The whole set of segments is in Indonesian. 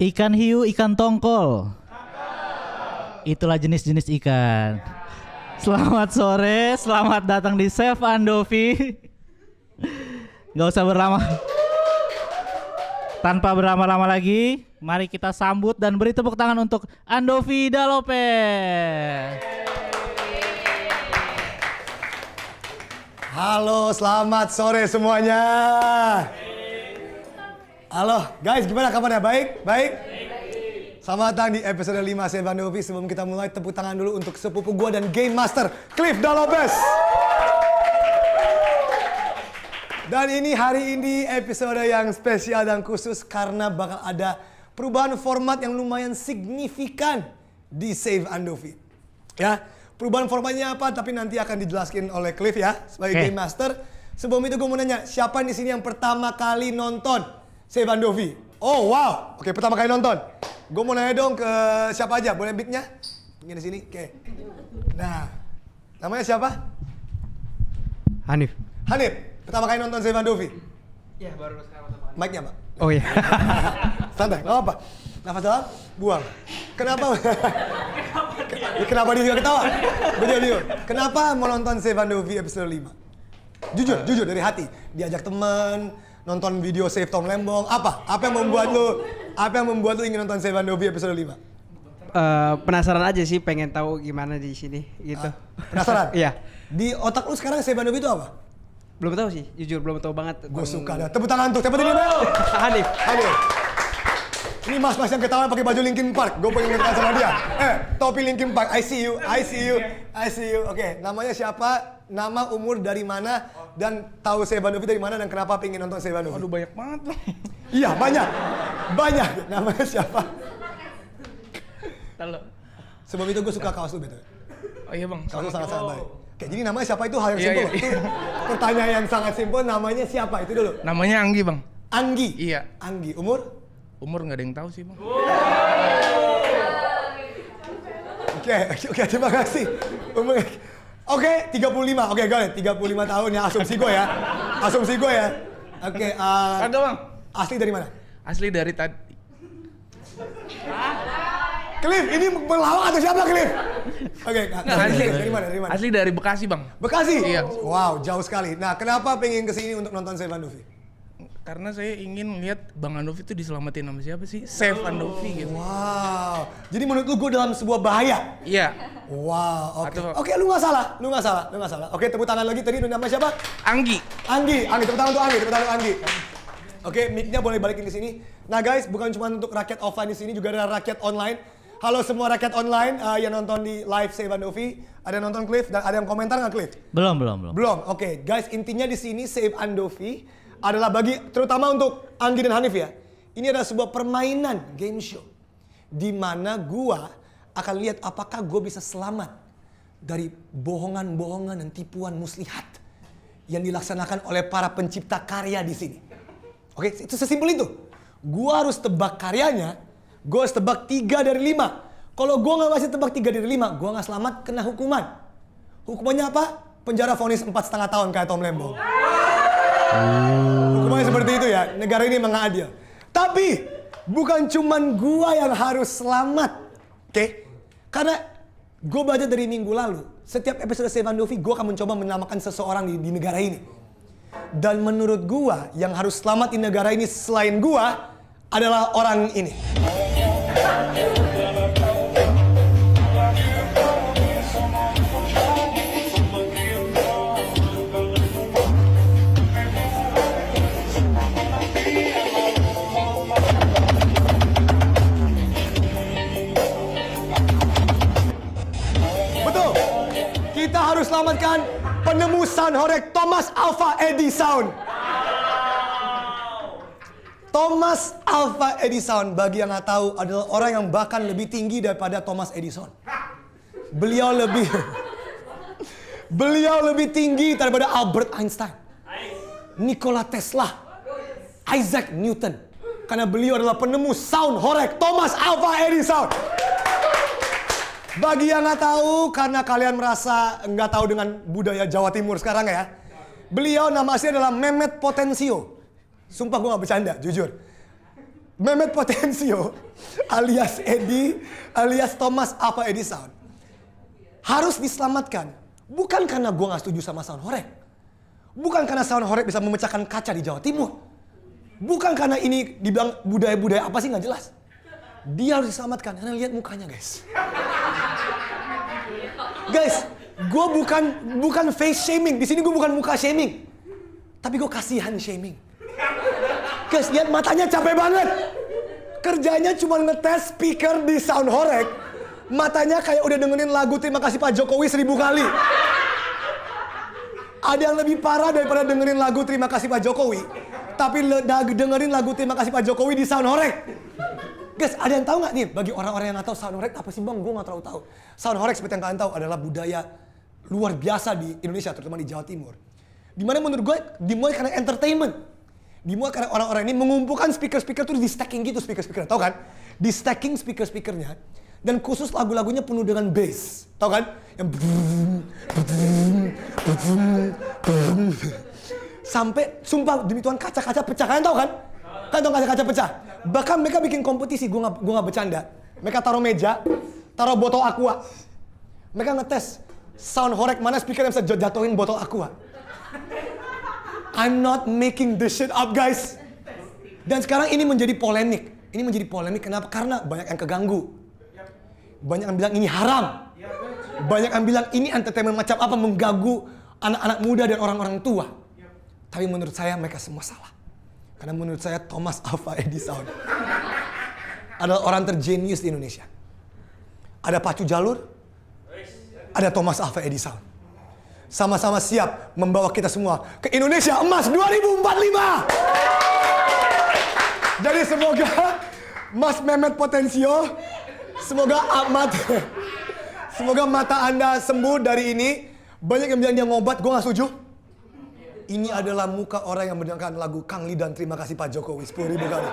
Ikan hiu, ikan tongkol. Itulah jenis-jenis ikan. Selamat sore, selamat datang di Chef Andovi. Gak usah tanpa berlama-lama lagi, mari kita sambut dan beri tepuk tangan untuk Andovi Dalope. Halo, selamat sore semuanya. Halo, guys, gimana kabarnya? Baik? Baik? Selamat datang di episode 5 Chef Andovi. Sebelum kita mulai, tepuk tangan dulu untuk sepupu gua dan Game Master, Cliff Dalopes. Dan hari ini episode yang spesial dan khusus karena bakal ada perubahan format yang lumayan signifikan di Chef Andovi. Ya, perubahan formatnya apa? Tapi nanti akan dijelaskan oleh Cliff ya sebagai Game Master. Sebelum itu gue mau nanya, siapa di sini yang pertama kali nonton Chef Andovi? Oh wow, oke, pertama kali nonton. Gue mau nanya dong ke siapa aja, boleh mic-nya? Ini di sini, oke. Nah, namanya siapa? Hanif. Hanif, pertama kali nonton Chef Andovi? Iya, baru sekarang pertama kali. Mic-nya, Pak. Oh iya. Santai, nggak apa-apa. Nafas dalam, buang. Kenapa? Kenapa dia juga ketawa? Gue jadi bingung. Kenapa mau nonton Chef Andovi episode 5? Jujur dari hati. Diajak temen, nonton video Chef Tom Lembong. Apa yang membuat lu ingin nonton Chef Andovi episode 5? Penasaran aja sih, pengen tahu gimana di sini gitu. Penasaran? Iya. Di otak lu sekarang Chef Andovi itu apa? Belum tahu sih, jujur belum tahu banget. Gue suka dah. Tepuk tangan untuk siapa tadi namanya? Hanif. Hanif. Ini mas-mas yang ketawa pakai baju Linkin Park. Gue pengen ngetawa sama dia. Topi Linkin Park. I see you. Oke, namanya siapa? Nama, umur, dari mana? Dan tahu Chef Andovi dari mana dan kenapa pengen nonton Chef Andovi? Aduh, banyak banget bang. Iya, banyak. Namanya siapa? Halo. Sebelum itu gue suka kaos lu betul. Oh iya bang. Kaos lu sangat baik. Oke, jadi namanya siapa itu hal yang simpel. Itu pertanyaan yang sangat simpel. Namanya siapa itu dulu? Namanya Anggi bang. Anggi. Iya. Anggi. Umur? Umur nggak ada yang tahu sih bang. Oke, terima kasih. Oke, 35. Oke, gue 35 tahun ya, asumsi gue ya. Oke, Kagak bang. asli dari mana? Asli dari tadi. Cliff, ini pelawak atau siapa Cliff? Oke, Asli. dari mana? Asli dari Bekasi bang. Bekasi? Iya. Wow, jauh sekali. Nah, kenapa pengen kesini untuk nonton Chef Andovi? Karena saya ingin lihat Bang Andovi itu diselamatin sama siapa sih? Chef Andovi gitu. Wow, jadi menurut lu gue dalam sebuah bahaya? Iya. Wow, oke. Atau- Oke, lu nggak salah. Oke, tepuk tangan lagi. Tadi nama siapa? Anggi. Anggi, tepuk tangan untuk Anggi. Oke, mic-nya boleh balikin ke sini. Nah guys, bukan cuma untuk rakyat offline di sini, juga ada rakyat online. Halo semua rakyat online yang nonton di live Chef Andovi. Ada yang nonton Cliff dan ada yang komentar nggak Cliff? Belum. Belum. Oke, guys, intinya di sini Chef Andovi adalah bagi terutama untuk Anggi dan Hanif ya. Ini adalah sebuah permainan game show di mana gua akan lihat apakah gua bisa selamat dari bohongan-bohongan dan tipuan muslihat yang dilaksanakan oleh para pencipta karya di sini. Oke, itu sesimpel itu. Gua harus tebak karyanya, gua harus tebak 3 dari 5. Kalau gua nggak masih tebak 3 dari 5, gua nggak selamat, kena hukuman. Hukumannya apa? Penjara vonis 4,5 tahun kayak Tom Lembong. Hukumannya seperti itu ya, negara ini memang adil. Tapi bukan cuman gua yang harus selamat, oke? Karena gua belajar dari minggu lalu, setiap episode Chef Andovi gua akan mencoba menamakan seseorang di negara ini. Dan menurut gua yang harus selamat di negara ini selain gua adalah orang ini. Kita harus selamatkan penemu sound horeg Thomas Alva Edison. Thomas Alva Edison, bagi yang nggak tahu, adalah orang yang bahkan lebih tinggi daripada Thomas Edison. Beliau lebih tinggi daripada Albert Einstein, Nikola Tesla, Isaac Newton. Karena beliau adalah penemu sound horeg Thomas Alva Edison. Bagi yang nggak tahu, karena kalian merasa nggak tahu dengan budaya Jawa Timur sekarang ya, beliau nama aslinya adalah Mehmet Potensio. Sumpah gue nggak bercanda, jujur. Mehmet Potensio alias Edi alias Thomas Alva Edison harus diselamatkan. Bukan karena gue gak setuju sama Sound Horeg. Bukan karena Sound Horeg bisa memecahkan kaca di Jawa Timur. Bukan karena ini dibilang budaya-budaya apa sih gak jelas. Dia harus diselamatkan karena lihat mukanya guys. Guys, gue bukan face shaming. Di sini gue bukan muka shaming. Tapi gue kasihan shaming. Guys, lihat matanya capek banget. Kerjanya cuma ngetes speaker di Sound Horeg. Matanya kayak udah dengerin lagu Terima Kasih Pak Jokowi 1000 kali. Ada yang lebih parah daripada dengerin lagu Terima Kasih Pak Jokowi. Tapi dengerin lagu Terima Kasih Pak Jokowi di Sound Horeg. Guys, ada yang tahu nggak nih? Bagi orang-orang yang nggak tahu Sound Horeg apa sih bang? Gue nggak terlalu tahu. Sound Horeg seperti yang kalian tahu adalah budaya luar biasa di Indonesia, terutama di Jawa Timur. Dimana menurut gue dimulai karena entertainment. Dimulai karena orang-orang ini mengumpulkan speaker-speaker tuh di stacking gitu speaker-speaker, tahu kan? Di stacking speaker-speakernya dan khusus lagu-lagunya penuh dengan bass, tahu kan? Yang sampai sumpah demi Tuhan kaca-kaca pecah, kalian tahu kan? Kalian tahu kaca-kaca pecah? Bahkan mereka bikin kompetisi, gue nggak bercanda. Mereka taruh meja, taruh botol aqua. Mereka ngetes Sound Horeg mana speaker yang bisa jatuhin botol aqua. I'm not making this shit up guys. Dan sekarang ini menjadi polemik. Ini menjadi polemik kenapa? Karena banyak yang keganggu. Banyak yang bilang ini haram. Banyak yang bilang ini entertainment macam apa mengganggu anak-anak muda dan orang-orang tua. Tapi menurut saya mereka semua salah. Karena menurut saya Thomas Alva Edison adalah orang terjenius di Indonesia. Ada Pacu Jalur, ada Thomas Alva Edison. Sama-sama siap membawa kita semua ke Indonesia Emas 2045. Jadi semoga Mas Mehmet Potensio, semoga mata Anda sembuh dari ini. Banyak yang bilang dia ngobat, gue gak setuju. Ini adalah muka orang yang mendengarkan lagu Kang Li dan Terima Kasih Pak Jokowi 10.000 kali.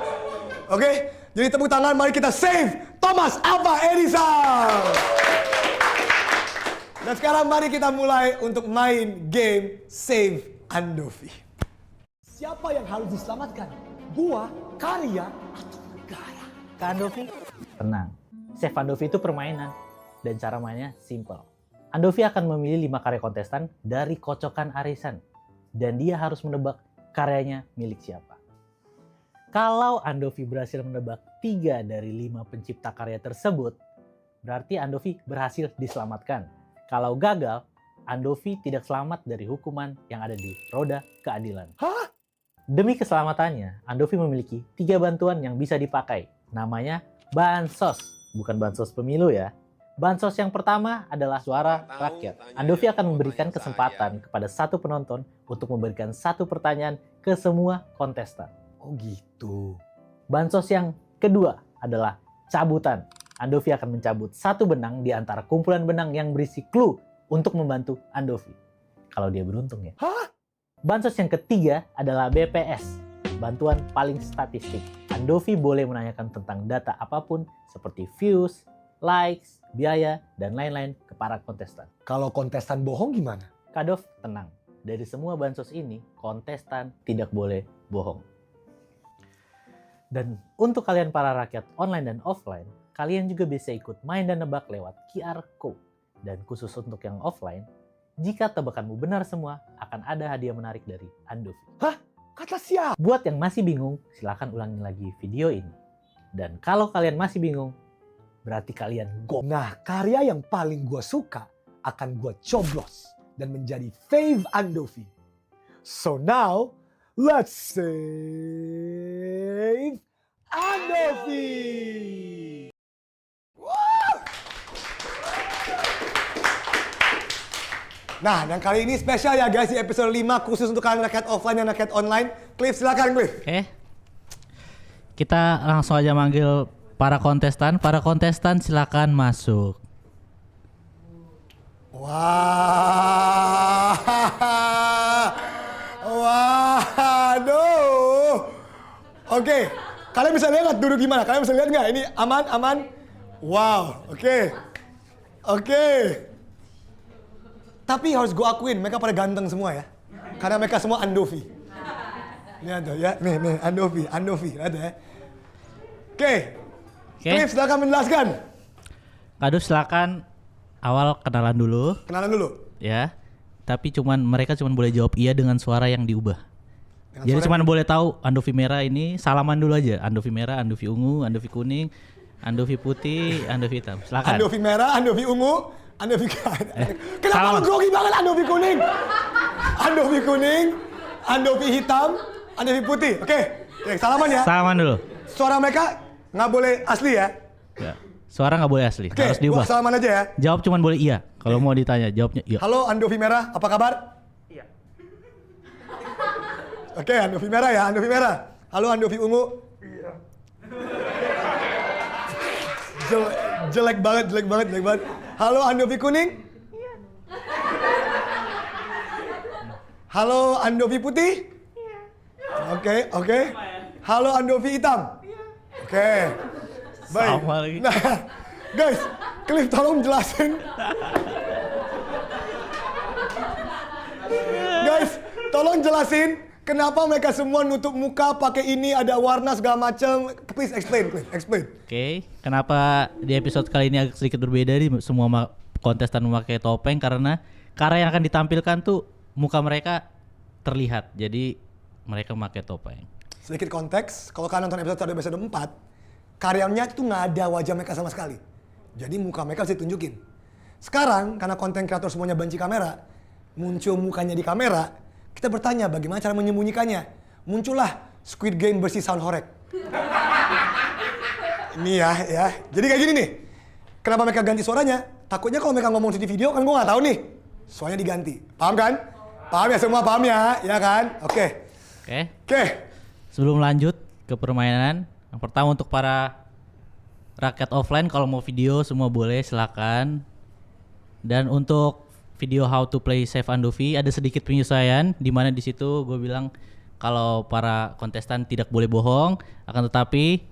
Oke? Jadi tepuk tangan, mari kita save Thomas Alva Edison. Dan sekarang mari kita mulai untuk main game Save Andovi. Siapa yang harus diselamatkan? Gua, Karya, atau negara? Kak Andovi, tenang. Save Andovi itu permainan. Dan cara mainnya simple. Andovi akan memilih 5 karya kontestan dari kocokan arisan. Dan dia harus menebak karyanya milik siapa. Kalau Andovi berhasil menebak 3 dari 5 pencipta karya tersebut, berarti Andovi berhasil diselamatkan. Kalau gagal, Andovi tidak selamat dari hukuman yang ada di roda keadilan. Hah? Demi keselamatannya, Andovi memiliki 3 bantuan yang bisa dipakai. Namanya bansos, bukan bansos pemilu ya. Bansos yang pertama adalah suara rakyat. Andovi akan memberikan kesempatan kepada satu penonton untuk memberikan satu pertanyaan ke semua kontestan. Oh gitu. Bansos yang kedua adalah cabutan. Andovi akan mencabut satu benang di antara kumpulan benang yang berisi clue untuk membantu Andovi. Kalau dia beruntung ya. Hah? Bansos yang ketiga adalah BPS, bantuan paling statistik. Andovi boleh menanyakan tentang data apapun seperti views, likes, biaya, dan lain-lain ke para kontestan. Kalau kontestan bohong gimana? Kadov, tenang. Dari semua bansos ini, kontestan tidak boleh bohong. Dan untuk kalian para rakyat online dan offline, kalian juga bisa ikut main dan nebak lewat QR Code. Dan khusus untuk yang offline, jika tebakanmu benar semua, akan ada hadiah menarik dari Andovi. Hah? Kata siapa? Buat yang masih bingung, silahkan ulangi lagi video ini. Dan kalau kalian masih bingung, berarti kalian go. Nah, karya yang paling gue suka akan gue coblos dan menjadi fave Andovi. So now, let's save Andovi. Nah, dan kali ini spesial ya guys, di episode 5 khusus untuk kalian rakyat offline dan rakyat online. Cliff, silakan Cliff. Oke. Kita langsung aja manggil para kontestan. Para kontestan silakan masuk. Wah. Waduh. Oke, kalian bisa lihat duduk gimana? Kalian bisa lihat nggak? Ini aman, aman. Wow, oke. Oke. Tapi harus gue akuin, mereka pada ganteng semua ya. Karena mereka semua Andovi. Lihat tuh ya, nih Andovi, lihat ya. Oke. Oke. Cliff, silakan menjelaskan. Kado silakan awal kenalan dulu Kenalan dulu. ya. Tapi mereka cuman boleh jawab iya dengan suara yang diubah. Dengan Jadi suara cuman boleh tahu Andovi merah ini salaman dulu aja. Andovi merah, Andovi ungu, Andovi kuning, Andovi putih, Andovi hitam. Silakan. Andovi merah, Andovi ungu, Andovi Kenapa salaman. lu grogi banget Andovi kuning? Andovi kuning, Andovi hitam, Andovi putih. Oke, salaman ya. Salaman dulu. Suara mereka nggak boleh asli ya. Ya. Suara nggak boleh asli, Oke, harus diubah. gua salaman aja ya. Jawab cuman boleh iya. Kalau mau ditanya, jawabnya iya. Halo Andovi merah, apa kabar? Iya. Oke, Andovi merah ya, Andovi merah. Halo Andovi ungu. Iya. Jelek banget. Halo Andovi kuning. Iya. Halo Andovi putih. Iya. Oke. Halo Andovi hitam. Iya. Oke. Baik. Sama lagi. Nah, guys, Cliff tolong jelasin. Guys, tolong jelasin kenapa mereka semua nutup muka pakai ini ada warna segala macam. Please explain, Cliff. Explain. Oke, kenapa di episode kali ini agak sedikit berbeda di semua kontestan memakai topeng karena karya yang akan ditampilkan tuh muka mereka terlihat. Jadi mereka memakai topeng. Sedikit konteks, kalau kalian nonton episode 4, karyanya itu nggak ada wajah mereka sama sekali. Jadi muka mereka harus ditunjukin. Sekarang, karena konten kreator semuanya benci kamera, muncul mukanya di kamera, kita bertanya bagaimana cara menyembunyikannya. Muncullah Squid Game bersih sound horek. Ini ya. Jadi kayak gini nih. Kenapa mereka ganti suaranya? Takutnya kalau mereka ngomong di video kan gue nggak tahu nih. Suaranya diganti. Paham kan? Paham ya semua, paham ya? Ya kan? Oke. Sebelum lanjut ke permainan, yang pertama untuk para rakyat offline kalau mau video semua boleh silakan. Dan untuk video how to play Save Andovi ada sedikit penyesuaian di mana di situ gue bilang kalau para kontestan tidak boleh bohong, akan tetapi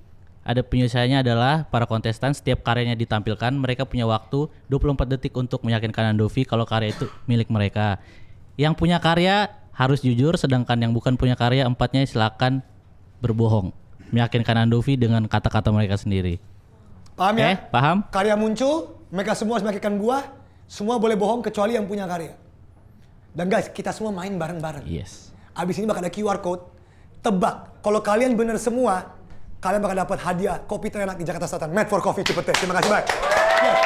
ada penyelesaiannya adalah para kontestan setiap karyanya ditampilkan mereka punya waktu 24 detik untuk meyakinkan Andovi kalau karya itu milik mereka. Yang punya karya harus jujur, sedangkan yang bukan punya karya empatnya silakan berbohong, meyakinkan Andovi dengan kata-kata mereka sendiri. Paham ya? Paham? Karya muncul, mereka semua harus meyakinkan gua, semua boleh bohong kecuali yang punya karya. Dan guys, kita semua main bareng-bareng. Yes. Abis ini bakal ada QR code. Tebak, kalau kalian bener semua, kalian bakal dapat hadiah kopi terenak di Jakarta Selatan. Made for Coffee Cipete. Terima kasih banyak. Yes.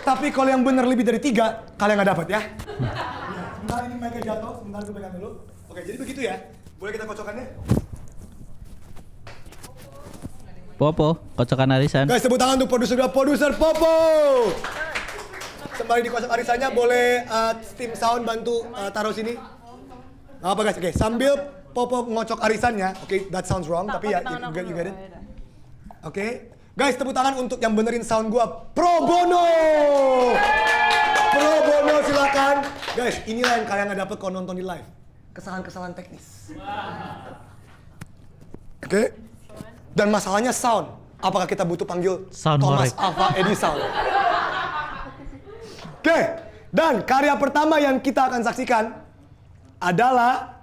Tapi kalau yang bener lebih dari 3, kalian nggak dapat ya. Sebentar ini mereka jatuh, sebentar gue pegang dulu. Oke, jadi begitu ya. Boleh kita kocokannya? Popo, kocokan arisan. Guys, tepuk tangan untuk produser Popo. Sembari dikocok arisannya, boleh tim sound bantu taruh sini. Nggak apa guys, oke. Sambil Popo ngocok arisannya, oke, that sounds wrong, tapi ya, you get it. Oke. Guys, tepuk tangan untuk yang benerin sound gua, Pro Bono. Pro Bono silakan. Guys, inilah yang kalian nggak dapet kalau nonton di live. Kesalahan-kesalahan teknis. Oke. Dan masalahnya sound. Apakah kita butuh panggil Sound Thomas horek. Alva Edison? Oke. Dan karya pertama yang kita akan saksikan adalah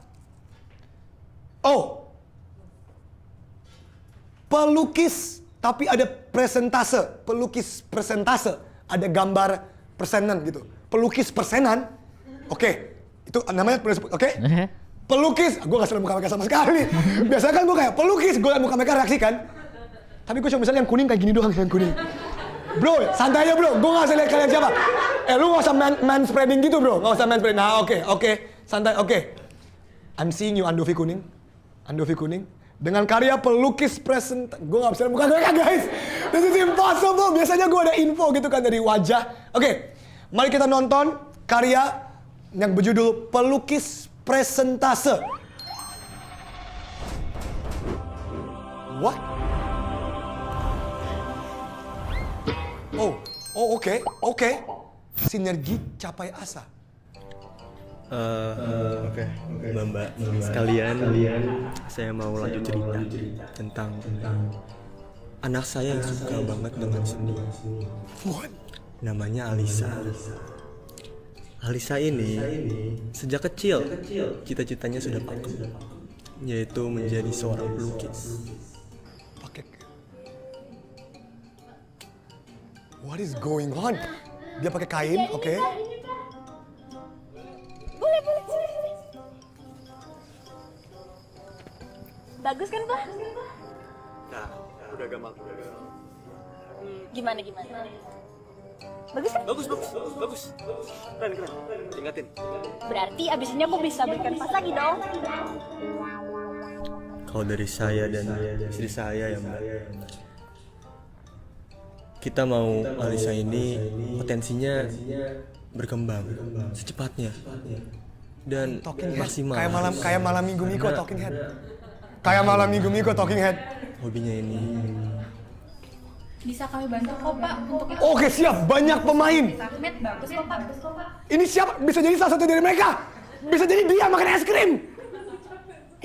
pelukis tapi ada presentase. Pelukis presentase. Ada gambar persenan gitu. Pelukis persenan. Oke. Itu namanya oke? Pelukis, gue gak liat muka mereka sama sekali. Biasanya kan gue kayak pelukis, gue liat muka mereka reaksi kan. Tapi gue cuma misalnya yang kuning kayak gini doang, yang kuning. Bro, santai aja bro, gue gak usah lihat kalian siapa. Lu gak usah manspreading gitu bro, gak usah manspreading. Nah oke, santai, oke. I'm seeing you Andovi kuning. Dengan karya pelukis present, gue gak bisa lihat muka mereka guys. This is impossible, biasanya gue ada info gitu kan dari wajah. Oke, mari kita nonton karya yang berjudul Pelukis Presentase. What? Oke. Sinergi capai asa. Mbak sekalian, saya mau lanjut cerita tentang anak saya yang suka banget dengan seni. What? Namanya Alisa. Alisa ini sejak kecil cita-citanya sudah pakem, yaitu menjadi seorang pelukis. What is going on? Dia pakai kain, oke. Boleh. Bagus kan, Pak? Nah, udah gampang. Gimana? Bagus kan? Bagus. Keren. Ingatin. Berarti abis ini aku bisa beli kanvas lagi dong. Kalau dari saya dan istri saya ya Mbak, kita mau Alisa ini potensinya berkembang secepatnya dan Talking head. maksimal. Kayak malam minggu Miko talking head. Kayak malam minggu Miko talking head. Hobinya ini. Bisa kami bantu kok Pak untuk itu. Oke, siap. Banyak pemain. Ahmed bagus kok Pak. Ini siapa? Bisa jadi salah satu dari mereka. Bisa jadi dia makan es krim.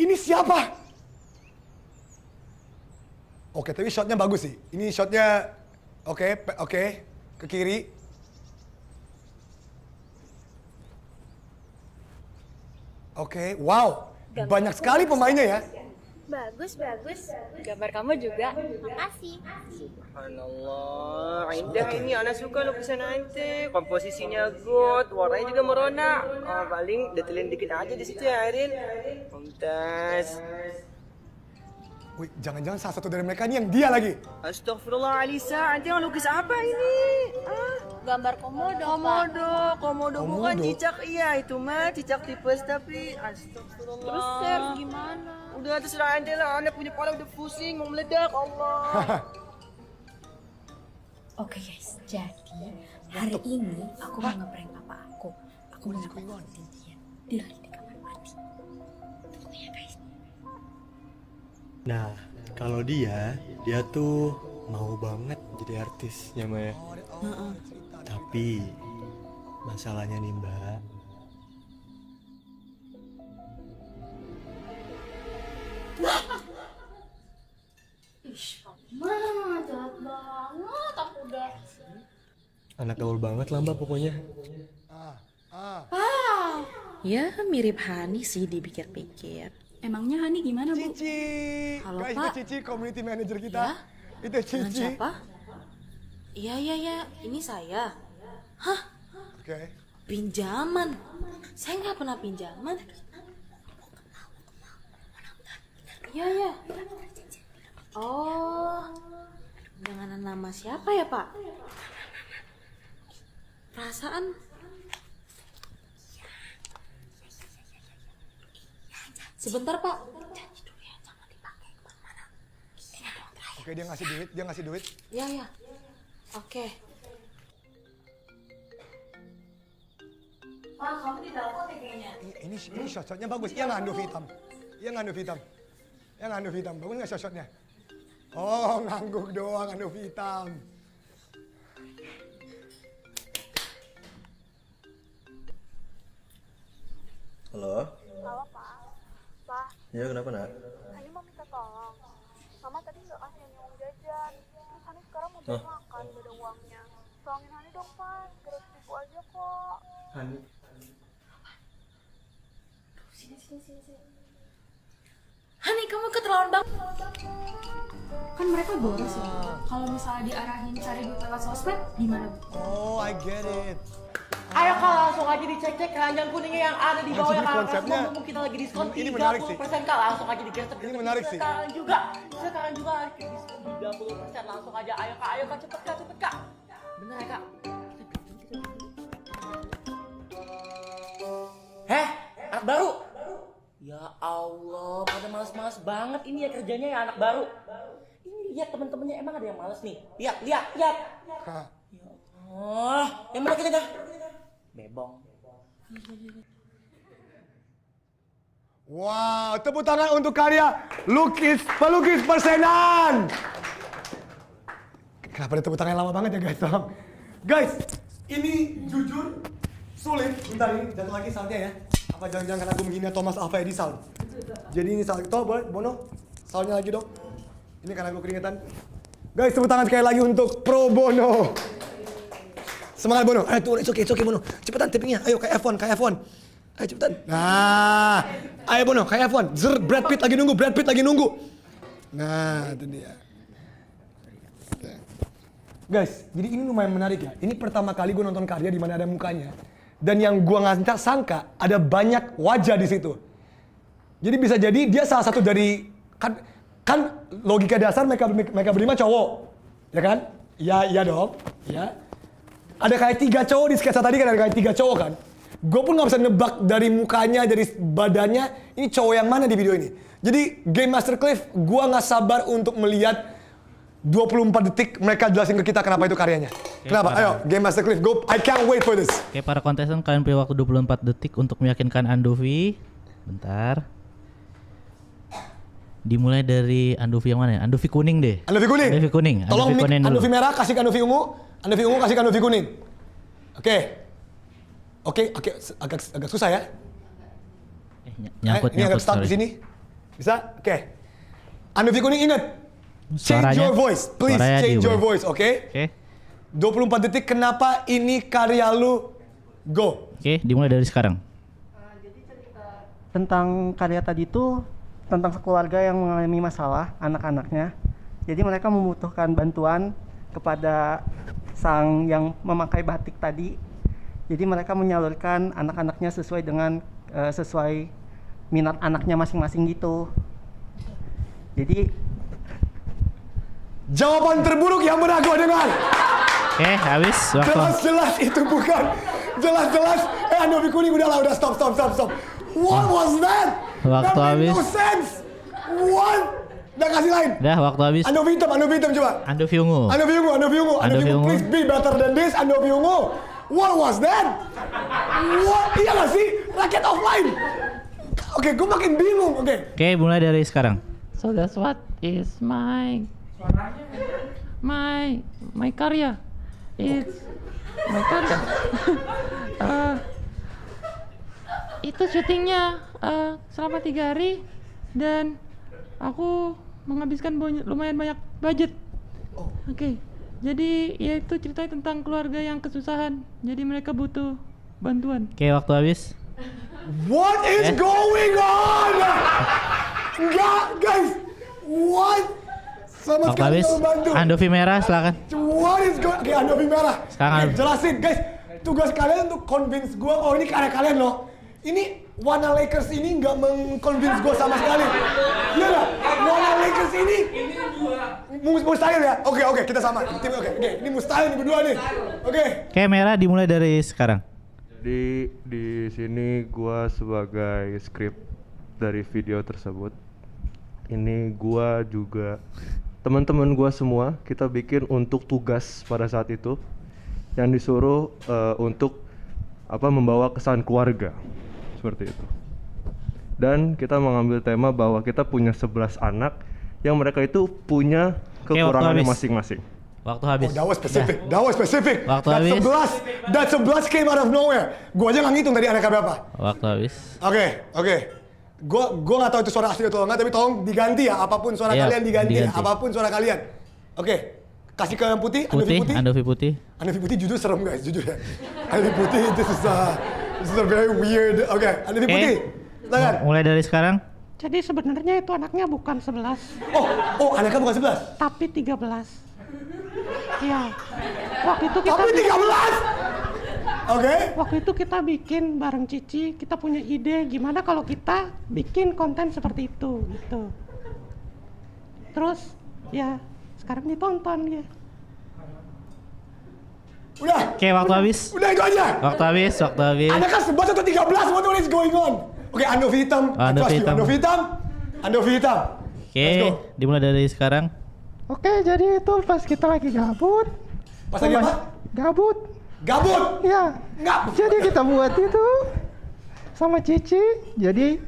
Ini siapa? Oke, tapi shotnya bagus sih. Ini shotnya oke, ke kiri. Oke, wow. Banyak sekali pemainnya ya. Bagus. Gambar kamu juga. Makasih. Subhanallah, indah ini anak suka lukisan ente. Komposisinya good, warnanya juga merona. Paling detailin dikit aja di situ ya, Arin. Mumtaz. Wih, jangan-jangan salah satu dari mereka ini yang dia lagi. Astagfirullah Alisa, ente yang lukis apa ini? Gambar komodo, Komodo bukan Komodo? cicak, iya itu mah cicak tipes tapi astagfirullah. Terus Chef gimana? Udah terserah ente lah, anak punya kepala udah pusing, mau meledak, Allah. Oke guys, jadi hari ini aku mau ngeprank papa aku. Aku mau nakutin dia. Dia lagi di kamar mandi. Tunggu ya guys. Nah, kalau dia tuh mau banget jadi artisnya Maya. Tapi masalahnya nih Mbak, Mana jahat banget aku udah. anak gaul banget lah Mbak pokoknya. Ya mirip Hani sih dipikir-pikir. Emangnya Hani gimana Bu? Cici. Halo, Guys, Pak. itu Cici, community manager kita. Ya? Itu Dengan Cici. siapa? Iya, ini saya. Hah? Oke. Pinjaman? Saya nggak pernah pinjaman. Iya. Oh, dengan nama siapa ya Pak? Perasaan sebentar Pak. Oke, dia ngasih duit. Ya. Oke. Pak, kamu di telepon ya kayaknya. Ini shot-shotnya bagus. Yang ngandu hitam. Bagus nggak shot-shotnya? Oh, ngangguk doang ngandu hitam. Halo? Halo, Pak. Pak, Ya kenapa nak? Hani mau minta tolong. Mama tadi nggak kasih Hani uang jajan. Terus Hani sekarang mau beli makan, gak ada uangnya. Tolongin Hani dong, Pak. 300.000 aja kok. Hani. Hani kamu keterlaluan banget. Kan mereka boros ya. Kalau misalnya diarahin cari duit lewat sosmed, gimana Bu? Oh, I get it. Ayo kak langsung aja dicek-cek keranjang kuningnya yang ada di bawah Anjing, ya kak. konsepnya Mumpung kita lagi diskon ini menarik sih. 30% kak, langsung aja digesek. Ini menarik sih. Sekarang juga diskon 30%, langsung aja. Ayo kak cepet kak. Bener ya kak? Heh, anak baru. Ya Allah, pada males-males banget ini ya kerjanya ya anak baru. Ini lihat temen-temennya emang ada yang males nih. Lihat. Hah. Oh, yang mana kita dah? Bebong. Wow, tepuk tangan untuk karya pelukis persenan. Kenapa ada tepuk tangan lama banget ya guys? Tolong. Guys, ini jujur sulit. Bentar ini, jatuh lagi saltnya ya. Apa jangan-jangan karena aku menghina Thomas Alva Edison? Jadi ini sal. Toh, boleh, Bono? Salnya lagi dong. Ini karena aku keringetan. Guys, tepuk tangan sekali lagi untuk Pro Bono. Semangat Bono. Ayo tuh, it's okay Bono. Cepetan tappingnya. Ayo kayak F1. Ayo cepetan. Nah, ayo Bono, kayak F1. Zer, Brad Pitt lagi nunggu. Nah, itu dia. Guys, jadi ini lumayan menarik ya. Ini pertama kali gue nonton karya di mana ada mukanya. Dan yang gue nggak sangka ada banyak wajah di situ. Jadi bisa jadi dia salah satu dari kan logika dasar mereka berlima cowok, ya kan? Iya dong, ya. Ada kayak 3 cowok di sketsa tadi kan, ada kayak 3 cowok kan. Gue pun nggak bisa nebak dari mukanya, dari badannya, ini cowok yang mana di video ini. Jadi Game Master Cliff, gue nggak sabar untuk melihat 24 detik mereka jelasin ke kita kenapa itu karyanya. Kenapa? Ayo, Game Master Cliff, go. I can't wait for this. Oke, para kontestan, kalian punya waktu 24 detik untuk meyakinkan Andovi. Bentar. Dimulai dari Andovi yang mana ya? Andovi kuning deh. Andovi kuning. Andovi kuning. Tolong Andovi kuning dulu. Andovi merah kasih ke Andovi ungu. Andovi ungu kasih ke Andovi kuning. Oke, agak susah ya. Nyangkut ini agak stuck di sini. Bisa? Oke. Andovi kuning ingat. Change your voice. Please change your voice, oke? Oke. 24 detik kenapa ini karya lu? Go. Oke, dimulai dari sekarang. Tentang karya tadi itu tentang keluarga yang mengalami masalah anak-anaknya. Jadi mereka membutuhkan bantuan kepada sang yang memakai batik tadi. Jadi mereka menyalurkan anak-anaknya sesuai dengan sesuai minat anaknya masing-masing gitu. Jadi jawaban terburuk yang pernah gue dengar. Oke, habis waktu. Jelas-jelas itu bukan. Jelas-jelas. Andovi kuning udah stop. What was that? Waktu that habis. No sense. What? Udah kasih lain. Udah, waktu habis. Andovi hitam coba. Andovi ungu. Andovi ungu. Please be better than this. Andovi ungu. What was that? What? Iya gak sih? Raket offline. Oke, gue makin bingung. Oke, mulai dari sekarang. So that's what is my karya. It's my karya. Itu syutingnya selama 3 hari dan aku menghabiskan lumayan banyak budget. Oke. Jadi ya itu ceritanya tentang keluarga yang kesusahan. Jadi mereka butuh bantuan. Oke, waktu habis. What is going on? Enggak, guys. What? Sama Waktu sekali habis. nggak membantu. Andovi merah, silakan. What is going? Oke, Andovi merah. Sekarang. Jelasin, guys. Tugas kalian untuk convince gue. Oh, ini karya kalian loh. Ini Warna Lakers ini nggak meng-convince gue sama sekali. Iya nggak? Warna Lakers ini mustahil ya? Oke, kita sama. Oke, ini mustahil nih berdua nih. Oke. Oke, merah dimulai dari sekarang. Jadi di sini gua sebagai skrip dari video tersebut. Ini gua juga teman-teman gua semua kita bikin untuk tugas pada saat itu yang disuruh untuk membawa kesan keluarga. Seperti itu. Dan kita mengambil tema bahwa kita punya 11 anak yang mereka itu punya kekurangannya masing-masing. Waktu habis. Oh, that was specific. Waktu habis. That 11 came out of nowhere. Gua aja nggak ngitung tadi anaknya berapa. Waktu habis. Oke. Gua nggak tahu itu suara asli atau enggak, tapi tolong diganti ya. Apapun suara kalian diganti. Apapun suara kalian. Oke. Kasih ke yang putih. Andovi putih. Andovi putih jujur serem guys, jujur ya. Andovi putih this is a very weird. Oke, Andovi putih. Silakan. Mulai dari sekarang. Jadi sebenarnya itu anaknya bukan 11. Oh, anaknya bukan 11. Tapi 13. Iya. Waktu itu kita Tapi 13. Oke. Waktu itu kita bikin bareng Cici, kita punya ide gimana kalau kita bikin konten seperti itu gitu. Terus ya sekarang ditonton ya. Udah. Oke, waktu habis. Udah itu aja. Waktu habis. Anaknya 11 atau 13? What is going on? Oke, Andovi hitam. Andovi hitam. Oke, dimulai dari sekarang. Oke, jadi itu pas kita lagi gabut. Pas lagi apa? Gabut. Ya. Enggak. Jadi kita buat itu sama Cici. Jadi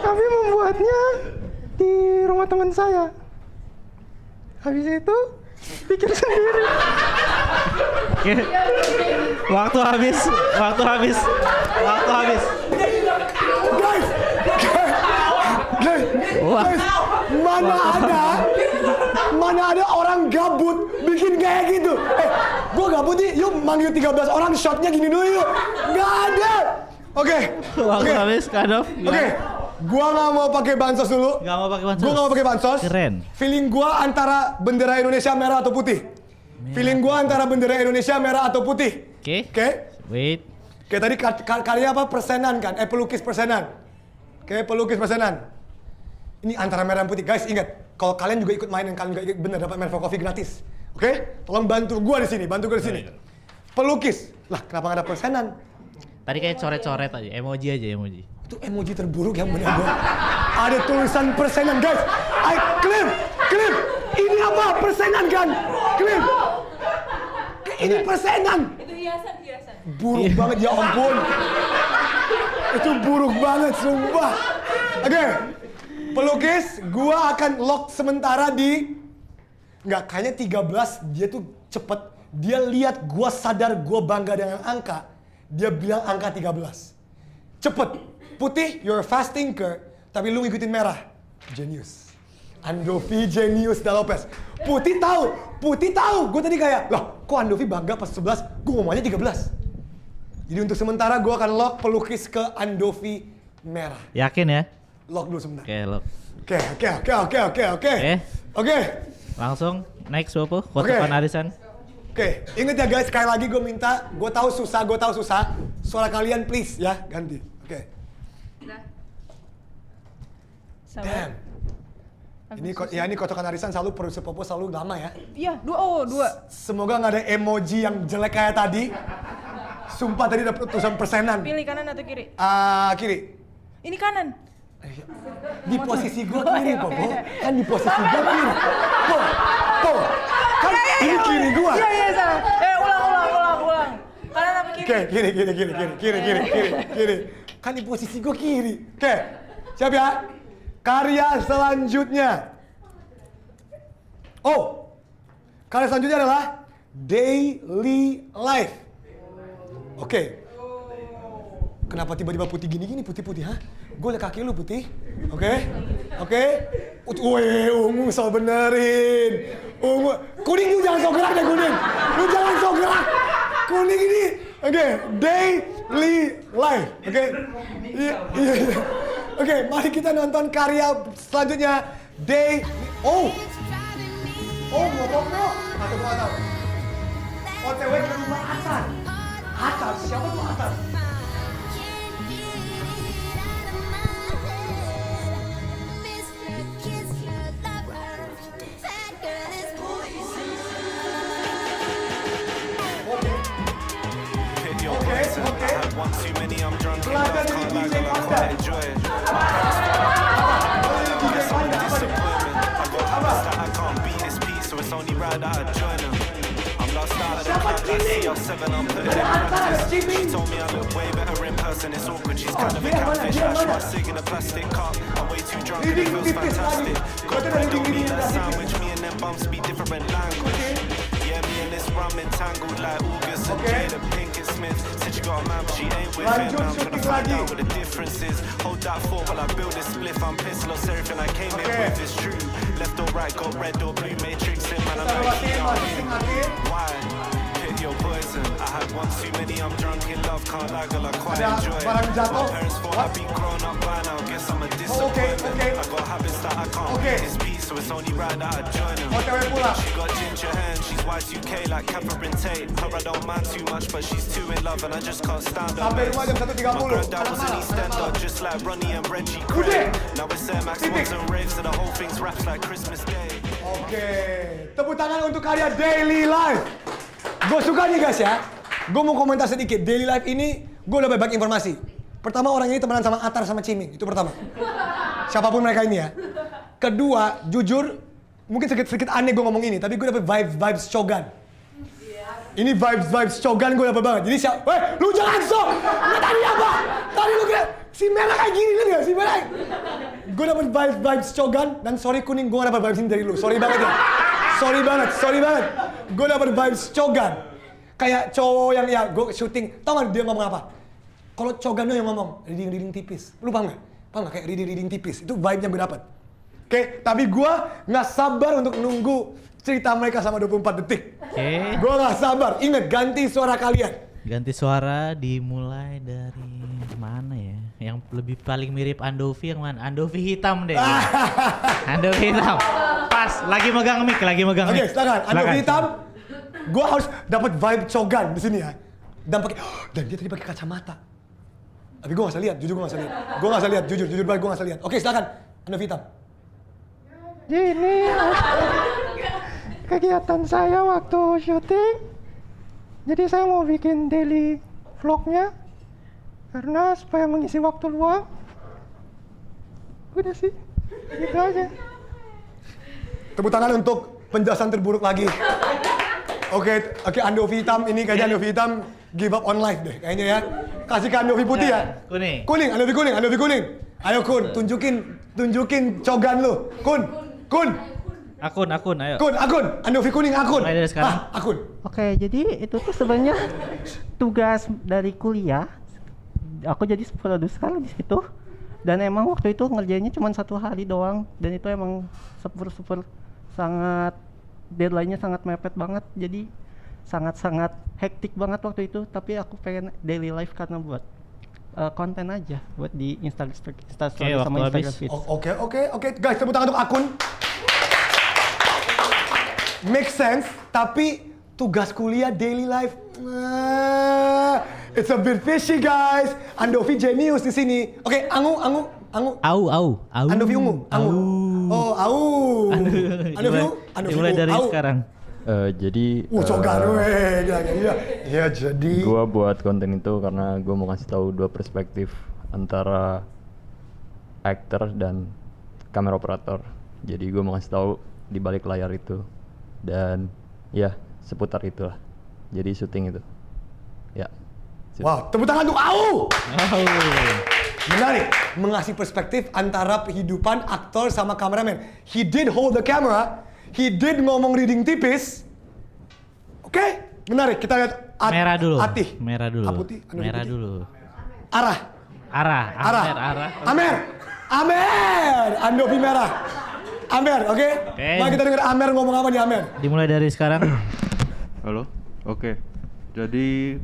kami membuatnya di rumah teman saya. Habis itu bikin sendiri. Oke. Waktu habis. Guys, mana ada orang gabut bikin kayak gitu. Gua gabut nih, yuk manggil 13 orang, shotnya gini dulu yuk. Nggak ada. Oke. Waktu habis, Kadov. Oke. Gua nggak mau pakai bansos dulu. Nggak mau pakai bansos. Gua nggak mau pakai bansos. Keren. Feeling gua antara bendera Indonesia merah atau putih. Feeling gua antara bendera Indonesia merah atau putih. Oke. Oke. Wait. Kayak tadi kalian apa persenan kan? Pelukis persenan. Oke, pelukis persenan. Ini antara merah dan putih. Guys, ingat, kalau kalian juga ikut main dan kalian juga ikut bener dapat main for coffee gratis. Oke? Tolong bantu gua di sini, bantu gua di sini. Pelukis. Lah, kenapa nggak ada persenan? Tadi kayak coret-coret aja, emoji aja, emoji. Itu emoji terburuk yang bener gua. Ada tulisan persenan, guys. Klip. Ini apa? Persenan kan? Klip. Ini persenan. Itu hiasan. Buruk banget, ya ampun. Itu buruk banget, sumpah. Oke. Pelukis, gua akan lock sementara di... Nggak, kayaknya 13, dia tuh cepet. Dia lihat gua sadar gua bangga dengan angka. Dia bilang angka 13. Cepet. Putih, you're a fast thinker. Tapi lu ngikutin merah. Genius. Andovi, Genius, Da Lopez. Putih tahu. Gue tadi kayak, loh kok Andovi bangga pas 11, gue ngomong aja 13. Jadi untuk sementara gue akan lock pelukis ke Andovi merah. Yakin ya? Lock dulu sebentar. Oke, lock. Oke. Langsung next Bopo, kocokan arisan. Oke, inget ya guys, sekali lagi gue minta, gue tahu susah. Suara kalian please ya, ganti. Oke. Damn. Ini kocokan arisan selalu produser Popo selalu lama ya. Iya, dua. Semoga nggak ada emoji yang jelek kayak tadi. Sumpah tadi ada tulisan persenan. Pilih kanan atau kiri? Kiri. Ini kanan. Di posisi gue kiri, Popo. Kan di posisi gue kiri. Po. Kan ini kiri gue. Iya, salah. Ulang. Kanan apa kiri? Oke, kiri. Kan di posisi gue kiri. Oke, siap ya? Karya selanjutnya. Karya selanjutnya adalah Daily Life. Oke. Kenapa tiba-tiba putih gini-gini, putih-putih, hah? Gue liat kaki lu putih. Oke. Weh, ungu so benerin. Ungu. Kuning lu jangan so gerak deh, kuning. Lu jangan so gerak. Kuning ini. Oke, Daily Life. Oke. Iya. Oke, mari kita nonton karya selanjutnya. Ngomong. Atau gua tahu. OTW ke rumah Atar. Siapa tuh Atar? Belajar dari DJ Panda. Siapa Kimi? Ada Atar, Kimi. Reading tipis lagi. Berarti dari reading tipis. Lanjut syuting lagi. Ada barang jatuh. Oke. OTW pula. Sampai rumah jam 1.30. Oke, tepuk tangan untuk karya Daily Life. Gue suka nih guys ya. Gue mau komentar sedikit. Daily Life ini gue udah banyak informasi. Pertama, orang ini temenan sama Atar sama Ciming. Itu pertama. Siapapun mereka ini ya. Kedua, jujur, mungkin sedikit aneh gue ngomong ini, tapi gue dapet vibes Shogun. Ini vibes Shogun gue dapet banget. Jadi lu jangan sok. Tadi apa? Tadi lu kira si merah kayak gini kan gak? Si merah. Gue dapet vibes Shogun dan sorry kuning gue gak dapet vibes ini dari lu. Sorry banget ya. Sorry banget. Gue dapet vibes Shogun. Kayak cowok yang ya gue syuting. Tau gak dia ngomong apa? Kalau Shogun yang ngomong reading tipis. Lu paham gak? Kayak reading tipis. Itu vibe-nya gue dapet. Oke, tapi gue gak sabar untuk nunggu cerita mereka sama 24 detik. Oke. Gue gak sabar. Ingat, ganti suara kalian. Ganti suara dimulai dari mana ya? yang lebih paling mirip Andovi yang mana? Andovi hitam deh. Andovi hitam. Pas, lagi megang mic. Oke, silakan. Andovi hitam. Gue harus dapat vibe Cogan di sini ya. Dan dia tadi pakai kacamata. Tapi gue gak bisa lihat, jujur gue gak bisa lihat. Jujur banget gue gak bisa lihat. Oke, silakan. Andovi hitam. Ini kegiatan saya waktu syuting. Jadi saya mau bikin daily vlognya. Karena supaya mengisi waktu luang. Udah sih, gitu aja. Tepuk tangan untuk penjelasan terburuk lagi. Oke, Andovi hitam ini kayaknya Andovi hitam give up on life deh kayaknya ya. Kasih ke Andovi putih ya. Kuning, Andovi kuning. Ayo Kun, tunjukin cogan lu. Kun. Akun, ayo. Akun. Andovi kuning akun. Mulai dari sekarang. Akun. Oke, jadi itu tuh sebenarnya tugas dari kuliah. Aku jadi produser di situ. Dan emang waktu itu ngerjainnya cuma 1 hari doang. Dan itu emang super sangat deadline-nya sangat mepet banget. Jadi sangat hektik banget waktu itu. Tapi aku pengen daily life karena buat konten aja buat di Instagram sama Instagram feed. Oke. Guys, tepuk tangan untuk akun. Make sense, tapi tugas kuliah daily life. It's a bit fishy, guys. Andovi genius di sini. Oke, Angu. Au. Andovi ungu. Oh, au. Andovi mulai dari au. sekarang. Jadi jadi gue buat konten itu karena gue mau kasih tahu 2 perspektif antara aktor dan kamera operator. Jadi gue mau kasih tahu di balik layar itu dan ya seputar itulah. Jadi syuting itu. Ya. Wow, tepuk tangan untuk Au. Menarik, mengasih perspektif antara kehidupan aktor sama kameramen. He did hold the camera, he did ngomong reading tipis. Oke, menarik. Kita lihat merah dulu. Atih. Merah dulu. Putih, merah putih. dulu. Arah. Amer. Andovi merah. Amer, oke? Mari kita dengar Amer ngomong apa nih Amer. Dimulai dari sekarang. Halo? Oke. Jadi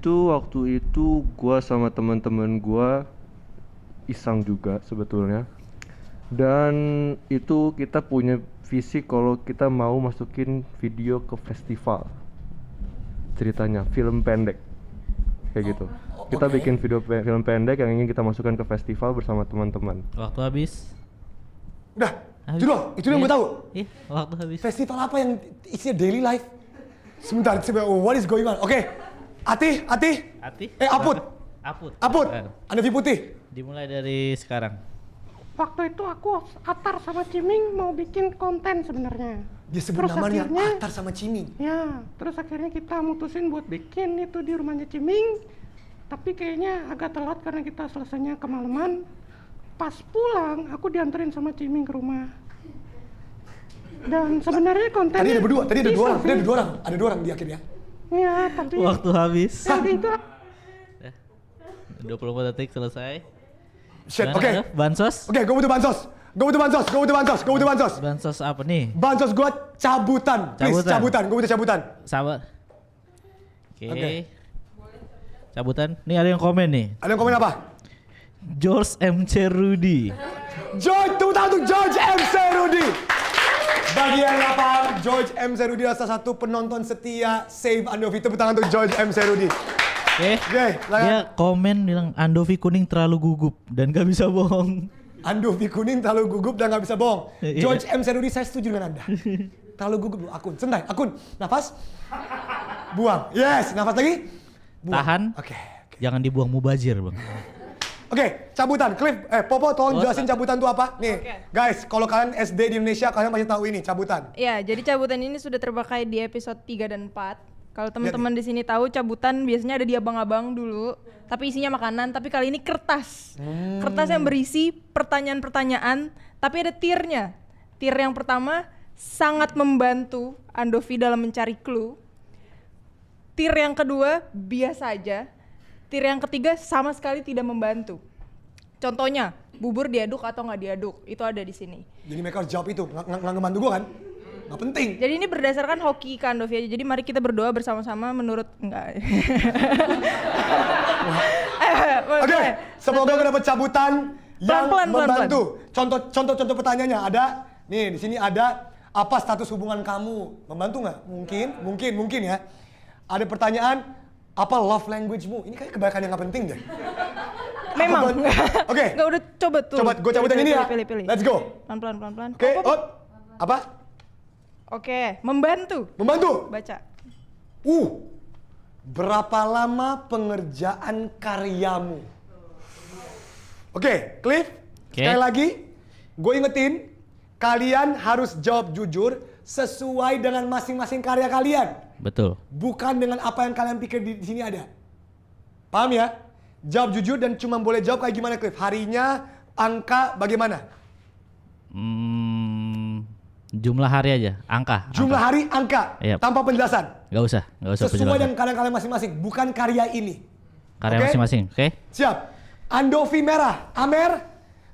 waktu itu gua sama teman-teman gua iseng juga sebetulnya. Dan itu kita punya visi kalau kita mau masukin video ke festival. Ceritanya film pendek. Kayak gitu. Kita bikin film pendek yang ingin kita masukkan ke festival bersama teman-teman. Waktu habis. Udah, itu doang. Itu yang gue tahu. Iya, waktu habis. Festival apa yang isinya daily life? Sebentar, what is going on? Oke. Atih. Aput. Andovi putih. Dimulai dari sekarang. Waktu itu aku Atar sama Ciming mau bikin konten sebenarnya. Dia sebut namanya Atar sama Ciming. Ya, terus akhirnya kita mutusin buat bikin itu di rumahnya Ciming. Tapi kayaknya agak telat karena kita selesainya kemalaman. Pas pulang, aku dianterin sama Ciming ke rumah. Dan sebenarnya kontennya... Tadi ada dua orang. Ada 2 orang di akhirnya. Iya, tapi... Waktu habis. Itu 24 detik selesai. Oke. Bansos? Oke, gue butuh bansos. Bansos apa nih? Bansos gue cabutan. Please, cabutan. Gue butuh cabutan. Sabar. Oke. Cabutan. Nih ada yang komen nih. Ada yang komen apa? George MC Rudy. Tepuk tangan untuk George MC Rudy. Bagi yang nggak paham, George MC Rudy adalah salah satu penonton setia Save Andovi. Tepuk tangan untuk George MC Rudy. Oke, dia komen bilang Andovi kuning terlalu gugup dan gak bisa bohong. Andovi kuning terlalu gugup dan gak bisa bohong. George MC Rudy, saya setuju dengan Anda. Terlalu gugup lu, akun. Sentai, akun. Nafas. Buang. Yes, nafas lagi. Buang. Tahan. Oke. Jangan dibuang mubazir, Bang. Oke, cabutan. Cliff, Popo tolong jelasin cabutan itu apa. Nih, guys, kalau kalian SD di Indonesia, kalian pasti tahu ini, cabutan. Ya, jadi cabutan ini sudah terpakai di episode 3 dan 4. Kalau teman-teman di sini tahu, cabutan biasanya ada di abang-abang dulu, tapi isinya makanan. Tapi kali ini kertas. Kertas yang berisi pertanyaan-pertanyaan, tapi ada tiernya. Tier yang pertama sangat membantu Andovi dalam mencari clue. Tier yang kedua biasa aja. Tier yang ketiga sama sekali tidak membantu. Contohnya, bubur diaduk atau nggak diaduk, itu ada di sini. Jadi mereka harus jawab itu, nggak ngebantu gue kan? nggak penting. Jadi ini berdasarkan hoki Kak Andovi aja. Jadi mari kita berdoa bersama-sama menurut enggak. Oke, semoga mendapat cabutan yang Pelan-pelan, membantu. Contoh pertanyaannya ada. Nih di sini ada apa status hubungan kamu? Membantu nggak? Mungkin ya. Ada pertanyaan apa love language-mu? Ini kayak kebanyakan yang nggak penting deh. Memang. Oke. Enggak udah coba tuh. Coba gue cabutin ini ya. Pilih. Let's go. Pelan-pelan. Oke, apa? Oke, membantu. Baca. Berapa lama pengerjaan karyamu? Oke, Cliff. Sekali lagi, gue ingetin, kalian harus jawab jujur sesuai dengan masing-masing karya kalian. Betul. Bukan dengan apa yang kalian pikir di sini ada. Paham ya? Jawab jujur dan cuma boleh jawab kayak gimana, Cliff? Harinya, angka, bagaimana? Jumlah hari aja, angka. Jumlah hari, angka, Yep. tanpa penjelasan. Gak usah Sesuai penjelasan. dengan karya kalian masing-masing, bukan karya ini. Karya Oke? masing-masing, oke? Siap. Andovi merah. Amer,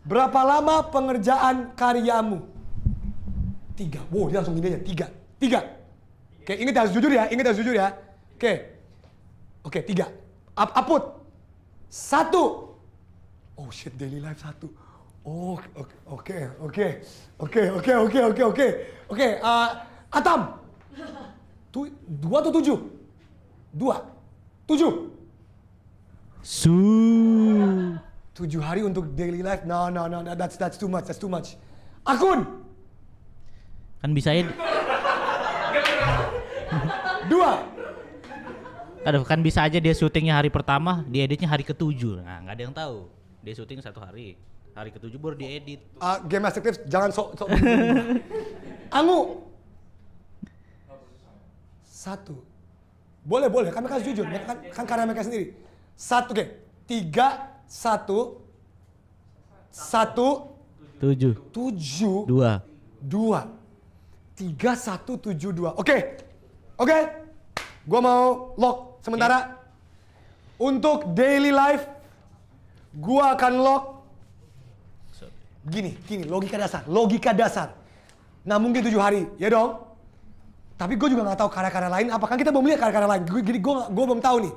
berapa lama pengerjaan karyamu? 3. Wow, dia langsung gini aja. 3. Oke, ingat harus jujur ya. Oke, 3. Aput. 1. Oh shit, daily life 1. Oh, oke. Atam. 2 atau 7? 2. 7. 7 hari untuk daily life? No, that's too much. Akun. Kan bisa ya. 2. Kan bisa aja dia syutingnya hari pertama, dieditnya hari ke-7. Nah, nggak ada yang tahu. Dia syuting 1 hari. Hari ke-7 baru diedit. Game Master Cliff, jangan sok. Angu. 1. Boleh. Kan mereka harus jujur. Kan karya mereka sendiri. 1, oke. 3, 1. 7. 2. 3, 1, 7, 2. Oke. Gua mau lock sementara. Untuk daily life, gua akan lock. Gini, logika dasar. Nah mungkin 7 hari, ya dong. Tapi gue juga nggak tahu karya-karya lain. Apakah kita belum lihat karya-karya lain? Gue belum tahu nih.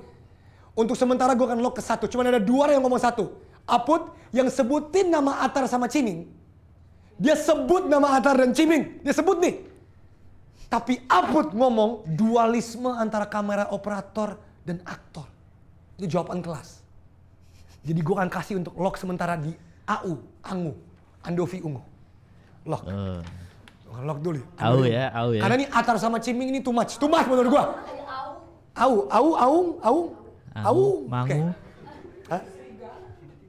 Untuk sementara gue akan lock ke 1. Cuma ada 2 orang yang ngomong 1. Aput yang sebutin nama Atar sama Ciming. Dia sebut nama Atar dan Ciming. Dia sebut nih. Tapi Aput ngomong dualisme antara kamera operator dan aktor. Itu jawaban kelas. Jadi gue akan kasih untuk lock sementara di Angu, Andovi Ungu. Lock. Lock dulu. Au ya. Karena ini Atar sama Ciming ini too much menurut gue. Aung. Mangu. Hah?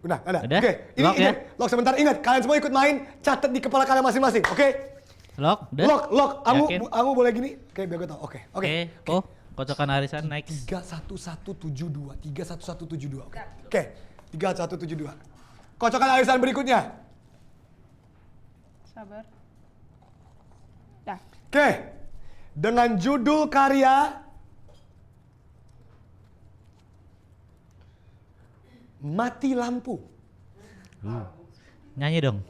Udah. Udah? Oke, ini Lock ya? lock sebentar. Ingat, kalian semua ikut main, catat di kepala kalian masing-masing, oke? Lock, udah? Lock. Yakin? Angu boleh gini? Oke, biar gue tau. Oke. Kocokan arisan next. 31172. 31172. Oke. 31172. Kocokan arisan berikutnya. Sabar. Dah. Oke. Dengan judul karya Mati Lampu. Nyanyi dong.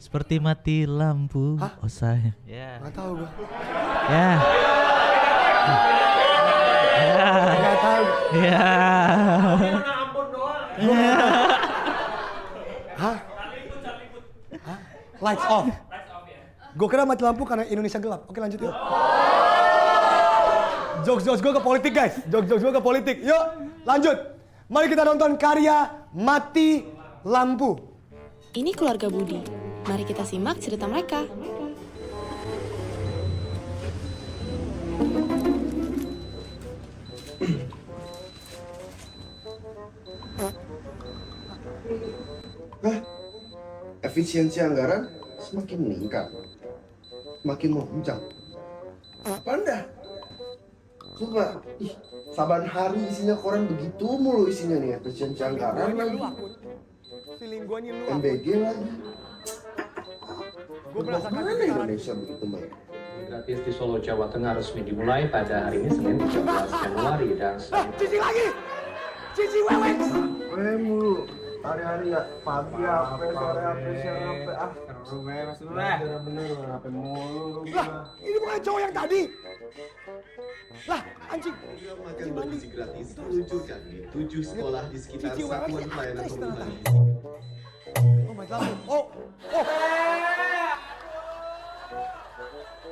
Seperti mati lampu. Hah? Oh saya. Ya. Nggak tahu gue. Ya. Nggak tahu. Ya. Hah? Lights off. Gue kira mati lampu karena Indonesia gelap. Oke, lanjut yuk. Jokes gue ke politik, guys. Jokes gue ke politik. Yuk, lanjut. Mari kita nonton karya Mati Lampu. Ini keluarga Budi. Mari kita simak cerita mereka. Efisiensi anggaran semakin meningkat, semakin memuncak. Apa Anda? Coba, saban hari isinya koran begitu mulu isinya nih, efisiensi anggaran lagi, Feeling gue nih lu. MBG lagi. Gue merasakan Mana Indonesia begitu banyak? Gratis di Solo, Jawa Tengah resmi dimulai pada hari ini Senin 13 Januari dan Cici lagi! Cici wewe! Wewe mulu. Hari-hari ya pagi apa sore apa siang apa ah. Seru be, Mas Nur. Bener apa mulu lu. Lah, ini bukan cowok yang tadi. Lah, anjing. Makan bergizi gratis diluncurkan di 7 sekolah di sekitar Cici satuan Wewex pelayanan aktris pemerintah. Oh my god. Oh.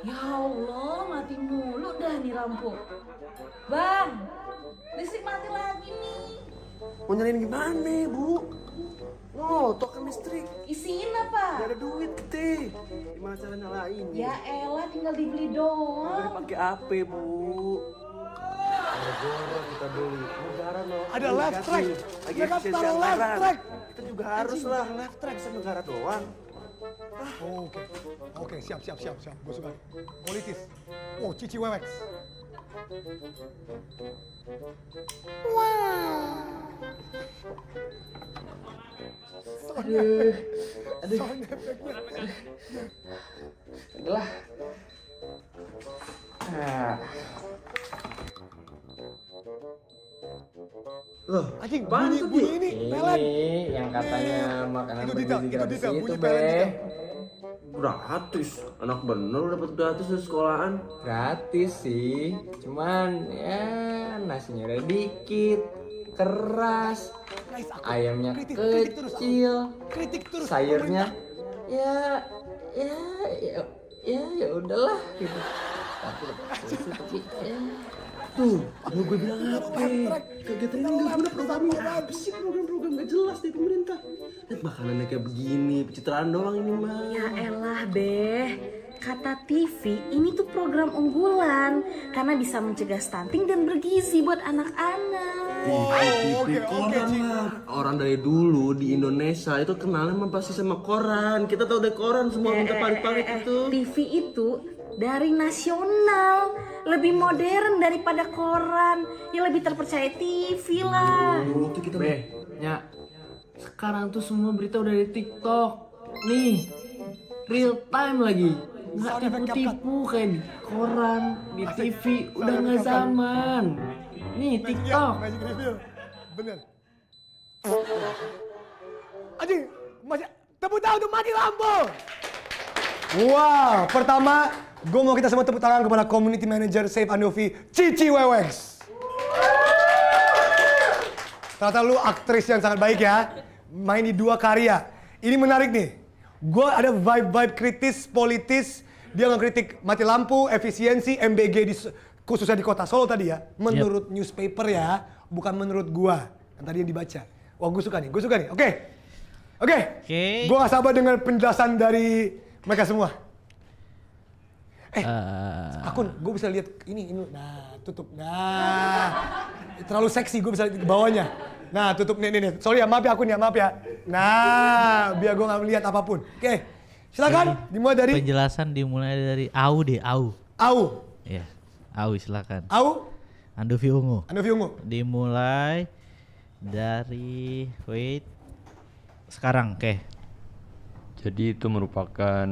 Ya Allah, mati mulu dah nih lampu. Bang, listrik mati lagi nih. Mau nyalain gimana, Bu? Oh, token listrik. Isiin apa? Gak ada duit kita. Gimana cara nyalain? Ya elah, tinggal dibeli Udah doang. pakai AP, Bu. Negara kita beli. Negara no. Ada left track. Lagi Dia efisiensi taruh left anggaran. track. Kita juga harus lah left track negara doang. Oke, siap. Gue suka. Politis. Oh, Cici Wewex. Aduh. Sound effect-nya. Lah. Loh, anjing Apaan bunyi tuh, bunyi Bi? ini pelan. Yang katanya makanan Itu detail, bergizi itu gratis detail, itu bunyi be. pelan detail. gratis. Anak bener dapat gratis dari sekolahan. Gratis sih, cuman ya nasinya udah dikit, keras, ayamnya kecil, sayurnya ya udahlah gitu. Tapi ya. Tuh, mau gue bilang apa? Kegiatan ini gak guna programnya. Apa sih program-program gak jelas dari pemerintah? Lihat makanannya kayak begini, pencitraan doang ini mah. Ya elah Beh, kata TV ini tuh program unggulan karena bisa mencegah stunting dan bergizi buat anak-anak. TV koran lah. Orang dari dulu di Indonesia itu kenalnya mah pasti sama koran. Kita tahu dari koran semua minta parit-parit itu. TV itu dari nasional, lebih modern daripada koran, yang lebih terpercaya TV lah. Dulu tuh kita Nya, sekarang tuh semua berita udah di TikTok. Nih, real time lagi. Nggak tipu-tipu kayak di koran, di TV, udah nggak zaman. Nih, TikTok. Magic reveal. Bener. Anjing, masih tepuk tangan untuk mati lampu. Wow, pertama gue mau kita semua tepuk tangan kepada Community Manager Save Andovi, Cici Wewex. Ternyata lu aktris yang sangat baik ya, main di 2 karya. Ini menarik nih, gue ada vibe-vibe kritis, politis, dia ngekritik mati lampu, efisiensi, MBG khususnya di kota Solo tadi ya, menurut newspaper ya, bukan menurut gue, yang tadi yang dibaca. Wah gue suka nih, oke. Gue gak sabar dengan penjelasan dari mereka semua. Akun, gue bisa lihat ini, nah tutup, nah terlalu seksi, gue bisa lihat ke bawahnya. Nah tutup, nih, sorry ya, maaf ya akun ya, maaf ya. Nah, biar gue nggak melihat apapun. Oke, silakan dimulai dari. Penjelasan dimulai dari Au deh, Au. Au. Ya, Au silakan. Au. Andovi Ungu. Andovi Ungu. Dimulai dari sekarang, oke. Jadi itu merupakan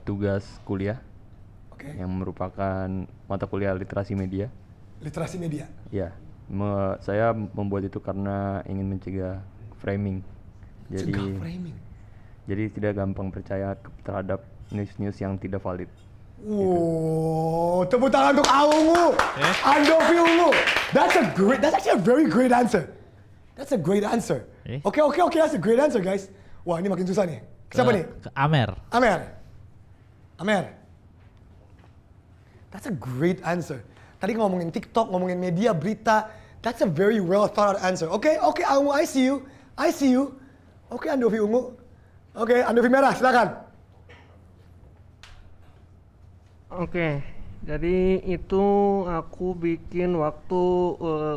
tugas kuliah yang merupakan mata kuliah literasi media. Literasi media. Ya, saya membuat itu karena ingin mencegah framing. Mencegah framing. Jadi tidak gampang percaya terhadap news-news yang tidak valid. Wow, tepuk tangan untuk Ungu, Andovi Ungu. That's actually a very great answer. That's a great answer. Oke, that's a great answer guys. Wah ini makin susah nih. Siapa nih? Ke Amer. That's a great answer. Tadi ngomongin TikTok, ngomongin media, berita. That's a very well thought out answer. Oke, Ungu, I see you. Oke, Andovi Ungu. Oke, Andovi Merah, silakan. Oke, jadi itu aku bikin waktu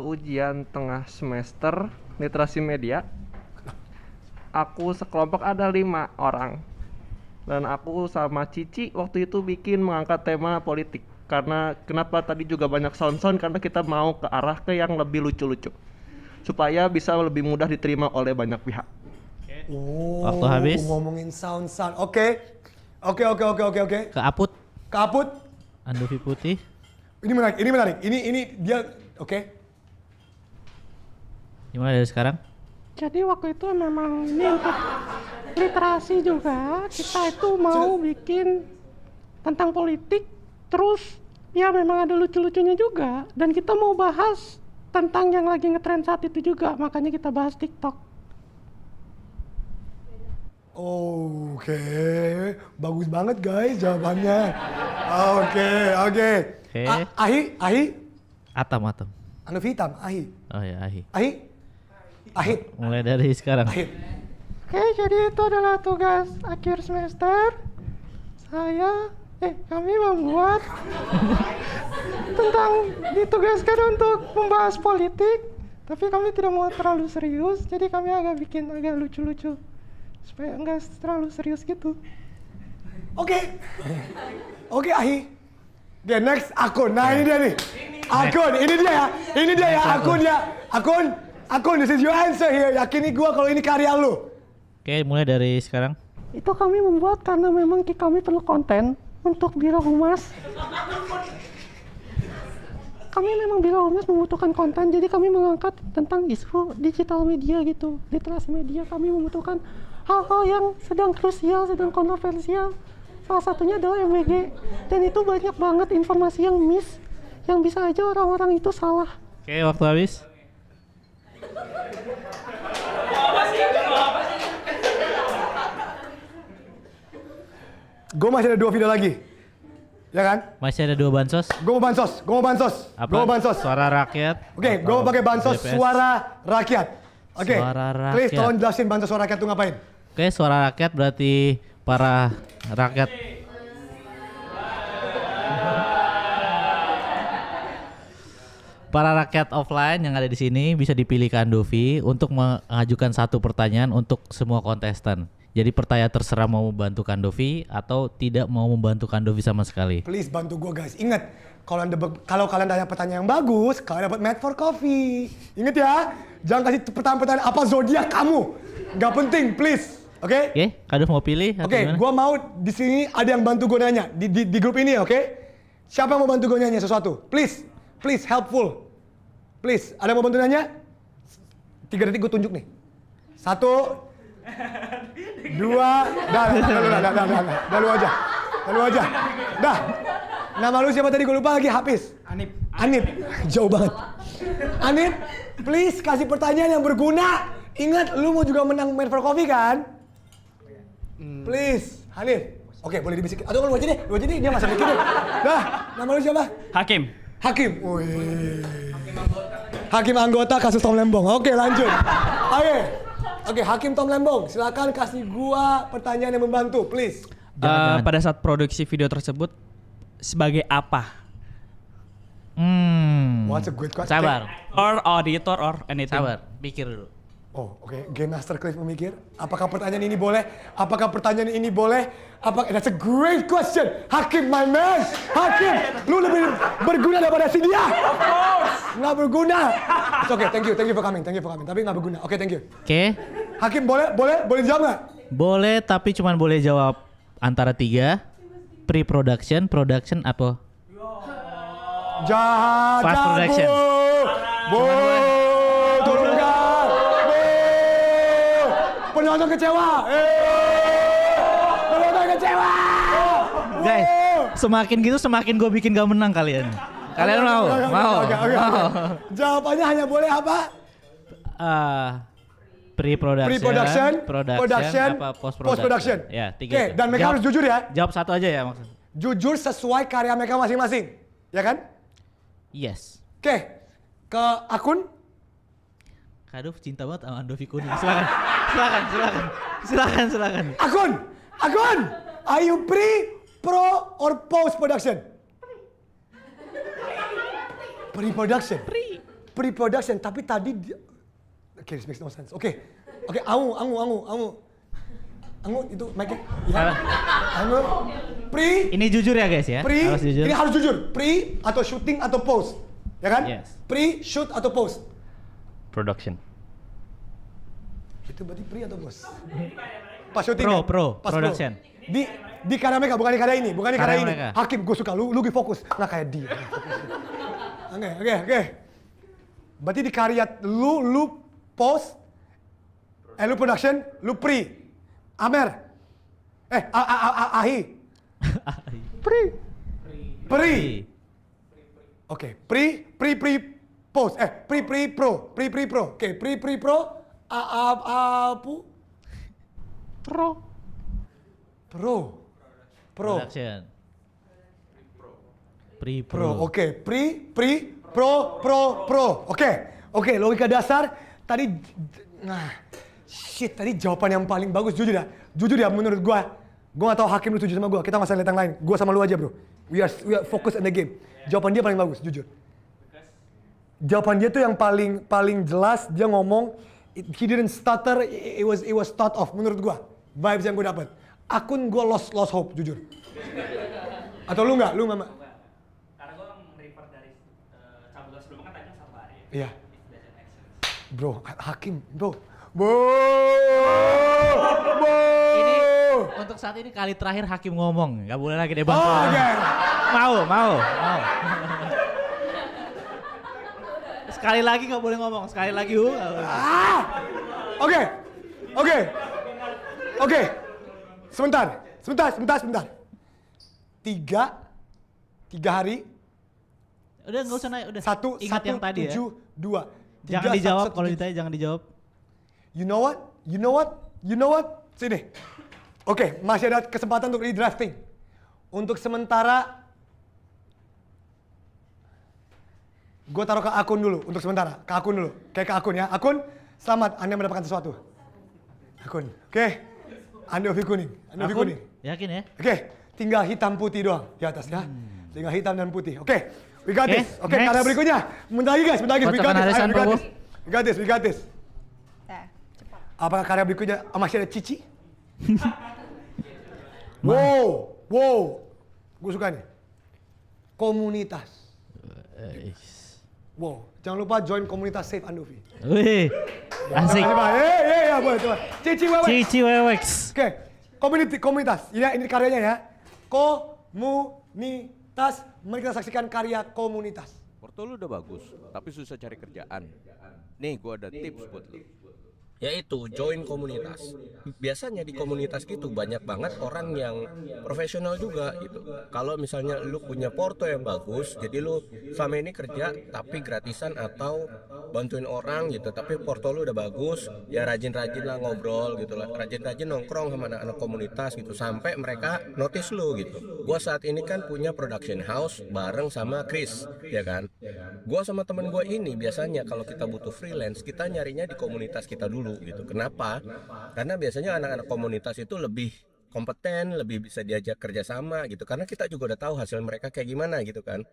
ujian tengah semester literasi media. Aku sekelompok ada 5 orang. Dan aku sama Cici waktu itu bikin mengangkat tema politik. Karena kenapa tadi juga banyak sound-sound, karena kita mau ke arah ke yang lebih lucu-lucu. Supaya bisa lebih mudah diterima oleh banyak pihak. Oh, waktu habis. Ngomongin sound. Oke. Ke Aput. Andovi Putih. Ini menarik. Ini dia, oke. Gimana dari sekarang? Jadi waktu itu memang ini untuk literasi juga, kita itu mau bikin tentang politik, terus ya memang ada lucu-lucunya juga, dan kita mau bahas tentang yang lagi ngetrend saat itu juga, makanya kita bahas TikTok. Oke, bagus banget guys jawabannya. Oke. Ahi? Atam. Andovi hitam, Ahi. Oh ya, Ahi. Ahi. Mulai dari sekarang. Ahi. Oke, jadi itu adalah tugas akhir semester. Kami membuat ditugaskan untuk membahas politik, tapi kami tidak mau terlalu serius, jadi kami bikin agak lucu-lucu supaya enggak terlalu serius gitu. Oke, Ahi. Oke, next Akun. Nah, ini dia nih. Akun, ini dia ya. Akun, this is your answer here. Yakini gua kalau ini karya lu. Oke, mulai dari sekarang. Itu kami membuat karena memang kami perlu konten untuk Biro Humas. Kami memang Biro Humas membutuhkan konten, jadi kami mengangkat tentang isu digital media gitu, literasi media. Kami membutuhkan hal-hal yang sedang krusial, sedang kontroversial. Salah satunya adalah MBG, dan itu banyak banget informasi yang miss, yang bisa aja orang-orang itu salah. Oke, waktu habis. Gue masih ada 2 video lagi. Ya kan? Masih ada 2 bansos. Gue mau bansos. Apa? Suara rakyat. Oke, gue mau pakai bansos DPS. suara rakyat. Oke. Suara rakyat. Please tolong jelasin bansos suara rakyat itu ngapain? Oke, suara rakyat berarti para rakyat. Para rakyat offline yang ada di sini bisa dipilih ke Andovi untuk mengajukan satu pertanyaan untuk semua kontestan. Jadi pertanyaan terserah mau membantu Andovi atau tidak mau membantu Andovi sama sekali. Please bantu gue guys. Ingat, kalau kalian tanya pertanyaan yang bagus, kalian dapat made for coffee. Ingat ya, jangan kasih pertanyaan-pertanyaan apa zodiak kamu. Gak penting, please. Oke? Oke, Kado mau pilih? Oke, gue mau di sini ada yang bantu gue nanya di grup ini, oke? Siapa yang mau bantu gue nanya sesuatu? Please helpful. Please, ada yang mau bantu nanya? 3 detik gue tunjuk nih. 1, 2, dah lu aja. Dah. Nama lu siapa tadi? Gue lupa lagi. Hafiz. Anip. Jauh banget. Anip, please kasih pertanyaan yang berguna. Ingat, lu mau juga menang Made for Coffee kan? Please, Hanif. Oke, boleh dibisikin. Atau lu aja deh, dia masih mikirin. Dah, nama lu siapa? Hakim. Wih. Hakim anggota kasus Tom Lembong. Oke, lanjut. Oke, Hakim Tom Lembong, silakan kasih gua pertanyaan yang membantu, please. Pada saat produksi video tersebut sebagai apa? What's a good question? Sabar. Or auditor or anything. Sabar, pikir dulu. Oh, oke. Game Master Cliff memikir. Apakah pertanyaan ini boleh? That's a great question. Hakim, my man. Hakim, lu lebih berguna daripada si dia. Of course. Nggak berguna. It's okay, thank you for coming. Tapi nggak berguna. Oke, thank you. Oke. Hakim, boleh jawab nggak? Boleh, tapi cuma boleh jawab antara 3. Pre-production, production, apa? Jahat. Fast production. Turunkan. Penonton kecewa. Guys, semakin gitu semakin gue bikin gak menang kalian. Kalian mau? Jawabannya hanya boleh apa? Pre-production, production, apa post-production. Ya, 3 Oke, dan mereka harus jujur ya? Jawab satu aja ya maksudnya. Jujur sesuai karya mereka masing-masing. Ya kan? Yes. Oke, ke Akun. Kado cinta banget sama Andovi Kuning. Silakan. Akun, are you pre, pro, or post production? Pre-production, tapi tadi Oke, this makes no sense. Oke, Angu itu mic-nya. Ya. Angu, pre. Ini jujur ya guys ya. Ini harus jujur. Pre atau shooting atau post, ya kan? Yes. Pre, shoot atau post. Production. Itu berarti pre atau post? Pas shooting. Production. Di karya mereka, bukan di karya ini, Mereka. Hakim, gue suka, lu lebih fokus, nggak kayak dia. Oke. Berarti di karya lu post, Lu production, lu Pri. Amer. Ahi. Pri. Oke, Pri post. Pri pro. Oke, Pri pro. Apu. Pro. Production. Pro. Oke, pro. Oke, logika dasar tadi tadi jawaban yang paling bagus jujur ya menurut gua gak tahu Hakim lu setuju sama gua. Kita nggak usah lihat yang lain. Gua sama lu aja, bro. We are focus on the game. Jawaban dia paling bagus, jujur. Jawaban dia tuh yang paling jelas. Dia ngomong he didn't stutter, it was thought of menurut gua. Vibes yang gua dapat. Akun gua lost hope, jujur. Atau lu nggak? Lu mama? Karena gua refer dari cabutan sebelumnya kan tanya sama Ari. Iya. Bro, Hakim, bro. Ini untuk saat ini kali terakhir Hakim ngomong, nggak boleh lagi debat. Mau. Sekali lagi nggak boleh ngomong, sekali lagi Oke. Sebentar. 3 hari. Udah nggak usah naik, udah. Ingat 1, yang tadi 7, 2. 2. Jangan dijawab, kalau ditanya jangan dijawab. You know what? Sini. Oke, masih ada kesempatan untuk redrafting. Untuk sementara, gue taruh ke akun dulu. Untuk sementara, ke akun dulu. Kayak ke akun ya. Akun, selamat Anda mendapatkan sesuatu. Akun, oke. Andovi kuning. Yakin ya? Oke, tinggal hitam putih doang di atas ya. Tinggal hitam dan putih. Oke, we got this. Oke, karya berikutnya. Bentar lagi guys. We got this. Apakah karya berikutnya masih ada Cici? Wow. Gue suka nih. Komunitas. Wow, jangan lupa join komunitas Save Andovi. Wih, asik. Ya, boleh coba. Cici Wewex. Oke, komunitas. Ini karyanya ya. Komunitas. Mari kita saksikan karya komunitas. Porto lu udah bagus, tapi susah cari kerjaan. Nih, gua ada tips buat lu. Yaitu join komunitas. Biasanya di komunitas gitu banyak banget orang yang profesional juga gitu. Kalau misalnya lu punya porto yang bagus, jadi lu selama ini kerja tapi gratisan atau bantuin orang gitu, tapi porto lu udah bagus, ya rajin-rajin lah ngobrol gitu lah, rajin-rajin nongkrong sama anak-anak komunitas gitu sampai mereka notice lu gitu. Gua saat ini kan punya production house bareng sama Chris, ya kan. Gua sama temen gua ini biasanya kalau kita butuh freelance, kita nyarinya di komunitas kita dulu gitu. Kenapa? Karena biasanya anak-anak komunitas itu lebih kompeten, lebih bisa diajak kerjasama gitu. Karena kita juga udah tahu hasil mereka kayak gimana gitu kan.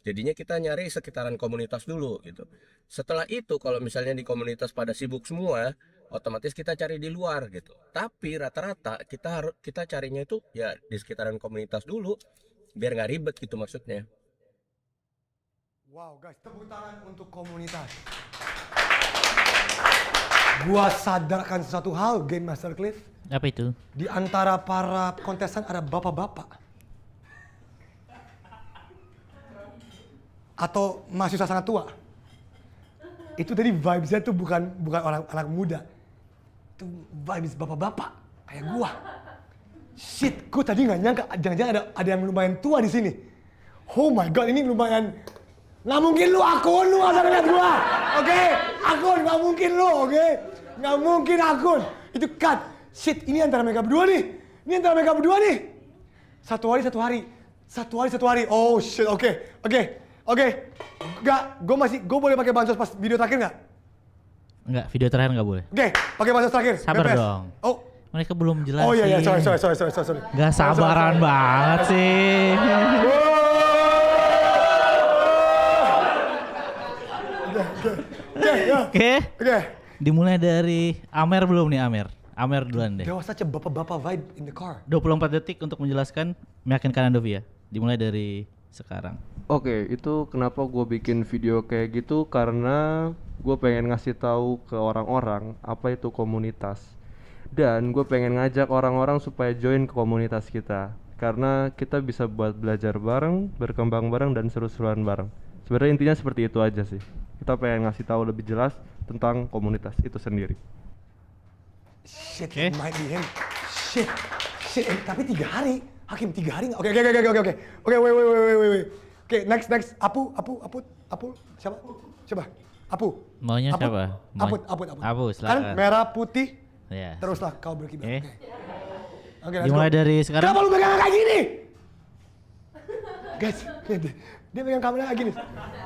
Jadinya kita nyari sekitaran komunitas dulu gitu. Setelah itu kalau misalnya di komunitas pada sibuk semua, otomatis kita cari di luar gitu. Tapi rata-rata kita carinya itu ya di sekitaran komunitas dulu, biar nggak ribet gitu maksudnya. Wow guys, tepuk tangan untuk komunitas. Gua sadarkan sesuatu hal, Game Master Cliff. Apa itu? Di antara para kontestan ada bapak-bapak. Atau mahasiswa sangat tua. Itu tadi vibes-nya tuh bukan orang anak muda. Itu vibes bapak-bapak kayak gua. Shit, gua tadi nggak nyangka jangan-jangan ada yang lumayan tua di sini. Oh my god, ini lumayan. Nggak mungkin lu akun, lu asal lihat gua. Oke, akun nggak mungkin lu, oke? Nggak mungkin akun. Itu cut. Shit, ini antara mereka berdua nih. Satu hari. Oh shit, oke. Nggak, gue boleh pakai bansos pas video terakhir nggak? Enggak, video terakhir nggak boleh. Oke, pakai bansos terakhir. Sabar BPS. dong. Oh, mereka belum jelasin. Oh iya, sorry. Gak sabaran banget sih. Oke. Dimulai dari Amer belum nih Amer? Amer duluan deh. There was such a bapak-bapak vibe in the car. 24 detik untuk menjelaskan, meyakinkan Andovi ya. Dimulai dari sekarang. Oke, itu kenapa gue bikin video kayak gitu karena gue pengen ngasih tahu ke orang-orang apa itu komunitas. Dan gue pengen ngajak orang-orang supaya join ke komunitas kita. Karena kita bisa buat belajar bareng, berkembang bareng, dan seru-seruan bareng. Sebenarnya intinya seperti itu aja sih. Kita pengen ngasih tahu lebih jelas tentang komunitas itu sendiri. Shit, it might be him. Shit, tapi 3 hari. Hakim 3 hari nggak? Oke, wait. Oke, next. Apu. Siapa? Coba. Apu. Maunya siapa? Apu, silakan. Kan merah putih. Ya. Teruslah kau berkibar. Oke, dimulai dari sekarang. Kenapa lu pegang kayak gini? Guys, dia pegang kamera kayak gini.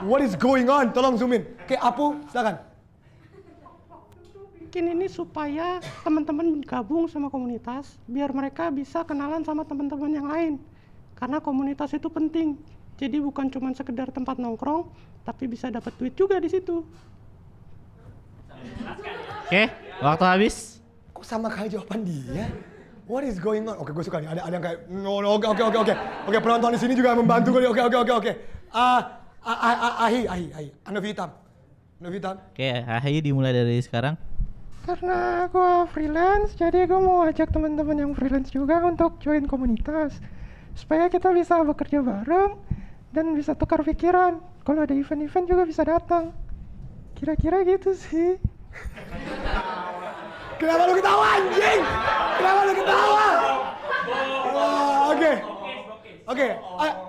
What is going on? Tolong zoom in. Oke, Apu, silakan. Bikin ini supaya teman-teman gabung sama komunitas biar mereka bisa kenalan sama teman-teman yang lain. Karena komunitas itu penting. Jadi bukan cuma sekedar tempat nongkrong, tapi bisa dapat duit juga di situ. Oke, waktu habis. Kok sama kayak jawaban dia? What is going on? Oke, gue suka nih. Ada yang kayak Oke, penonton di sini juga membantu gue. Oke. Ahi. Andovi hitam. Oke, Ahi dimulai dari sekarang. Karena gue freelance, jadi gue mau ajak teman-teman yang freelance juga untuk join komunitas. Supaya kita bisa bekerja bareng dan bisa tukar pikiran. Kalau ada event-event juga bisa datang. Kira-kira gitu sih. Kenapa lu ketawa anjing? Oke.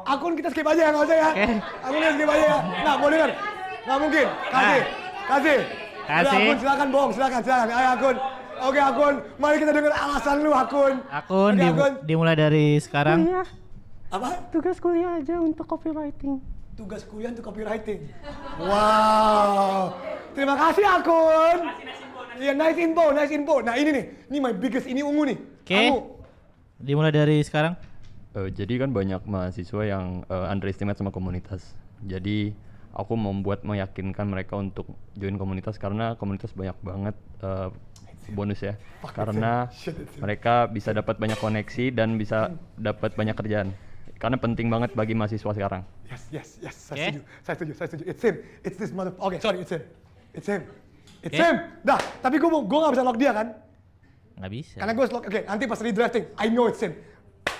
Akun kita skip aja ya, nggak usah ya. Akun kita skip aja ya. Nah, mau dengar? Nggak mungkin. Kasih. Akun silakan bohong, silakan. Ayo Akun. Oke Akun, mari kita dengar alasan lu Akun. Akun dimulai dari sekarang. Kuliah. Apa? Tugas kuliah aja untuk copywriting. Wow. Terima kasih Akun. Iya, nice info. Nah ini nih, ini my biggest, ini ungu nih. Oke. Dimulai dari sekarang. Jadi kan banyak mahasiswa yang underestimate sama komunitas. Jadi aku meyakinkan mereka untuk join komunitas karena komunitas banyak banget bonus ya. Karena mereka bisa dapat banyak koneksi dan bisa dapat banyak kerjaan. Karena penting banget bagi mahasiswa sekarang. Yes. Saya setuju. It's this mother. Oke, sorry, it's him. Dah, tapi gue nggak bisa lock dia kan? Nggak bisa. Karena gue lock. Oke, nanti pas redrafting, I know it's him.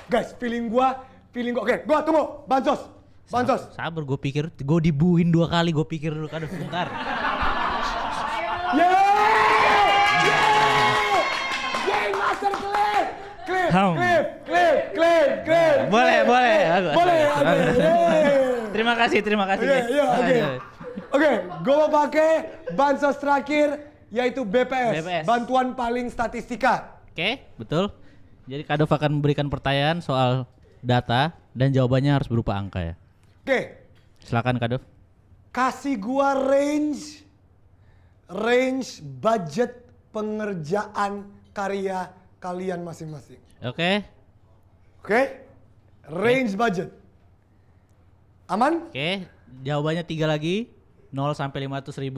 Guys, feeling gue. Oke, gue tunggu. Bansos. Sabar, gue pikir gue dibuin 2 kali, gue pikir dulu kan bentar. Yeay, master clip. Boleh. Terima kasih. Oke, gue mau pakai bansos terakhir yaitu BPS. Bantuan paling statistika. Oke, betul. Jadi Kadov akan memberikan pertanyaan soal data dan jawabannya harus berupa angka ya. Oke. Silakan Kadov. Kasih gua range budget pengerjaan karya kalian masing-masing. Oke. Range budget. Aman? Oke. Jawabannya 3 lagi. 0 sampai 500.000,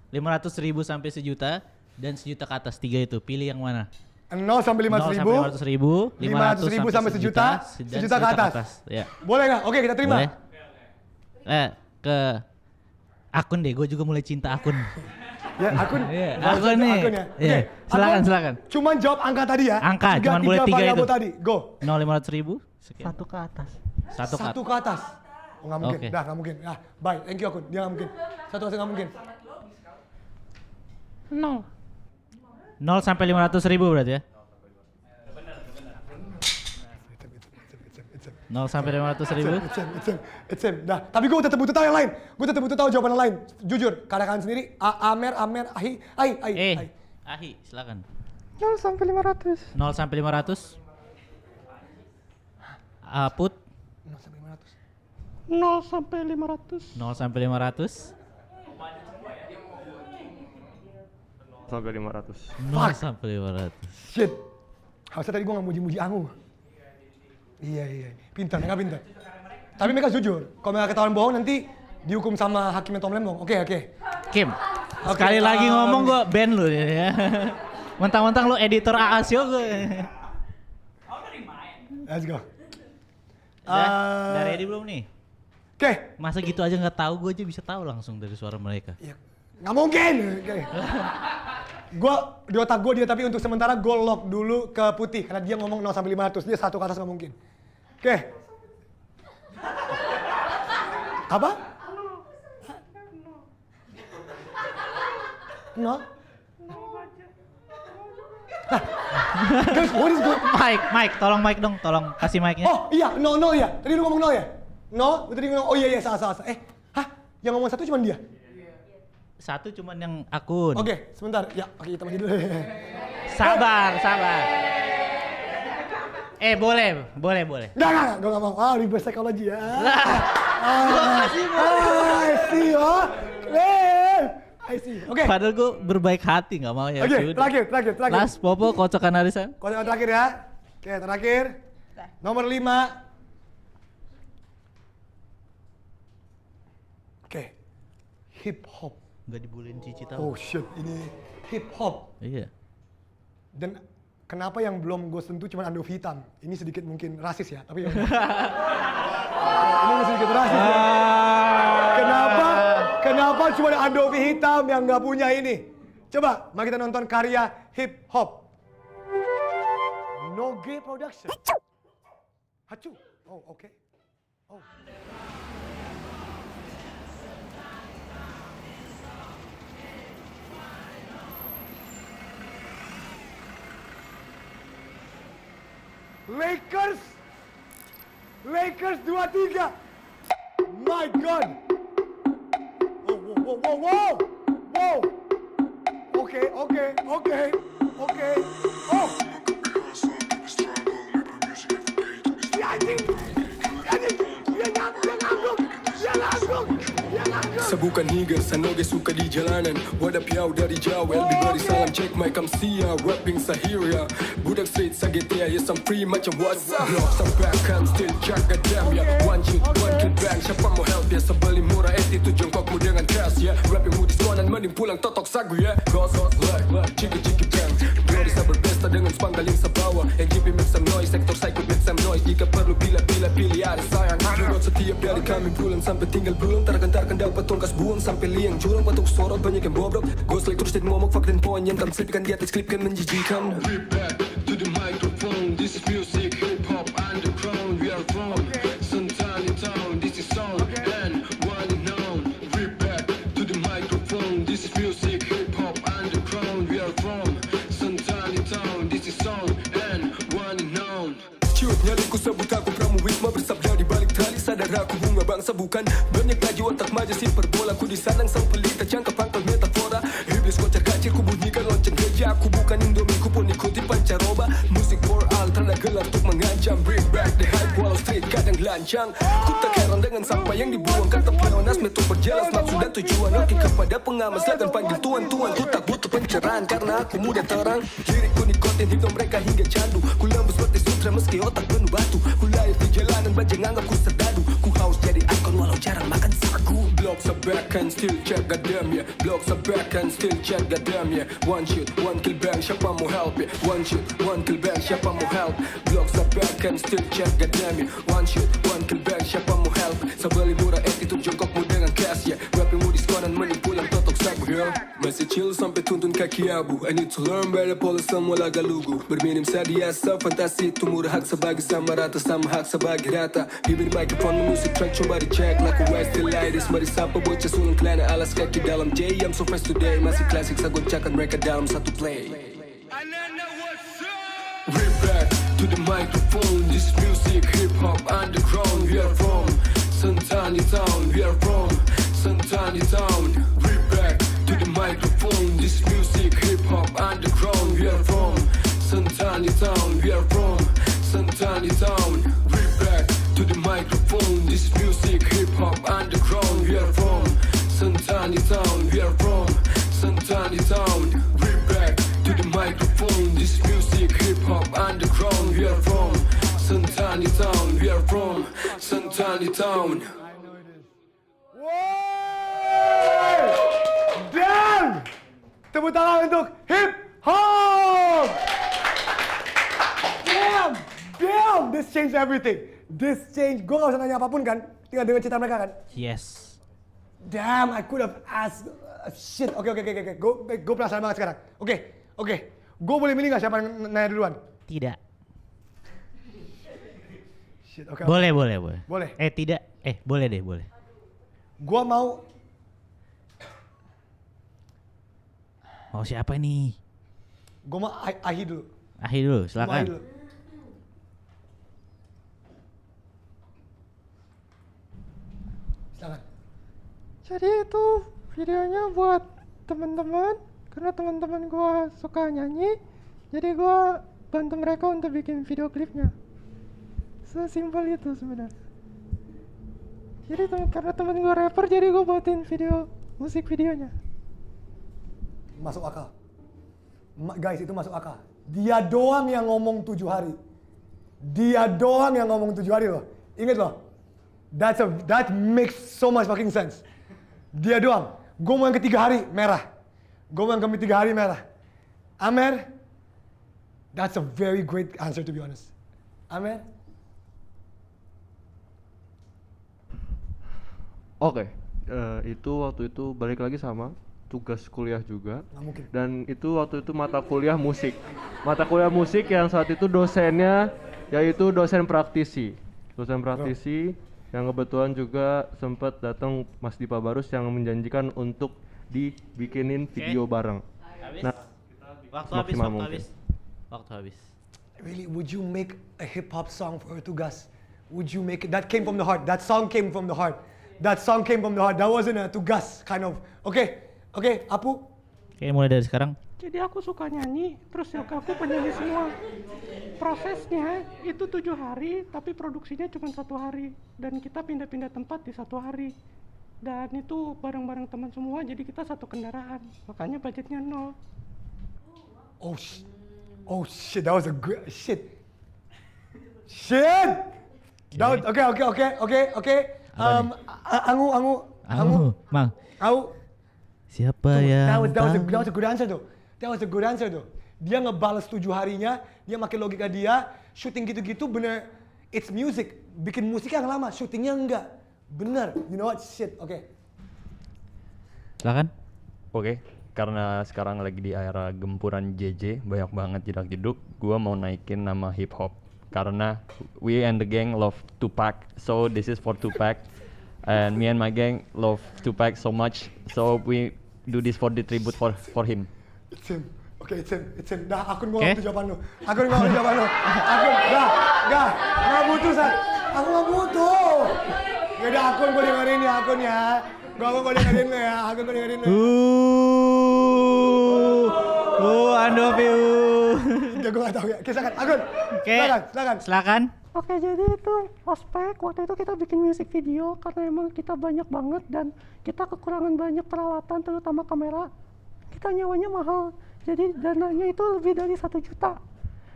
500.000 sampai 1 juta, dan 1 juta ke atas. 3 itu. Pilih yang mana? 0 sampai 500.000, 500.000 sampai 1 juta, 1 juta ke atas. Ya. Boleh nggak? Oke, kita terima. Boleh. Ke akun deh, gue juga mulai cinta akun. Ya, akun. Akun nih. Oke, silakan. Cuman jawab angka tadi ya. Angka, cuman boleh 3 itu. Tadi. Go. 0, 500.000. 1 ke atas. 1 ke atas. Oh, nggak mungkin. Dah, nggak mungkin. Bye. Thank you akun. Dia nggak mungkin. 1 atas nggak mungkin. 0 sampai 500.000 berarti ya? 0 sampai 500.000. It's him. Dah, tapi gue tetap butuh tahu yang lain. Gue tetap butuh tahu jawaban yang lain. Jujur, kalian sendiri. Amer, Ahi, silakan. 0 sampai 500. 0 sampai 500. Put. 0 sampai 500. 0 sampai 500. 0 sampai 500. 0 sampai 500. Shit. Harusnya tadi gue gak muji-muji Angu. Iya. Pintar, mereka pintar. Tapi mereka jujur. Kalau mereka ketahuan bohong nanti dihukum sama hakimnya Tom Lembong. Oke. Kim, sekali lagi ngomong gue ban lu ya. Mentang-mentang lu editor AA Show gue. Let's go. Dari Edi belum nih? Oke. Masa gitu aja nggak tahu, gue aja bisa tahu langsung dari suara mereka. Ya, nggak mungkin. Gue di otak gue dia, tapi untuk sementara gue lock dulu ke putih karena dia ngomong 0 sampai 500, dia 1 ke atas nggak mungkin. Oke. Apa? 0? Guys, what is good? Mike, tolong Mike dong, tolong kasih mic-nya. Oh iya, no ya. Tadi lu ngomong no ya? No, tadi ngomong, oh iya, salah. Yang ngomong satu cuma dia? Satu cuman yang akun. Oke, sebentar. Ya, oke kita maju dulu. Sabar. Boleh. Enggak, gue gak mau. Reverse psychology ya. I see. Oke. Padahal gue berbaik hati, gak mau ya. Oke, terakhir. Las Popo, kocokan arisan. Kocokan terakhir ya. Oke, terakhir. Nomor 5. Oke. Hip hop. Gak dibolehin Cici tahu. Oh shit, ini hip hop. Iya. Dan kenapa yang belum gue sentuh cuma Andovi hitam? Ini sedikit mungkin rasis ya, tapi ya. Ini sedikit rasis ya. Kenapa cuma Andovi hitam yang nggak punya ini? Coba, mari kita nonton karya hip hop. Noge Production. Hacu. Oh, oke. Oh. Lakers 2-3. My God. Wow. Oke. Oh. Dia nganggung. Sebukan hingga Sanoge suka di jalanan. Wadah piau dari jauh LB beri salam check mic Kamsia rapping Sahiria. Budak street sagetia yes I'm free macam WhatsApp. Block sampai akan still jaga damn ya. One shoot one kill bang. Siapa mau help ya sebeli murah attitude jongkokmu dengan cash ya. Rappingmu diskonan mending pulang totok sagu ya. Ghost like chiki bang. Glori sabar pesta dengan spanggaling sabawa. NGP make some noise sektor psycho make some noise. Jika perlu pilih ada sayang. Menurut setiap dari kami pulang sampai tinggal belum tergantarkan dapat tongkas buang sampai liang curang patung sorot banyak yang bobrok. Ghost like terus dan ngomong fak dan poin yang kami selipkan di atas klip kan menjijikan. We back to the microphone. This is music hip hop underground. We are from Santani town. This is sound and one and known. We back to the microphone. This is music hip hop underground. We are from Santani town. This is sound and one and known. Ciut nyaliku sebut aku pramuwisma bersabda di balik tali sadar aku bunga bangsa bukan banyak laju otak maja si perbola ku disanang sang pelita jangka pangkal metafora iblis kocar kacir ku bunyikan lonceng gereja aku bukan indomie ku pun ikuti pancaroba musik for all terada gelar untuk mengancam bring back the hype Wall Street kadang lancang ku tak heran dengan sampah yang dibuang kata peonas metu berjelas maksud dan tujuan oke kepada pengamas lagan panggil tuan-tuan ku tak butuh pencerahan karena aku muda terang lirikku nikotin hidup mereka hingga candu ku lembus seperti sutra meski otak penuh batu ku lahir di jalanan bajang anggap ku serdadu ku haus jadi ikon walau jarang makan sagu blocks are back and still check goddamn yeah blocks are back and still check goddamn yeah one shoot one kill bang siapa mau help ya one shoot one kill bang siapa mau help blocks are back and still check goddamn yeah one shoot one kill bang siapa mau help sabeli murah attitude jongkokmu dengan cash ya rappingmu diskonan mending pulang totok sagu ya masih chill sampai tuntun kaki abu I need to learn better pola semua laga lugu berminim sadiasa fantasi itu murah hak sebagai sama rata sama hak sebagai rata bibir microphone musik track coba dicek laku wise till ladies mari sapa bocah sulung kelana alas kaki dalam J I'm so fresh today masih klasik saya goncakan mereka dalam satu play We're back to the microphone this is music hip hop underground we are from Santani town we are from Santani town we're back to the microphone this is music hip hop underground we are from Santani town we are from Santani town we're back to the microphone this is music hip hop underground we are from Santani town we are from Santani town we're back to the microphone this is music hip hop underground we are from Santani town we are from Santani town Damn! Tepuk tangan untuk hip hop! Damn! This changed everything. This changed. Gue gak usah nanya apapun kan? Tinggal dengar cerita mereka kan? Yes. Damn, I could have asked. Shit. Oke. Gue penasaran banget sekarang. Oke. Gue boleh milih gak siapa yang nanya duluan? Tidak. Shit, oke. Boleh. Boleh. Tidak. Boleh deh. Gue mau siapa nih? Gue mau Ahi dulu. Ahi dulu, Gua mau silakan. Ahi dulu. Silakan. Jadi itu videonya buat teman-teman, karena teman-teman gua suka nyanyi, jadi gua bantu mereka untuk bikin video klipnya. Sesimpel itu sebenarnya. Jadi karena temen gua rapper, jadi gua buatin video musik videonya. Masuk akal. Guys, itu masuk akal. Dia doang yang ngomong 7 hari. Dia doang yang ngomong 7 hari loh. Ingat loh. That makes so much fucking sense. Dia doang. Gue mau yang ketiga hari merah. Gue mau yang ketiga hari merah. Amer, that's a very great answer to be honest. Amer. Oke, itu waktu itu balik lagi sama tugas kuliah juga. Nggak mungkin. Dan itu waktu itu mata kuliah musik. Mata kuliah musik yang saat itu dosennya yaitu dosen praktisi. Dosen praktisi yang kebetulan juga sempat datang Mas Dipa Barus yang menjanjikan untuk dibikinin video bareng. Habis? Nah, Waktu habis, semaksimal waktu mungkin. habis. Waktu habis. Really, would you make a hip hop song for Tugas? Would you make it? That came from the heart. That song came from the heart. That song came from the heart. That wasn't a Tugas kind of. Okay, Apu. Oke, mulai dari sekarang. Jadi aku suka nyanyi, terus aku penyanyi semua. Prosesnya itu 7 hari, tapi produksinya cuma 1 hari. Dan kita pindah-pindah tempat di 1 hari. Dan itu bareng-bareng teman semua, jadi kita satu kendaraan. Makanya budgetnya 0. Oh shit, that was a great shit. Okay. Angu. Mang. Au. Siapa yang That was a good answer tuh. That was a good answer tuh. Dia ngebales 7 harinya, dia makin logika dia, syuting gitu-gitu bener, it's music. Bikin musik yang lama, syutingnya enggak. Bener, you know what, shit, oke. Silakan. Oke, karena sekarang lagi di era gempuran JJ, banyak banget jedak-jeduk, gua mau naikin nama hip hop. Karena we and the gang love Tupac, so this is for Tupac. And me and my gang love Tupac so much, so we do this for the tribute for him. It's him. Oke, it's him. Dah, akun gua nggak butuh jawaban lu. Akun gua nggak butuh jawaban lu. Akun, nggak butuh, San. Aku nggak butuh. Yaudah, akun gua dengerin ya, akunnya. Gua dengerin lu ya, akun gua dengerin lu. Andovi. Gua nggak tahu ya. Oke, silakan, akun. Oke, silakan. Oke, jadi itu ospek, waktu itu kita bikin music video karena emang kita banyak banget dan kita kekurangan banyak peralatan, terutama kamera. Kita nyawanya mahal, jadi dananya itu lebih dari 1 juta.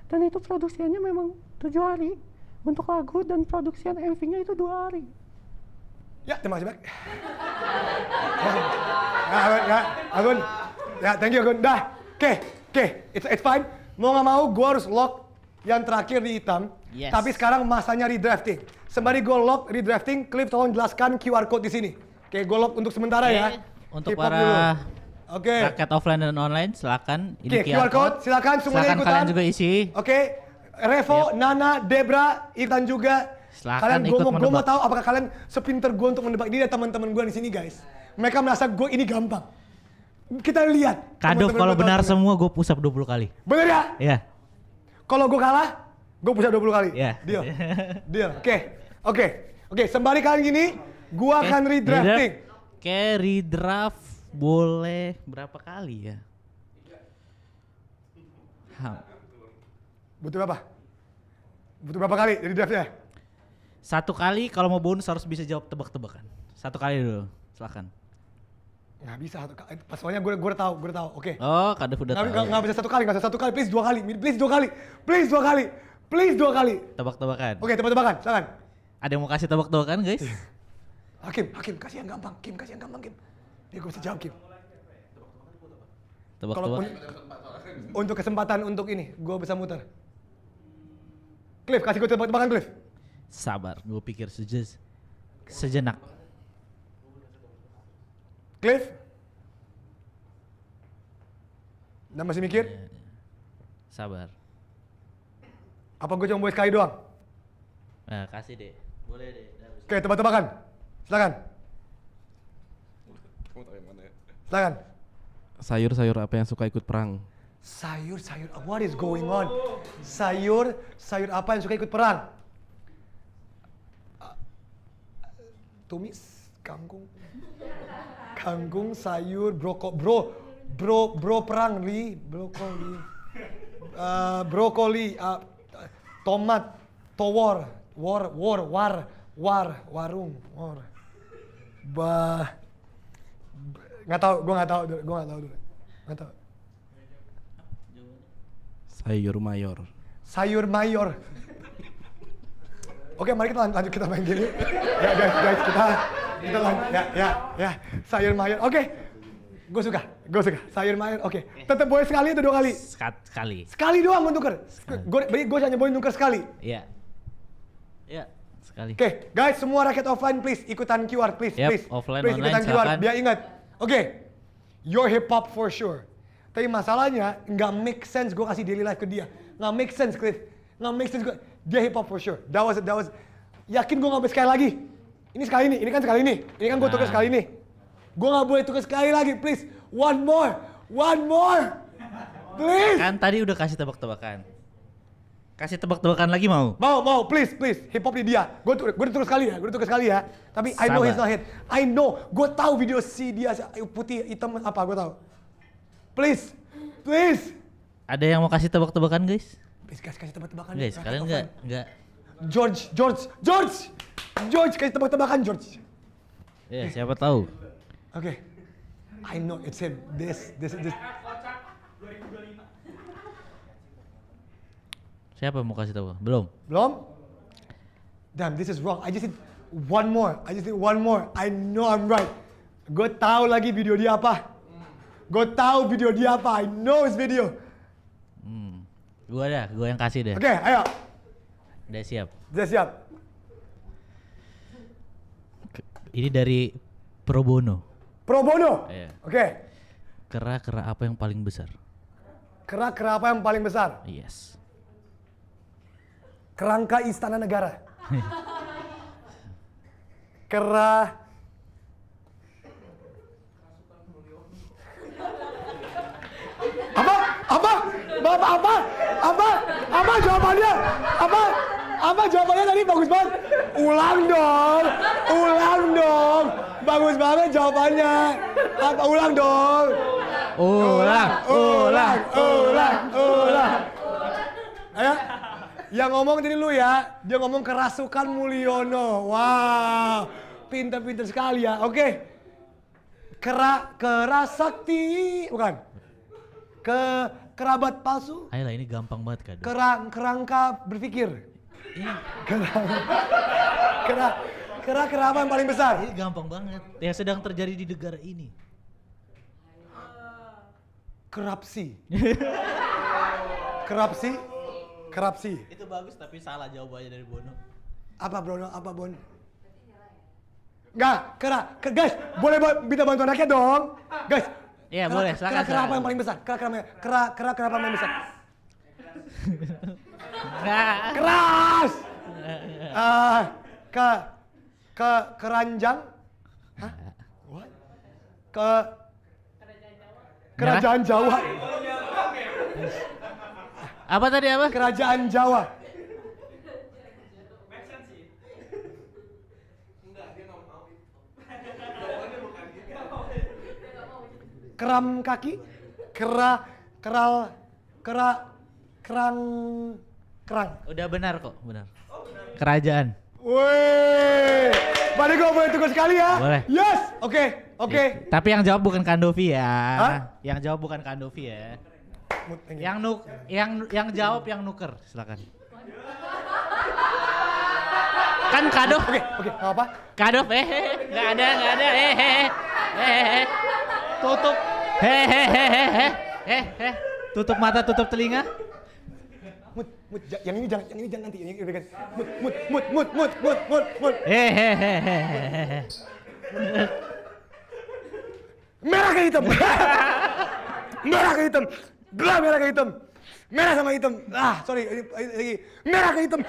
Dan itu produksiannya memang 7 hari untuk lagu, dan produksian MV-nya itu 2 hari. Ya, terima kasih, Bang. Agun. Ya, thank you, Agun. Dah, oke, it's fine. Mau nggak mau, gue harus lock yang terakhir di hitam. Yes. Tapi sekarang masanya redrafting. Sembari gue lock redrafting, Cliff tolong jelaskan QR code di sini. Oke, gue lock untuk sementara ya. Untuk Hip hop para dulu. Oke. rakyat offline dan online, silakan. Oke, QR code, silakan semuanya Silakan ikutan. kalian juga isi. Oke, Revo, Nana, Debra, ikutan juga. Silakan Kalian, ikut gue menebak. mau tahu apakah kalian sepinter gue untuk menebak. Ini ada teman-teman gue di sini, guys. Mereka merasa gue ini gampang. Kita lihat. Kado teman-teman kalau gue benar tahu. semua gue push up 20 kali. Bener ya? Iya. Kalau gue kalah, gue push up 20 kali. Iya. Deal. Oke. Sembari kalian gini, gue akan redrafting. Oke, redraft boleh berapa kali ya? Butuh berapa kali redraftnya? 1 kali, kalau mau bonus harus bisa jawab tebak-tebakan. 1 kali dulu, silakan. Nggak bisa pas soalnya gue udah tahu. Oke. Oh, Kado udah tahu. Nggak bisa 1 kali, please 2 kali. Tebak-tebakan. Oke, tebak-tebakan, silakan. Ada yang mau kasih tebak-tebakan, guys? Hakim, kasih yang gampang, Kim. Biar gue bisa jawab, Kim. Tebak-tebak. Untuk kesempatan untuk ini, gue bisa muter. Cliff, kasih gue tebak-tebakan, Cliff. Sabar, gue pikir sejenak. Cliff? Udah masih mikir? Sabar. Apa gue cuma boleh sekali doang? Nah, kasih deh. Boleh deh. Oke, tebak-tebakan. Silakan. Kamu tahu yang mana ya? Silakan. Sayur-sayur apa yang suka ikut perang? Sayur, what is going on? Sayur apa yang suka ikut perang? Tumis, kangkung, sayur, bro perang, brokoli, tomat, towor, warung, nggak tahu dulu. Sayur mayor. Oke, mari kita lanjut kita main gini. Ya guys, kita lanjut. Ya. Sayur mayor. Oke. Gue suka. Sayur mayor. Oke. Tetap boleh sekali atau 2 kali? Sekali. Sekali doang mau nuker. Gue hanya boleh nuker sekali. Iya. Ya, sekali. Oke, guys, semua rakyat offline please ikutan QR please. Offline, please online, ikutan QR silakan. biar ingat. Oke. You're hip hop for sure. Tapi masalahnya nggak make sense gue kasih daily life ke dia. Nggak make sense, Cliff. Nggak make sense gue. Dia hip hop for sure. That was. Yakin gue nggak boleh sekali lagi. Ini sekali ini. Ini kan sekali ini. Ini kan gue tukar sekali ini. Gue nggak boleh tukar sekali lagi, please. One more. Please. Kan tadi udah kasih tebak-tebakan. Kasih tebak-tebakan lagi mau? Mau, please. Hip hop di dia. Gue tukar sekali ya. Tapi I know he's not hit. I know. Gue tahu video si dia putih hitam apa. Gue tahu. Please. Ada yang mau kasih tebak-tebakan, guys? Please kasih tebak-tebakan. Guys, kalian enggak. George, kasih tebak-tebakan George. Ya, siapa tahu. Oke. I know it's him. This. Siapa yang mau kasih tahu? Belum? Damn, this is wrong. I just need one more. I know I'm right. Gue tahu lagi video dia apa. I know his video. Gue yang kasih deh. Oke, ayo. Udah siap. Ini dari Pro Bono. Iya. Oke. Kera apa yang paling besar? Kera apa yang paling besar? Yes. Kerangka Istana Negara. Kera. Apa jawabannya? Apa jawabannya tadi bagus banget. Ulang dong. Bagus banget jawabannya. Ulang dong. Ulang. Ayo. Yang ngomong tadi lu ya. Dia ngomong Kerasukan Mulyono. Wow. Pinter sekali ya. Oke. Kera sakti. Bukan. Kerabat palsu. Ayolah, ini gampang banget kan. Kerangka berpikir. Kera apa yang paling besar? Ini gampang banget. Yang sedang terjadi di negara ini. Kerapsi. Itu bagus tapi salah jawabannya dari Bono. Apa Bon? Enggak, guys, boleh minta bantuan rakyat dong. Guys. Iya, boleh, silakan. Kera apa yang paling besar? Kera apa yang paling besar? Keras. Keranjang. Hah? What? Kerajaan Jawa. Apa tadi apa? Kerajaan Jawa. Keram kaki, kerang. Udah benar kok, benar. Kerajaan. Wih, balik gue boleh tukar sekali ya? Boleh. Yes, oke. Tapi yang jawab bukan Kandovi ya. Hah? Yang jawab bukan Kandovi ya. Yang jawab yang nuker, silakan. Kan Kado. Oke, nggak apa. Kado, nggak ada, tutup, tutup mata, tutup telinga. Yang ini jangan nanti. Merah ke hitam. Merah ke hitam. Merah sama hitam. Sorry, lagi. Merah ke hitam.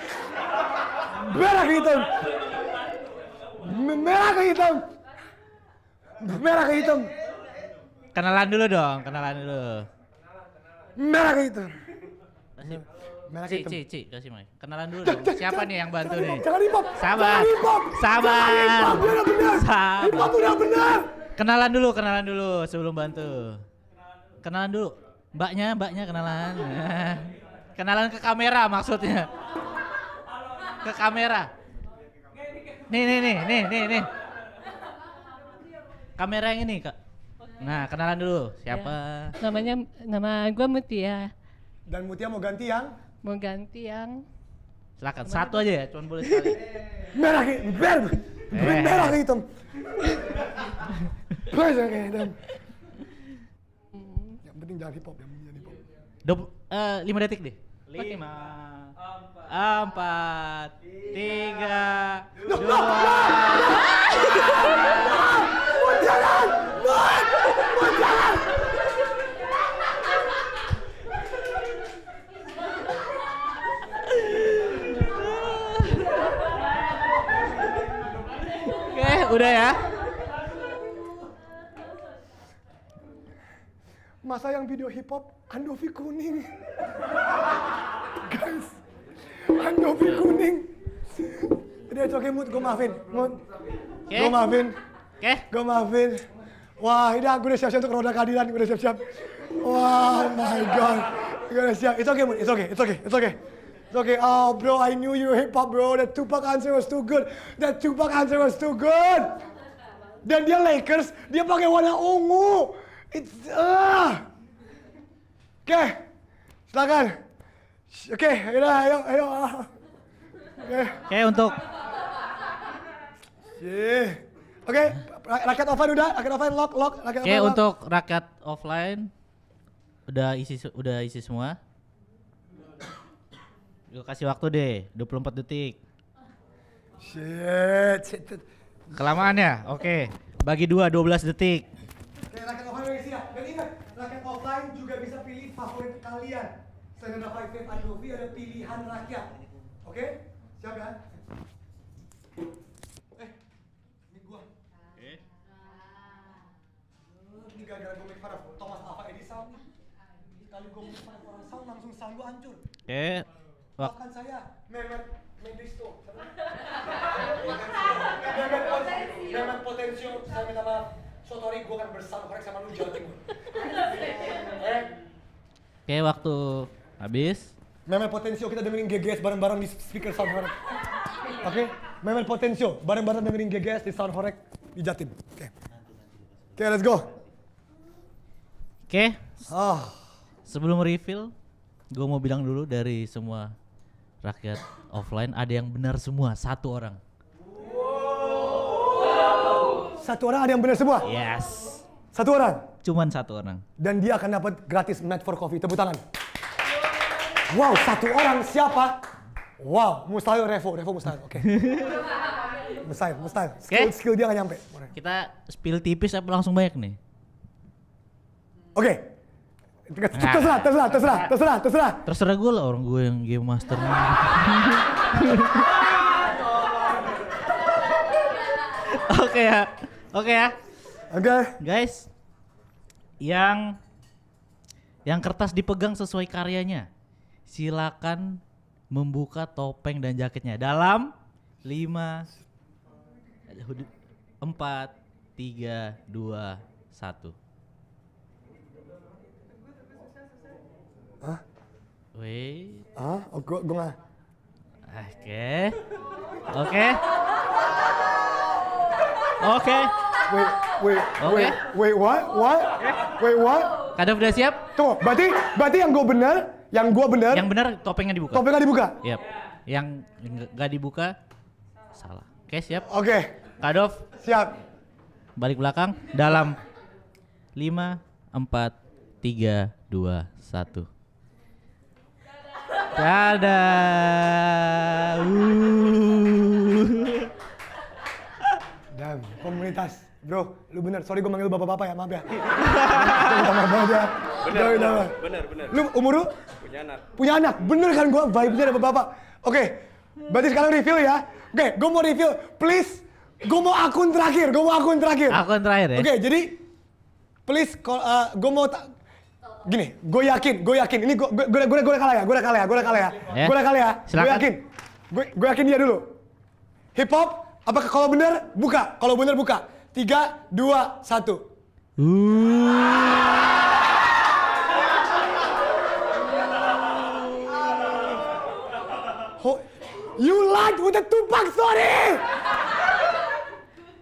Kenalan dulu dong, Merah itu. Kasih. Merah Ci, hitam. Ci, kasih mic. Kenalan dulu dong. Siapa nih yang bantu nih? Jangan hip-hop. Sabar. Jangan hip-hop. Sabar. Jangan hip-hop, udah benar. Sabar. Hip-hop udah benar. Kenalan dulu sebelum bantu. Kenalan dulu. Mbaknya kenalan. Kenalan ke kamera maksudnya. Ke kamera. Nih. Kamera yang ini, Kak. Nah, kenalan dulu. Siapa? Nama gue Mutia. Dan Mutia mau ganti yang? Mau ganti yang Silakan, satu aja ya, cuma boleh sekali. Merah hitam. Merah hitam. Yang penting jangan hip-hop, 5 detik deh. 5, 4, 3, 2. Jangan! Oke, udah ya. Masa yang video hip hop Andovi kuning. Guys, Andovi kuning. Udah oke Mut, gue maafin. Gue maafin. Gue maafin. Wah, ini aku udah siap-siap untuk roda keadilan, gue udah siap-siap. Wah, oh my god. Gue udah siap. It's okay Mut, it's okay. Oh bro, I knew you hip hop bro. That Tupac answer was too good. Dan dia Lakers, dia pakai warna ungu. It's Oke, silakan. Oke, ayo. Oke, untuk Oke, rakyat offline udah, rakyat offline lock. Oke, untuk rakyat offline udah isi semua. Gue kasih waktu deh, 24 detik. Shit. Kelamaan ya? Oke. Bagi 2, 12 detik. Oke, rakyat offline udah isi ya. Dan ingat, rakyat offline juga bisa pilih favorit kalian. Selain ada Five Andovi, ada pilihan rakyat. Oke? Siap kan? Ini gua. Ini gara-gara gue make fun of Thomas Alva Edison nih. Kali gue make fun of orang sound, langsung sound lu hancur. Oke. Bahkan saya, Mehmet Mendisto. Mehmet Potensio, saya minta maaf. So sorry, gue akan bersama korek sama lu Jawa Timur. Oke, waktu habis. Mehmet Potensio, kita dengerin GGS bareng-bareng di speaker Sound Horek. Oke? Mehmet Potensio, bareng-bareng dengerin GGS di Sound Horek di Jatim. Oke, let's go. Oke. Sebelum reveal, gue mau bilang dulu dari semua rakyat offline ada yang benar semua, satu orang. Satu orang ada yang benar semua? Yes. Satu orang? Cuman satu orang. Dan dia akan dapat gratis Mad for Coffee. Tepuk tangan. Wow, satu orang siapa? Wow, mustahil Revo mustahil. Oke. Mustahil. Skill dia gak nyampe. Kita spill tipis apa langsung banyak nih? Oke. Terserah gue lah, orang gue yang game master. Oke ya. Oke. Guys, yang kertas dipegang sesuai karyanya, silakan membuka topeng dan jaketnya dalam 5, 4, 3, 2, 1. Wait. Gue nggak. Oke. Wait, what? Kadang udah siap? Tuh, berarti yang gue benar. Yang benar topengnya dibuka. Topengnya dibuka. Yap. Yang nggak dibuka salah. Oke, siap. Oke. Kadov. Siap. Balik belakang dalam 5, 4, 3, 2, 1. Dadah. Dan komunitas, bro, lu bener. Sorry gue manggil bapak-bapak ya, maaf ya. Maaf aja. Bener. Lu umur lu? Punya anak. Bener kan gue vibe-nya ada bapak-bapak. Oke, berarti sekarang review ya. Oke, gue mau review. Please, gue mau akun terakhir. Akun terakhir ya? Oke, jadi please, gue mau Gini, gue yakin. Ini gue kalah ya. Gue udah kalah ya. Ya. Gue Silakan. yakin. Gue yakin dia dulu. Hip hop, apakah kalau bener buka? Kalau bener buka. 3, 2, 1. You lied with the Tupac story.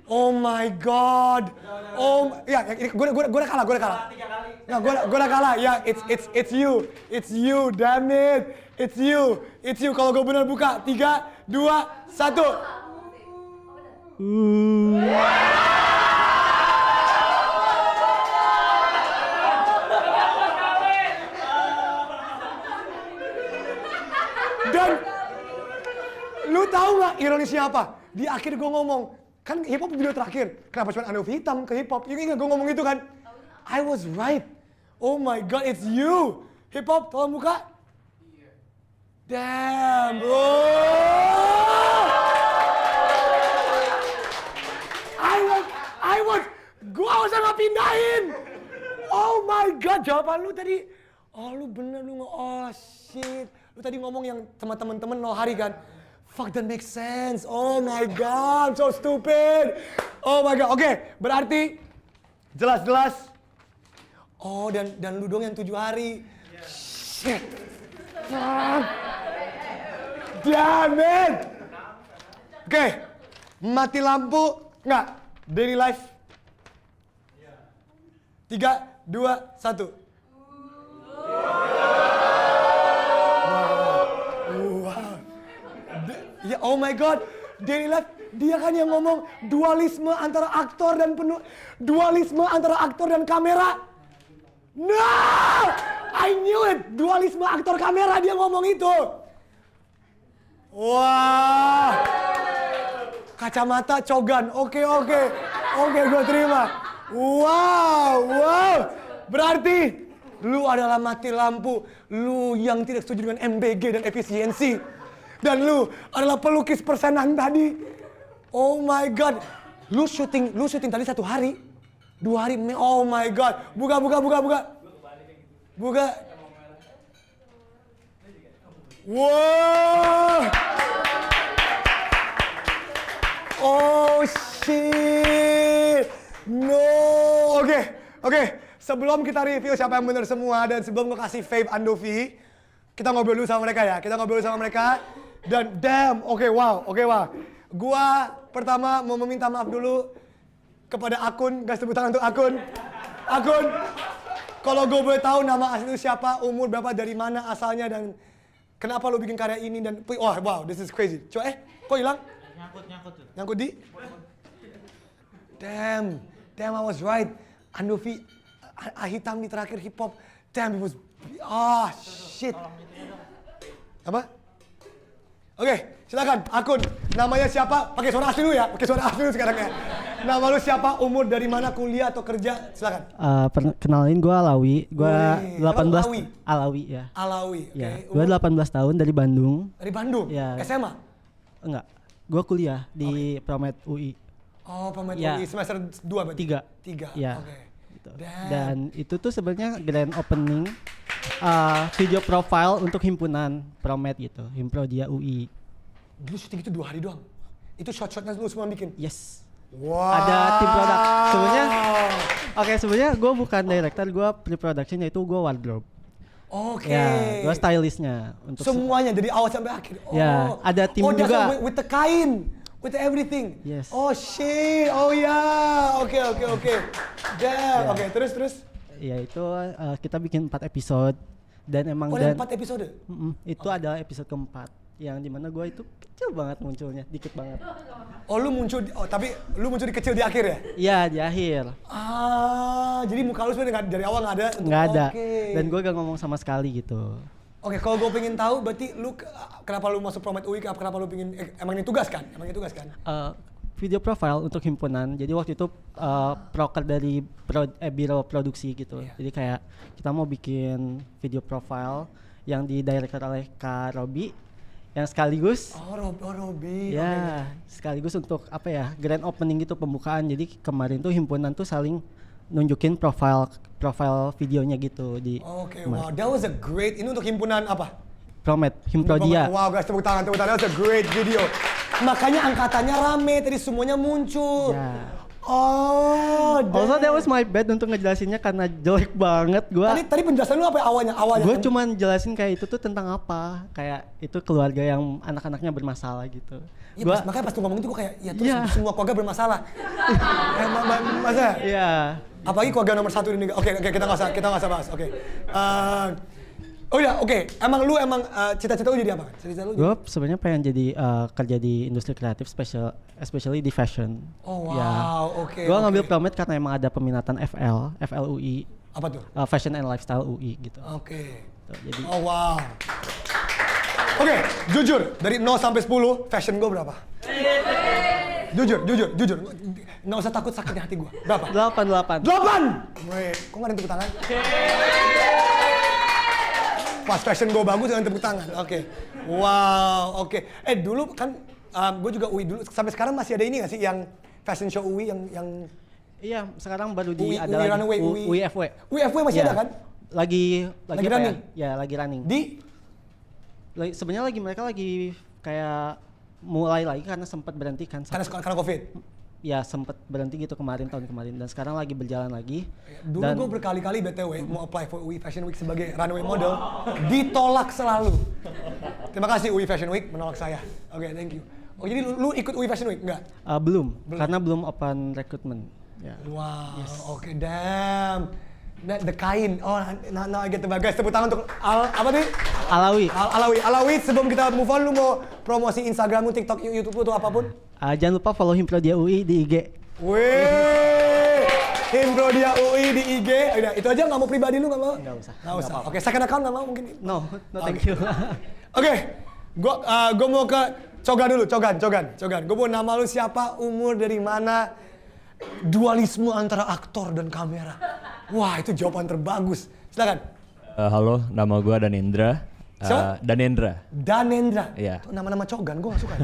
Oh my god. Ya, gue udah kalah. Nah, gue udah kalah. Ya, it's you. It's you, damn it. It's you. Kalau gue bener buka. 3, 2, 1. Dan lu tahu nggak ironisnya apa? Di akhir gue ngomong, kan hip hop video terakhir. Kenapa cuma Andovi hitam ke hip hop? Ingat gue ngomong itu kan? I was right. Oh my god, it's you. Hip hop, tolong buka. Damn, bro. Gua usah pindahin. Oh my god, jawaban lu tadi. Oh lu bener lu oh shit. Lu tadi ngomong yang teman-teman no hari kan? Fuck, that makes sense. Oh my god, so stupid. Oh my god. Oke, berarti jelas-jelas. Oh dan lu dong yang 7 hari. Shit. Fuck. Damn it. Oke, mati lampu. Enggak, daily life. 3, 2, 1. Wow. Ya, oh my god. Daily life, dia kan yang ngomong dualisme antara aktor dan dualisme antara aktor dan kamera. No! I knew it. Dualisme aktor kamera, dia ngomong itu. Wah. Kacamata cogan. Oke, gue terima. Wow. Berarti lu adalah mati lampu. Lu yang tidak setuju dengan MBG dan efisiensi. Dan lu adalah pelukis persenan tadi. Oh my god. Lu syuting tadi 1 hari. 2 hari. Oh my god. Buka. Wow. Oh shit. No. Oke. Sebelum kita review siapa yang benar semua dan sebelum gue kasih Fave Andovi, kita ngobrol dulu sama mereka ya. Dan damn, oke, wow. Gua pertama mau meminta maaf dulu kepada Akun, guys, tepuk tangan untuk Akun. Kalau gue boleh tahu nama asli itu siapa, umur berapa, dari mana asalnya, dan kenapa lo bikin karya ini, dan wow, this is crazy. Coba kok hilang? Nyangkut di? Damn, I was right. Andovi, hitam di terakhir hip hop. Damn, it was, shit. Apa? Oke, silakan Akun. Namanya siapa? Pakai suara asli dulu ya. Sekarang ya. Nama lu siapa? Umur, dari mana, kuliah atau kerja? Silakan. Kenalin gue Alawi. Gue 18. Alawi. Alawi. Oke. Ya. Gue 18 tahun dari Bandung. Dari Bandung? Ya. SMA? Enggak. Gue kuliah di Promed UI. Oh, Promed ya. UI semester 2 berarti? 3. Ya. Oke. Gitu. Dan itu tuh sebenarnya grand opening video profile untuk himpunan Promed gitu, Himprodia UI. Dulu syuting itu 2 hari doang? Itu shot-shotnya lu semua bikin? Yes. Wow. Ada tim produk. Sebenarnya gue bukan director, gue pre-production, yaitu gue wardrobe. Oke. Ya, gue stylistnya untuk semuanya dari awal sampai akhir. Ya, ada tim juga. With the kain, with everything. Yes. Oh shit. Oh ya. Oke. Damn. Oke, terus. Ya itu kita bikin 4 episode dan emang dan 4 episode. Itu ada episode keempat yang dimana gue itu kecil banget munculnya, dikit banget. Oh lu muncul, tapi lu muncul di kecil di akhir ya? Iya, di akhir. Jadi muka lu sebenarnya dari awal nggak ada? Nggak ada. Dan gue gak ngomong sama sekali gitu. Oke, kalau gue pengen tahu, berarti lu kenapa lu masuk Promed UI? Kenapa lu pengen? Emang ini tugas kan? Video profile untuk himpunan. Jadi waktu itu proker dari biro produksi gitu. Yeah. Jadi kayak kita mau bikin video profile yang didirector oleh Kak Robi, yang sekaligus Robi. Ya, sekaligus untuk grand opening gitu, pembukaan. Jadi kemarin tuh himpunan tuh saling nunjukin profile videonya gitu di Oke, wow, that was a great. Ini untuk himpunan apa? Promet, Himprodia. Wow guys, tepuk tangan. That was a great video. Makanya angkatannya rame, tadi semuanya muncul. Oh, also that was my bad untuk ngejelasinnya karena jelek banget gua. Tadi penjelasan lu apa ya awalnya? Gue cuman jelasin kayak itu tuh tentang apa, kayak itu keluarga yang anak-anaknya bermasalah gitu. Ya, makanya pas lu ngomong itu gue kayak, ya terus semua keluarga bermasalah. Masa? Iya. Apalagi keluarga nomor 1 di negara. Oke, kita nggak usah bahas. Oke. Oh ya, oke. Emang lu cita-cita lu jadi apa? Gue sebenarnya pengen jadi kerja di industri kreatif, especially di fashion. Oh wow, ya. oke. Gue ngambil Promet karena emang ada peminatan FLUI. Apa tuh? Fashion and Lifestyle UI gitu. Oke. Jadi. Oh wow. Oke, jujur dari 0 sampai 10 fashion gue berapa? Jujur. Nggak usah takut sakitnya hati gue. Berapa? 8. Wait, kok nggak ada tepuk tangan? Pas fashion gue bagus dengan tepuk tangan. Oke. Wow, oke. Dulu kan gue juga UI dulu. Sampai sekarang masih ada ini nggak sih yang fashion show UI yang Iya, sekarang baru di UI, ada UI lagi Runway, UIFW. UIFW masih ada kan? Lagi running. Ya, lagi running. Sebenarnya mereka lagi kayak mulai lagi karena sempat berhenti kan. Karena Covid. Ya sempat berhenti gitu tahun kemarin dan sekarang lagi berjalan lagi. Dulu gue berkali-kali BTW mau apply for UI Fashion Week sebagai runway model, ditolak selalu. Terima kasih UI Fashion Week menolak saya. Oke, thank you. Oh jadi lu ikut UI Fashion Week enggak? Belum, karena belum open recruitment. Ya. Wow, oke, damn. The kain. Oh, now I get the bag. Guys, tepuk tangan untuk apa nih? Alawi. Sebelum kita move on, lu mau promosi Instagram lu, TikTok, YouTube lu atau apapun? Jangan lupa follow Himprodia UI di IG. Wih, Himprodia UI di IG. Udah, itu aja nggak mau pribadi lu nggak mau? Nggak usah. Oke, second account nggak mau mungkin? No thank you. Oke, gua mau ke Cogan dulu. Cogan. Gua mau nama lu siapa, umur dari mana, dualisme antara aktor dan kamera. Wah, itu jawaban terbagus. Silakan. Halo, nama gue Danendra. Danendra. Iya. Itu nama-nama Cogan, gue gak suka.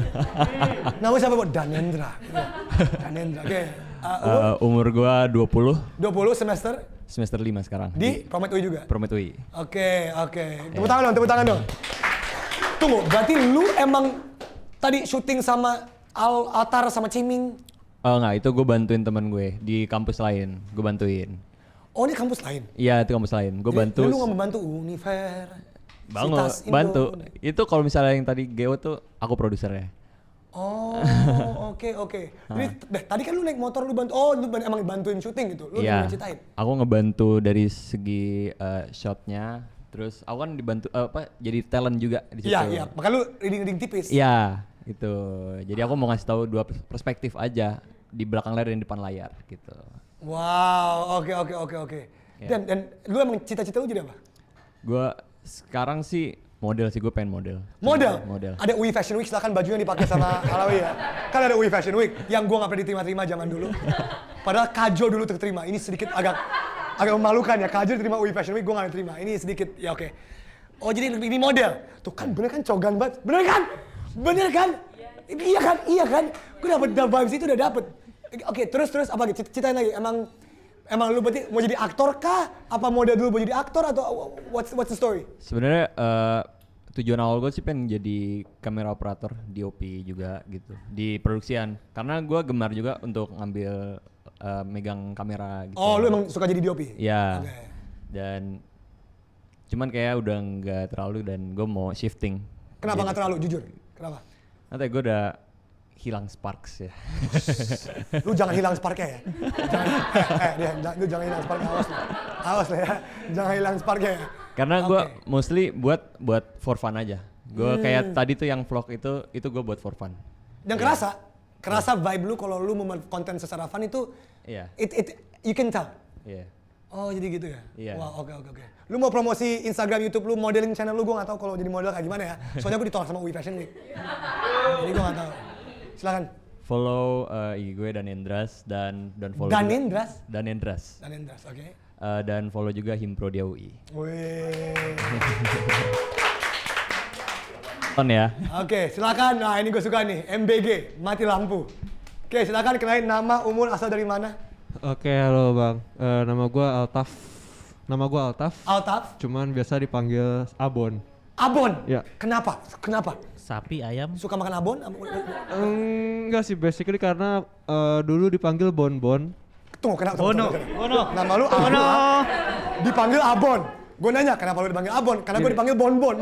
Nama siapa buat Danendra? Oke. Umur gue 20. 20 semester? Semester 5 sekarang. Di Promet UI juga? Promet UI. Oke. Tepuk tangan dong. Tunggu, berarti lu emang tadi syuting sama Altar sama Ciming? Enggak, itu gue bantuin temen gue di kampus lain. Gue bantuin. Oh, ini kampus lain? Iya, itu kampus lain. Gue bantu. Lu nggak membantu Bantu. Itu kalau misalnya yang tadi Geo tuh aku produsernya. Oh, oke. Jadi tadi kan lu naik motor lu bantu. Oh, lu emang bantuin syuting gitu. Lu ceritain. Aku ngebantu dari segi shotnya. Terus aku kan dibantu jadi talent juga di situ. Iya. Makanya lu reading tipis. Iya, gitu. Jadi aku mau ngasih tahu dua perspektif aja, di belakang layar dan di depan layar gitu. Wow, oke. Yeah. Dan lu emang cita-cita lu jadi apa? Gua sekarang sih model sih, gue pengen model. Model. Ada UI Fashion Week, silakan bajunya dipakai sama Alawi ya. Kan ada UI Fashion Week yang gua nggak pernah diterima zaman dulu. Padahal Kajo dulu terterima. Ini sedikit agak memalukan ya. Kajo diterima UI Fashion Week, gua nggak diterima. Ini sedikit ya oke. Oh jadi ini model. Tuh kan bener kan Cogan banget. Bener kan? Iya kan? Gue dapet vibes itu udah dapet. Oke, terus apa gitu? Ceritain lagi. Emang lu berarti mau jadi aktor kah? Apa model dulu mau jadi aktor atau what's the story? Sebenarnya tujuan awal gue sih pengen jadi kamera operator, DOP juga gitu di produksian. Karena gue gemar juga untuk ngambil megang kamera gitu. Oh, lu emang suka jadi DOP? Iya. Okay. Dan cuman kayak udah nggak terlalu dan gue mau shifting. Kenapa nggak terlalu? Jujur. Kenapa? Nanti gue udah hilang sparks ya. Lu jangan hilang sparknya ya. Lu jangan hilang sparknya, awas lah ya. Jangan hilang sparknya ya. Karena gue mostly buat for fun aja. Gue kayak tadi tuh yang vlog itu gue buat for fun. Dan kerasa vibe lu kalau lu membuat konten secara fun itu, you can tell. Iya. Oh jadi gitu ya? Iya. Wah oke. Lu mau promosi Instagram, YouTube lu, modeling channel lu, gue gak tahu kalau jadi model kayak gimana ya. Soalnya gue ditolak sama UI Fashion Week. Jadi gue gak tahu. Silakan. Follow IG gue Danendras dan follow Danendras? Danendras, oke. Dan follow juga Himprodia UI. Wih. Ya. Oke, silakan. Nah, ini gue suka nih. MBG, mati lampu. Oke, silakan kenalin nama, umur, asal dari mana? Oke, halo Bang. Nama gue Altaf. Altaf? Cuman biasa dipanggil Abon. Abon? Ya. Kenapa? Sapi, ayam. Suka makan abon? Enggak sih, basically karena dulu dipanggil Bonbon. Tunggu, kenapa? Bono. Nama lu Abon. Dipanggil Abon. Gue nanya kenapa lu dipanggil Abon? Karena gue dipanggil Bonbon.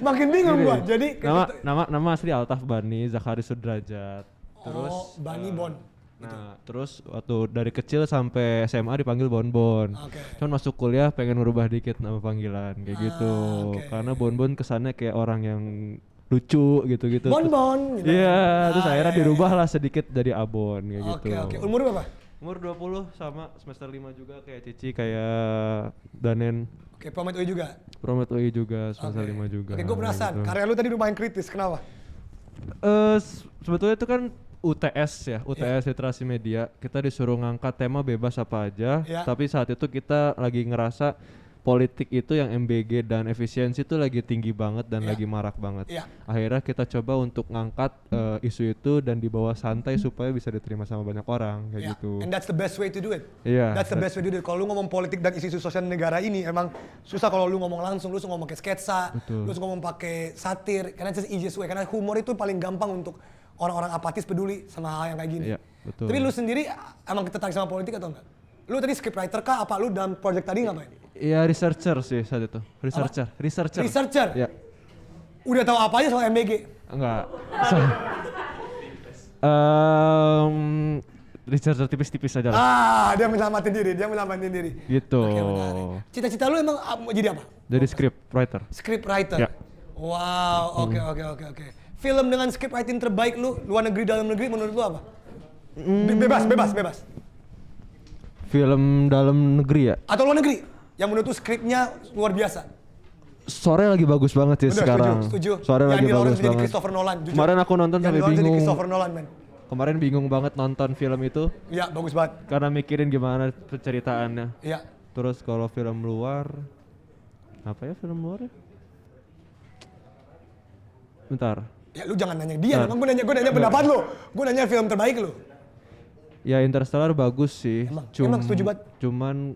Makin bingung gue. Jadi Nama asli Altaf Bani Zakari Sudrajat. Terus Bani Bon. Nah, terus waktu dari kecil sampai SMA dipanggil Bonbon. Cuman masuk kuliah pengen merubah dikit nama panggilan kayak gitu. Karena Bonbon kesannya kayak orang yang lucu gitu-gitu. Bonbon gitu. Iya, terus akhirnya dirubah lah sedikit jadi Abon kayak gitu. Oke. Umur berapa? Umur 20 sama semester 5 juga kayak Cici, kayak Danen. Oke, Promet UI juga? Promet UI juga, semester 5 juga. Oke, gue penasaran. Gitu. Karya lu tadi lumayan kritis, kenapa? Sebetulnya itu kan UTS ya, UTS Literasi Media. Kita disuruh ngangkat tema bebas apa aja, tapi saat itu kita lagi ngerasa politik itu yang MBG dan efisiensi itu lagi tinggi banget dan lagi marak banget. Akhirnya kita coba untuk ngangkat isu itu dan dibawa santai supaya bisa diterima sama banyak orang kayak gitu. And that's the best way to do it. Iya. That's the best way to do it. Kalau lu ngomong politik dan isu-isu sosial negara ini emang susah kalau lu ngomong langsung, lu ngomong pakai sketsa, lu ngomong pakai satir, karena it's the easiest way. Karena humor itu paling gampang untuk orang-orang apatis peduli sama hal yang kayak gini. Iya, betul. Tapi lu sendiri emang tertarik sama politik atau enggak? Lu tadi scriptwriter kah? Apa lu dalam project tadi ngapain? Iya, researcher sih saat itu. Researcher. Ya. Udah tahu apa aja soal MBG? Enggak. Researcher tipis-tipis aja lah. Dia menyelamatin diri. Gitu. Oke, menarik. Cita-cita lu emang jadi apa? Jadi scriptwriter. Scriptwriter? Ya. Wow, oke. Film dengan script writing terbaik lu, luar negeri, dalam negeri, menurut lu apa? Bebas. Film dalam negeri ya? Atau luar negeri, yang menurut lu skripnya luar biasa? Sore lagi bagus banget sih sekarang. Setuju. Sore lagi bagus banget. Christopher Nolan. Jujur. Kemarin aku nonton sampai bingung. Christopher Nolan, man. Kemarin bingung banget nonton film itu. Iya, bagus banget. Karena mikirin gimana penceritaannya. Iya. Terus kalau film luar, apa ya film luar ya? Bentar. Ya lu jangan nanya dia, emang gue nanya pendapat lu. Gue nanya film terbaik lu. Ya Interstellar bagus sih. Emang setuju banget. Cuman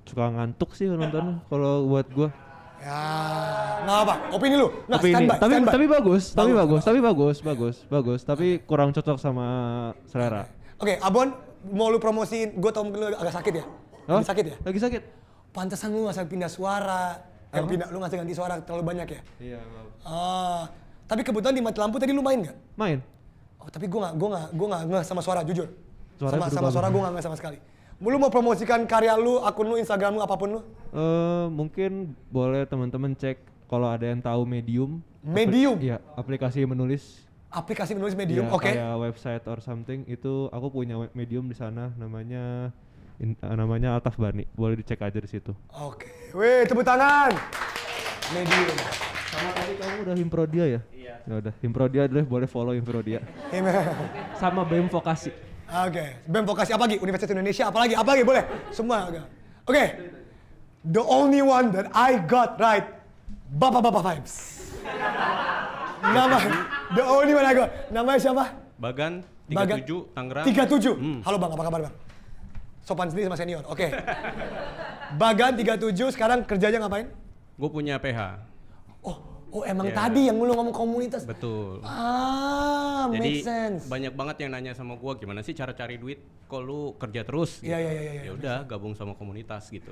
suka ngantuk sih nontonnya kalau buat gue. Ya, nggak apa. Opini lu. Nah, opini. Tapi bagus. Tapi Okay. kurang cocok sama selera. Oke, Abon, mau lu promosiin, gue tau mungkin lu agak sakit ya? Oh? Lagi sakit ya? Lagi sakit. Pantesan lu nggak pindah suara. Lu nggak ganti suara terlalu banyak ya? Iya, tapi kebetulan di Mati Lampu tadi lu main nggak? Main. Oh, tapi gue nggak ngeh sama suara, jujur. Sama Suaranya suara gue nggak ngeh sama sekali. Lu mau promosikan karya lu, akun lu, Instagram lu, apapun lu? Mungkin boleh teman-teman cek kalau ada yang tahu Medium. Medium? Iya, aplikasi menulis. Aplikasi menulis Medium, Ya, oke. Kayak website or something itu aku punya Medium di sana namanya Altaf Bani. Boleh dicek aja di situ. Oke. Wih, tepuk tangan. Medium. Sama tadi kamu udah Himprodia ya? Iya. Ya udah, Himprodia dulu boleh follow Himprodia. Sama BEM Vokasi. Oke, BEM Vokasi apa lagi? Universitas Indonesia apa lagi boleh? Semua. Oke. The only one that I got right. Bapak-bapak vibes. The only one I got. Namanya siapa? Bagan 37 Tangerang. 37. Halo Bang, apa kabar Bang? Sopan sendiri sama senior. Oke. Bagan 37 sekarang kerjanya ngapain? Gue punya PH. Oh emang tadi yang lu ngomong komunitas. Betul. Make Jadi sense. banyak banget yang nanya sama gue gimana sih cara cari duit? Kok lu kerja terus? Iya. Ya udah gabung sama komunitas gitu.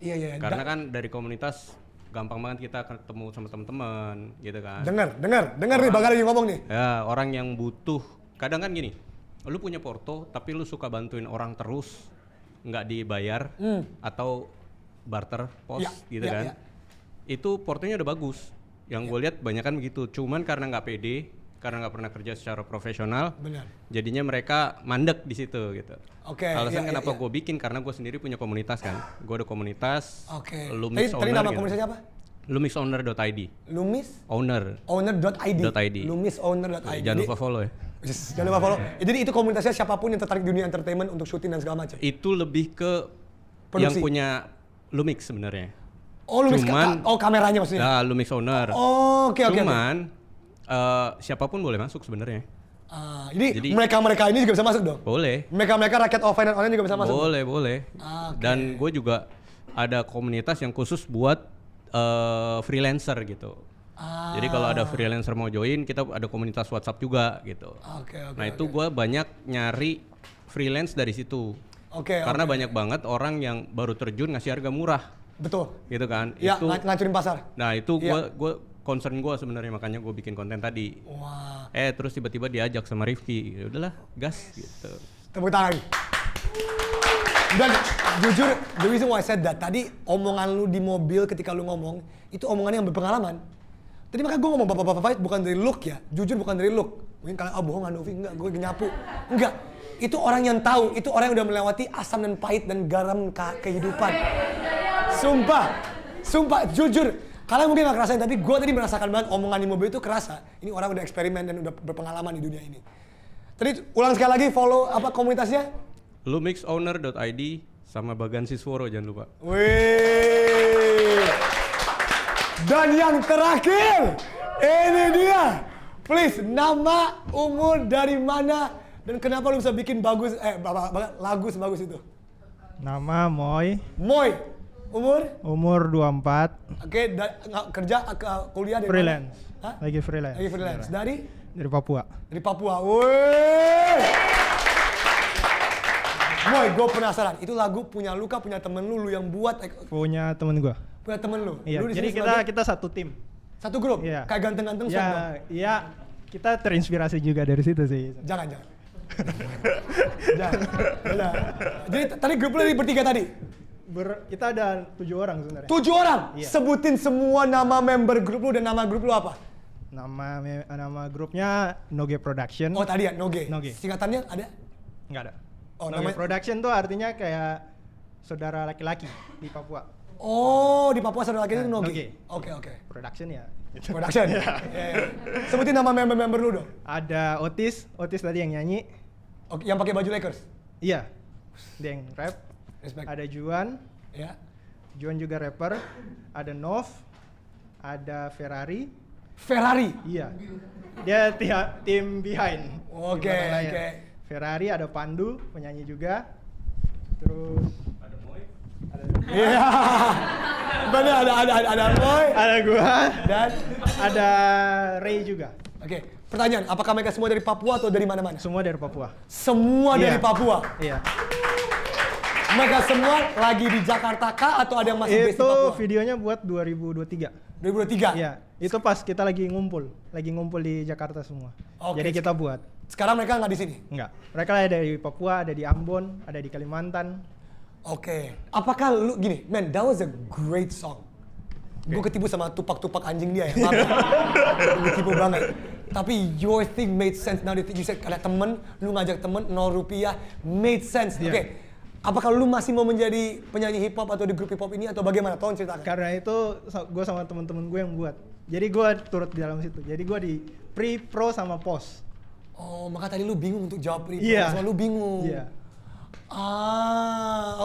Iya. Karena kan dari komunitas gampang banget kita ketemu sama teman-teman gitu kan. Dengar nih Bagan lagi ngomong nih. Ya orang yang butuh. Kadang kan gini, lu punya porto tapi lu suka bantuin orang terus nggak dibayar atau barter pos gitu kan. Itu portonya udah bagus. Yang gue lihat banyak kan begitu, cuman karena nggak pede, karena nggak pernah kerja secara profesional, jadinya mereka mandek di situ gitu. Alasan kenapa gue bikin karena gue sendiri punya komunitas kan, gue ada komunitas. Lumix Owner. Tadi nama gitu. komunitasnya apa? Lumixowner.id. Owner.id. Lumixowner.id. Jangan lupa follow ya. Jangan lupa follow. Jadi itu komunitasnya siapapun yang tertarik di dunia entertainment untuk syuting dan segala macam. Itu lebih ke produksi. Yang punya Lumix sebenarnya. Oh, Lumix kameranya maksudnya. Lumix Owner. Oke. Cuman siapapun boleh masuk sebenarnya. Jadi mereka-mereka ini juga bisa masuk dong? Boleh. Mereka-mereka rakyat offline dan online juga bisa masuk? Boleh. Dan gue juga ada komunitas yang khusus buat freelancer gitu. Jadi kalau ada freelancer mau join, kita ada komunitas WhatsApp juga gitu. Nah itu gue banyak nyari freelance dari situ. Karena banyak banget orang yang baru terjun ngasih harga murah. Betul. Gitu kan? Iya, itu ngancurin pasar. Nah itu gue concern gue sebenarnya, makanya gue bikin konten tadi. Wah. Terus tiba-tiba diajak sama Rifki, ya udahlah gas gitu. Tepuk tangan. Dan jujur, the reason why I said that, tadi omongan lu di mobil ketika lu ngomong, itu omongan yang berpengalaman. Tadi makanya gue ngomong bapak-bapak bukan dari look ya, jujur bukan dari look. Mungkin kalian bohong Andovi, enggak, gue nyapu. Enggak, itu orang yang tahu, itu orang yang udah melewati asam dan pahit dan garam kehidupan. Sumpah, jujur. Kalian mungkin gak ngerasain, tapi gue tadi merasakan banget omongan di mobil itu kerasa. Ini orang udah eksperimen dan udah berpengalaman di dunia ini. Tadi ulang sekali lagi, follow apa komunitasnya? Lumixowner.id sama Bagan Sisworo, jangan lupa. Wih. Dan yang terakhir, ini dia. Please, nama, umur, dari mana, dan kenapa lu bisa bikin lagu sebagus itu? Nama Moy. Moy. Umur? Umur 24. Oke, kerja, kuliah dari freelance. Mana? Hah? Lagi freelance. Lagi freelance. Dari? Dari Papua. Dari Papua. Wih. Moy, gue penasaran. Itu lagu punya lu kah, punya temen lu yang buat? Punya temen gua. Punya temen lu? Iya, lu jadi kita satu tim. Satu grup? Iya. Kayak ganteng-ganteng song dong? Iya, kita terinspirasi juga dari situ sih. Jangan. Jadi tadi grup lu bertiga tadi? Kita ada 7 orang sebenarnya. 7 orang? Iya. Sebutin semua nama member grup lu dan nama grup lu apa? Nama grupnya Noge Production. Oh tadi ya, Noge. Singkatannya ada? Nggak ada. Oh, Noge Production tuh artinya kayak saudara laki-laki di Papua. Oh, di Papua saudara laki-laki itu Noge. Oke. Production ya. Production. Yeah. Sebutin nama member lu dong. Ada Otis tadi yang nyanyi. Oke, yang pakai baju Lakers. Iya. Dia yang rap. Respect. Ada Juan. Ya. Juan juga rapper. Ada Nov. Ada Ferrari. Iya. Dia tim behind. Oke. Ferrari, ada Pandu, penyanyi juga. Terus ada Moy. Iya. Benar, ada Moy. Ada gua. Dan ada Ray juga. Oke. Pertanyaan, apakah mereka semua dari Papua atau dari mana-mana? Semua dari Papua. Semua dari Papua? Iya. Mereka semua lagi di Jakarta kah atau ada yang masih base di Papua? Itu videonya buat 2023. 2023? Iya. Itu pas kita lagi ngumpul di Jakarta semua. Oke. Jadi kita buat. Sekarang mereka nggak di sini? Enggak. Mereka ada di Papua, ada di Ambon, ada di Kalimantan. Oke. Apakah lu gini, man, that was a great song. Gue ketipu sama tupak anjing dia ya. Gue ketipu banget. Tapi your thing made sense. Now you said ada temen, lu ngajak temen 0 rupiah, made sense. Yeah. Oke. Apakah lu masih mau menjadi penyanyi hip hop atau di grup hip hop ini atau bagaimana? Tolong ceritakan. Karena itu gue sama temen-temen gue yang buat. Jadi gue turut di dalam situ. Jadi gue di pre, pro sama post. Oh, maka tadi lu bingung untuk jawab pre, pro. Iya. Sama lu bingung. Iya.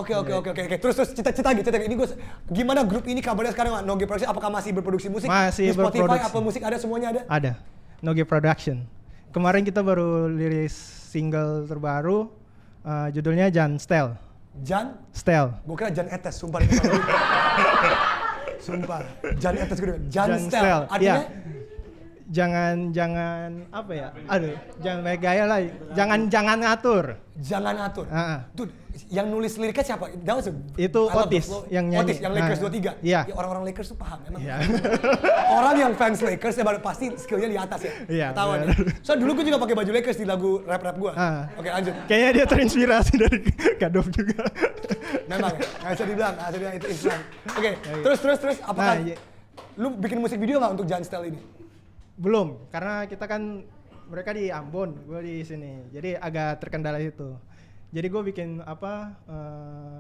Oke. Terus cerita lagi. Ini gue gimana grup ini kabarnya sekarang? Noge Production apakah masih berproduksi musik? Masih di Spotify berproduksi. apa musik ada semuanya ada? Ada. Noge Production. Kemarin kita baru rilis single terbaru, judulnya Jan Style. Jan? Style. Gue kira Jan Etes, sumpah. Sumpah. Jan Etes gue Jan Style. Artinya? Ya. Jangan apa ya? Aduh, jangan banyak gaya lah. Jangan ngatur. Jangan ngatur. Tuh, yang nulis liriknya siapa? Itu Otis yang nyanyi. Otis yang Lakers 23. Iya. Ya, orang-orang Lakers tuh paham emang. Iya. Orang yang fans Lakers ya pasti skillnya di atas ya. Iya. Ketahuan ya. So dulu gue juga pakai baju Lakers di lagu rap gue. Oke, lanjut. Kayaknya dia terinspirasi dari Kadov juga. Memang ya. Nggak bisa dibilang itu inspirasi. Oke, terus apakah lu bikin musik video nggak untuk Jan Style ini? Belum, karena kita kan mereka di Ambon, gue di sini, jadi agak terkendala itu. Jadi gue bikin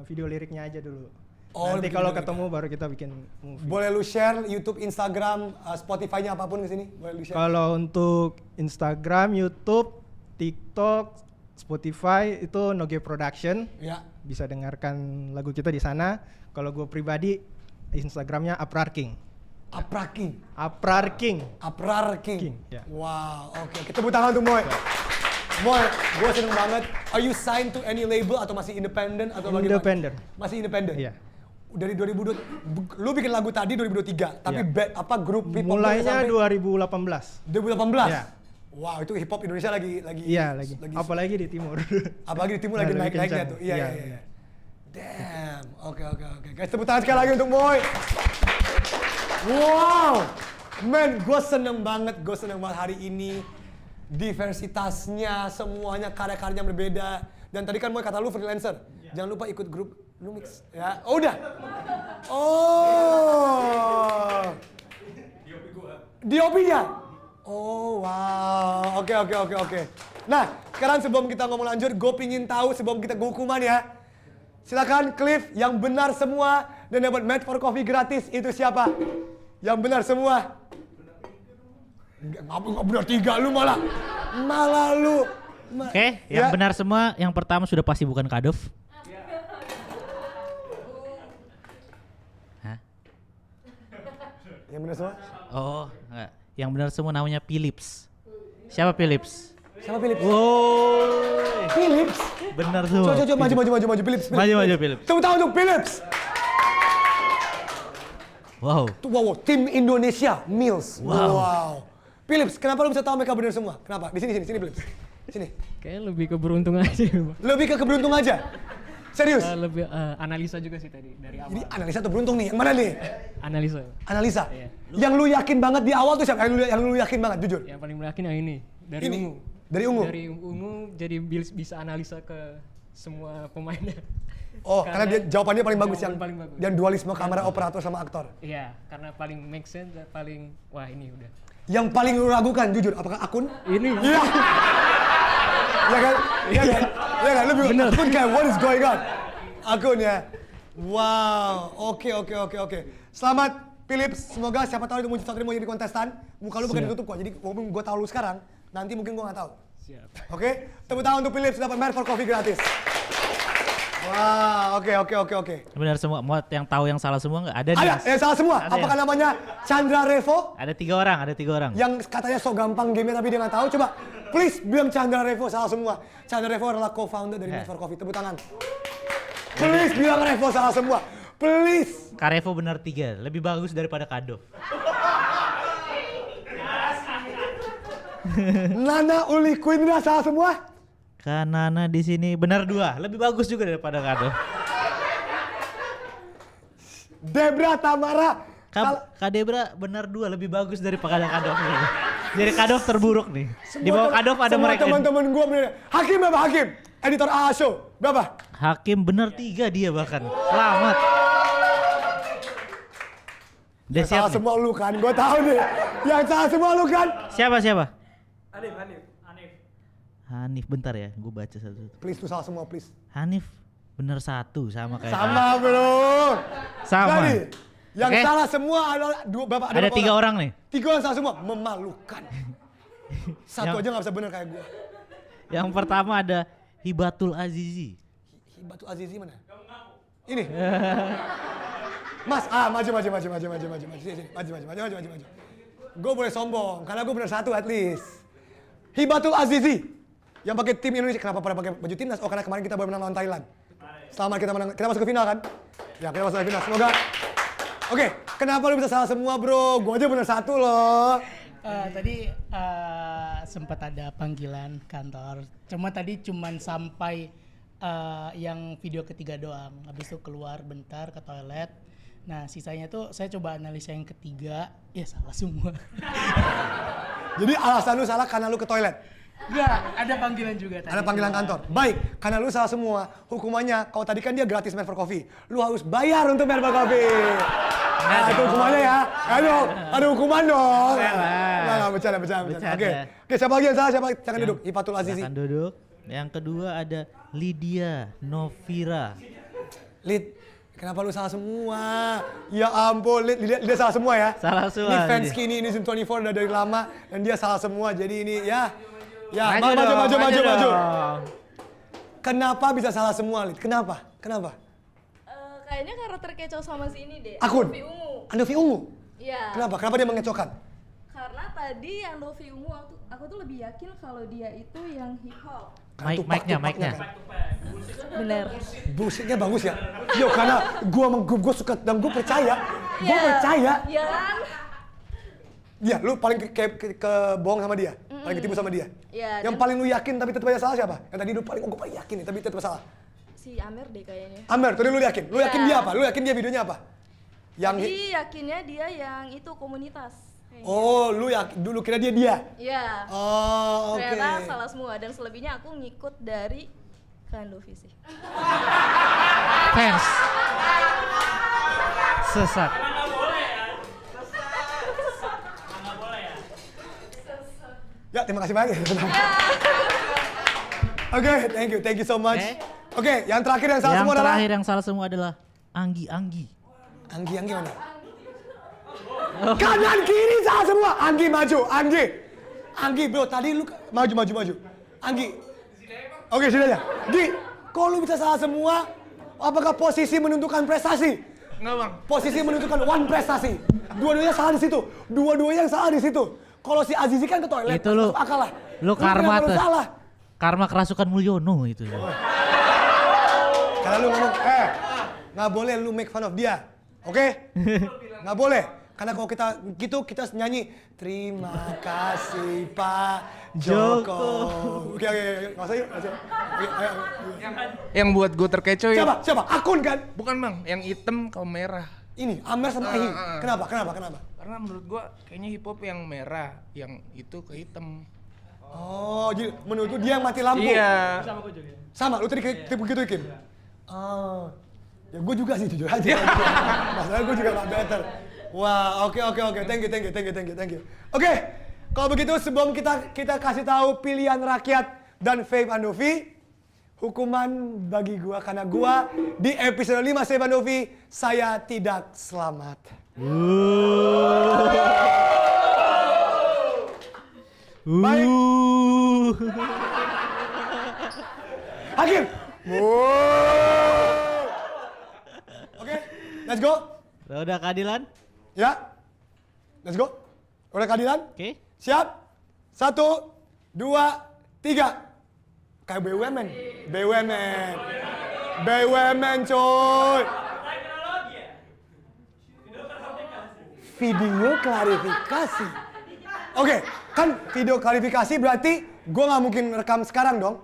video liriknya aja dulu. Nanti kalau ketemu baru kita bikin movie. Boleh lu share YouTube, Instagram, Spotify-nya apapun ke sini? Boleh lu share? Kalau untuk Instagram, YouTube, TikTok, Spotify itu Noge Production. Ya. Bisa dengarkan lagu kita di sana. Kalau gue pribadi, Instagramnya Aprarking. Aprarking. Aprarking. Aprarking. Ya. Wow, oke. Tepuk tangan untuk Moy. Boy, gue seneng banget. Are you signed to any label atau masih independent atau bagaimana? Independent. Masih independent? Iya. Dari 2002, lu bikin lagu tadi 2023, tapi Iya. grup hip hop Mulainya sampai 2018. 2018? Iya. Wow, itu hip hop Indonesia lagi. Iya, lagi. Apalagi di timur. Apalagi di timur lagi Lebih naik-naiknya kencang. tuh. Iya. Damn. Oke. Guys, tepuk tangan sekali lagi untuk Boy. Wow. Man, gue seneng banget hari ini. Diversitasnya, semuanya karya-karyanya berbeda. Dan tadi kan Boy kata lu freelancer. Jangan lupa ikut grup Lumix. Ya, oh udah. Oh. DOP-nya? Oh wow, oke. Nah, sekarang sebelum kita ngomong lanjut, gue pingin tahu sebelum kita ke hukuman ya. Silakan Cliff, yang benar semua dan dapat Made for Coffee gratis itu siapa? Yang benar semua? Nggak benar 3, lu malah lu. Oke, yang benar semua, yang pertama sudah pasti bukan Kadov. Hah? Yang benar semua? Oh, enggak. Yang benar semua namanya Philips. Siapa Philips? Siapa Philips? Oh, Philips? Benar semua. Coba maju Philips. Maju Philips. Tepuk tangan untuk Philips. Wow. Wow, tim Indonesia Mills. Wow. Philips, kenapa lu bisa tahu mereka benar semua? Kenapa? Di sini Philips. Sini. Kayak lebih ke beruntung aja. Lebih ke keberuntung aja? Serius? Lebih analisa juga sih tadi dari awal. Jadi analisa atau beruntung nih? Yang mana nih? Analisa. Iya. Yang lu yakin banget di awal tuh siapa? Yang lu yakin banget, jujur? Yang paling yakin yang ini. Dari ini? Ungu. Dari Ungu? Dari Ungu jadi bisa analisa ke semua pemainnya. Oh, karena dia jawabannya paling bagus yang paling bagus. Dan dualisme kamera operator sama aktor. Iya, karena paling make sense dan paling wah ini udah. Yang paling lu ragukan jujur apakah akun? Ini. Iya. Iya kan? Iya kan? Lu bingung akun kayak what is going on? Akun ya. Wow. Oke. Selamat Philips. Semoga siapa tahu itu muncul suatu hari mau jadi kontestan. Muka lu bukan ditutup kok. Jadi walaupun gue tahu lu sekarang, nanti mungkin gue nggak tahu. Siap. Oke? Tepuk tangan untuk Philips dapat Made for Coffee gratis. Wah, oke. Benar semua. Mau yang tahu yang salah semua nggak? Ada nih. Ada, yang salah semua. Ada Apakah namanya Chandra Revo? Ada 3 orang. Yang katanya so gampang game tapi dia nggak tahu. Coba, please bilang Chandra Revo salah semua. Chandra Revo adalah co-founder dari Made for Coffee. Tepuk tangan. Please bilang Revo salah semua. Please. Karevo benar 3. Lebih bagus daripada Kadov. Nana Uli Quindra salah semua? Nana di sini benar 2. Lebih bagus juga daripada Kadov. Debra Tamara. Kak Debra benar 2. Lebih bagus daripada Kadov. Jadi Kadov terburuk nih. Di bawah Kadov ada mereka. Semua teman-teman gue bener. Hakim berapa Hakim? Editor AA Show. Berapa? Hakim benar 3 dia bahkan. Selamat. Yang salah semua lu kan, gue tahu nih. Yang salah semua lu kan. Siapa? Hanif, bentar ya, gue baca satu-satu. Please, lu salah semua, please. Hanif bener 1 sama kayak. Sama bro. Sama. Jadi, yang salah semua adalah ada 3 orang nih. 3 orang salah semua, memalukan. Satu aja nggak bisa bener kayak gue. Yang pertama ada Hibatul Azizi. Hibatul Azizi mana? Ini. Mas, maju. Sini, maju. Gue boleh sombong, karena gue bener 1 at least. Hibatul Azizi. Yang pakai tim Indonesia, kenapa pada pakai baju timnas? Oh, karena kemarin kita baru menang lawan Thailand. Selamat kita masuk ke final kan? Ya, kita masuk ke final. Semoga. Oke, kenapa lu bisa salah semua bro? Gue aja bener 1 loh. Tadi sempat ada panggilan kantor. Cuma tadi sampai yang video ketiga doang. Habis itu keluar bentar ke toilet. Nah sisanya tuh saya coba analisa yang ketiga. Ya salah semua. Jadi alasan lu salah karena lu ke toilet? Enggak, ada panggilan juga tadi. Ada panggilan kantor. Baik, karena lu salah semua. Hukumannya, kalau tadi kan dia gratis Made for Coffee. Lu harus bayar untuk Made for Coffee. Nah, itu hukumannya ya. Aduh, ada hukuman dong. Nah, bercanda. Oke, siapa lagi yang salah? Silakan duduk. Hibatul Azizi. Silakan duduk. Yang kedua ada Lydia Novira. Lid, kenapa lu salah semua? Ya ampun, Lydia salah semua ya? Salah semua. Ini fans Skinny, ini Zoom 24 udah dari lama. Dan dia salah semua, jadi ini ya. Ya, maju. Kenapa bisa salah semua, Lid? Kenapa? Kayaknya karena terkecoh sama si ini deh. Akun? Andovi Ungu. Andovi Ungu? Iya. Kenapa dia mengecokkan? Karena tadi yang Dovi ungu aku tuh lebih yakin kalau dia itu yang hip hop. Mic-nya. Bener. Bullshitnya bagus ya. Yo, karena gue suka dan gue percaya. Gue percaya. Iya kan? Iya, lu paling ke bohong sama dia, paling ketipu sama dia. Iya. Yang paling lu yakin tapi tetap aja salah siapa? Yang tadi lu gue paling yakin nih tapi tetap salah. Si Amer deh kayaknya. Amer, tadi lu yakin? Lu yakin dia apa? Lu yakin dia videonya apa? Yang Jadi yakinnya dia yang itu komunitas. Kayaknya. Oh, lu yakin dulu kira dia? Iya. Oh, oke. Ternyata salah semua dan selebihnya aku ngikut dari Kalian Dovi sih. Fans. Sesat. Ya, terima kasih banyak. Oke, thank you so much. Oke, yang terakhir yang salah semua adalah? Yang terakhir yang salah semua adalah Anggi. Anggi mana? Kanan kiri salah semua. Anggi maju, Anggi bro, tadi lu maju. Anggi. Oke, sudah aja. Gi, kok lu bisa salah semua? Apakah posisi menentukan prestasi? Enggak, Bang. Posisi menentukan one prestasi. Dua-duanya salah di situ. Dua-duanya yang salah di situ. Kalau si Azizi kan ke toilet, itu lu, akal lah. Lu karma tuh. Salah. Karma kerasukan Mulyono itu. Karena lu ngomong, nggak boleh lu make fun of dia, oke? Nggak boleh. Karena kalau kita nyanyi, terima kasih Pak Joko. Oke, nggak usah yuk. Yang buat gue terkecoh ya. Siapa? Akun kan? Bukan Bang, yang hitam kalau merah. Ini Amer sama Ahi. Kenapa? Karena menurut gue kayaknya hip hop yang merah, yang itu ke hitam. Oh, jadi menurut lu dia yang mati lampu? Iya. Sama gue juga. Sama, lu tadi begitu Kim? Oh, ya gue juga sih jujur aja. Masalahnya gue juga gak better. Wah, oke. Thank you. Oke, kalau begitu sebelum kita kasih tahu pilihan rakyat dan Faith Andovi, hukuman bagi gua karena gua di episode 5 Faith Andovi saya tidak selamat. Baik. Hakim. Oke, let's go. Udah keadilan? Ya, let's go. Udah keadilan? Oke. Siap? 1, 2, 3. Kayak BUMN coy. Video klarifikasi. Oke, kan video klarifikasi berarti gue nggak mungkin rekam sekarang dong.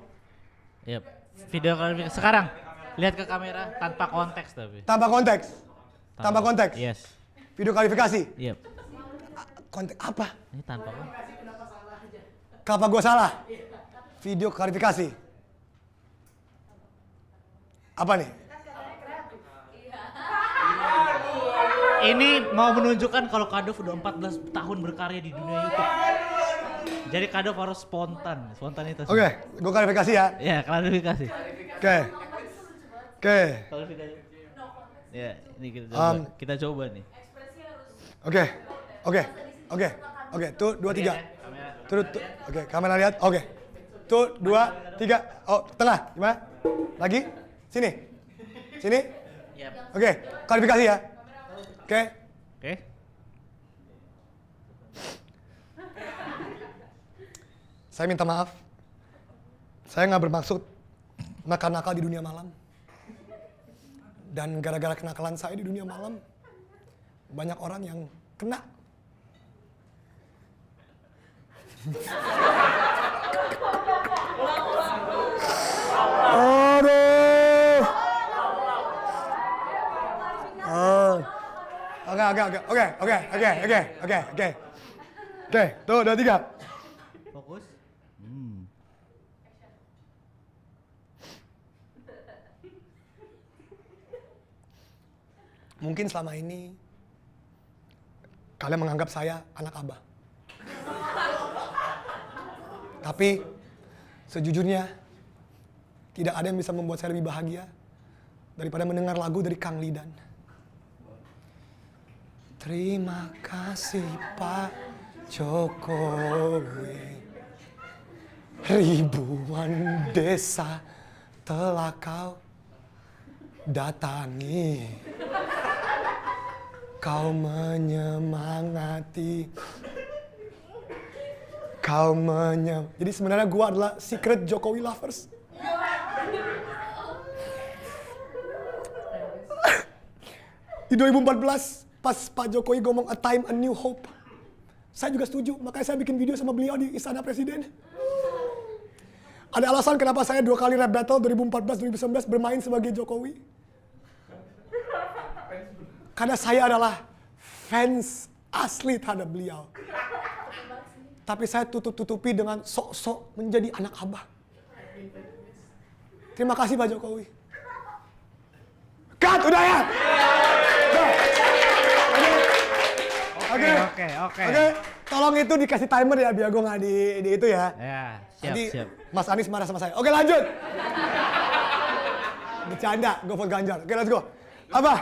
Yep. Video klarifikasi sekarang. Lihat ke kamera tanpa konteks tapi. Tanpa konteks. Yes. Video klarifikasi. Yep. Konteks apa? Ini tanpa apa? Kenapa gue salah? Video klarifikasi. Apa nih? Ini mau menunjukkan kalau Kadov udah 14 tahun berkarya di dunia YouTube. Jadi Kadov harus spontanitas. Oke, gue klarifikasi ya. Ya, klarifikasi. Oke. Klarifikasi. Ya, ini kita coba nih. Oke. Tuh, 2, 3. Oke, kamera lihat. Oke. Tuh, 2, 3. Oh, tengah. Gimana? Lagi? Sini. Oke, klarifikasi ya. Oke. Saya minta maaf. Saya nggak bermaksud nakal-nakal di dunia malam. Dan gara-gara kenakalan saya di dunia malam, banyak orang yang kena. Aduh. Oke. Tuh, 2, 3. Fokus. Mungkin selama ini kalian menganggap saya anak abah. Tapi sejujurnya tidak ada yang bisa membuat saya lebih bahagia daripada mendengar lagu dari Kang Lidan. Terima kasih Pak Jokowi, ribuan desa telah kau datangi. Kau menyemangati Kau Jadi sebenarnya gue adalah secret Jokowi lovers. Di 2014, pas Pak Jokowi ngomong a time, a new hope. Saya juga setuju, makanya saya bikin video sama beliau di Istana Presiden. Ada alasan kenapa saya 2 kali rap battle 2014-2019 bermain sebagai Jokowi. Karena saya adalah fans asli terhadap beliau. Tapi saya tutup-tutupi dengan sok-sok menjadi anak abah. Terima kasih Pak Jokowi. Cut, udah ya? Oke. Tolong itu dikasih timer ya biar gue nggak di itu ya. Ya, siap, Nanti siap. Mas Anies marah sama saya. Oke lanjut. Bercanda, gue vote Ganjar. Oke let's go. Apa?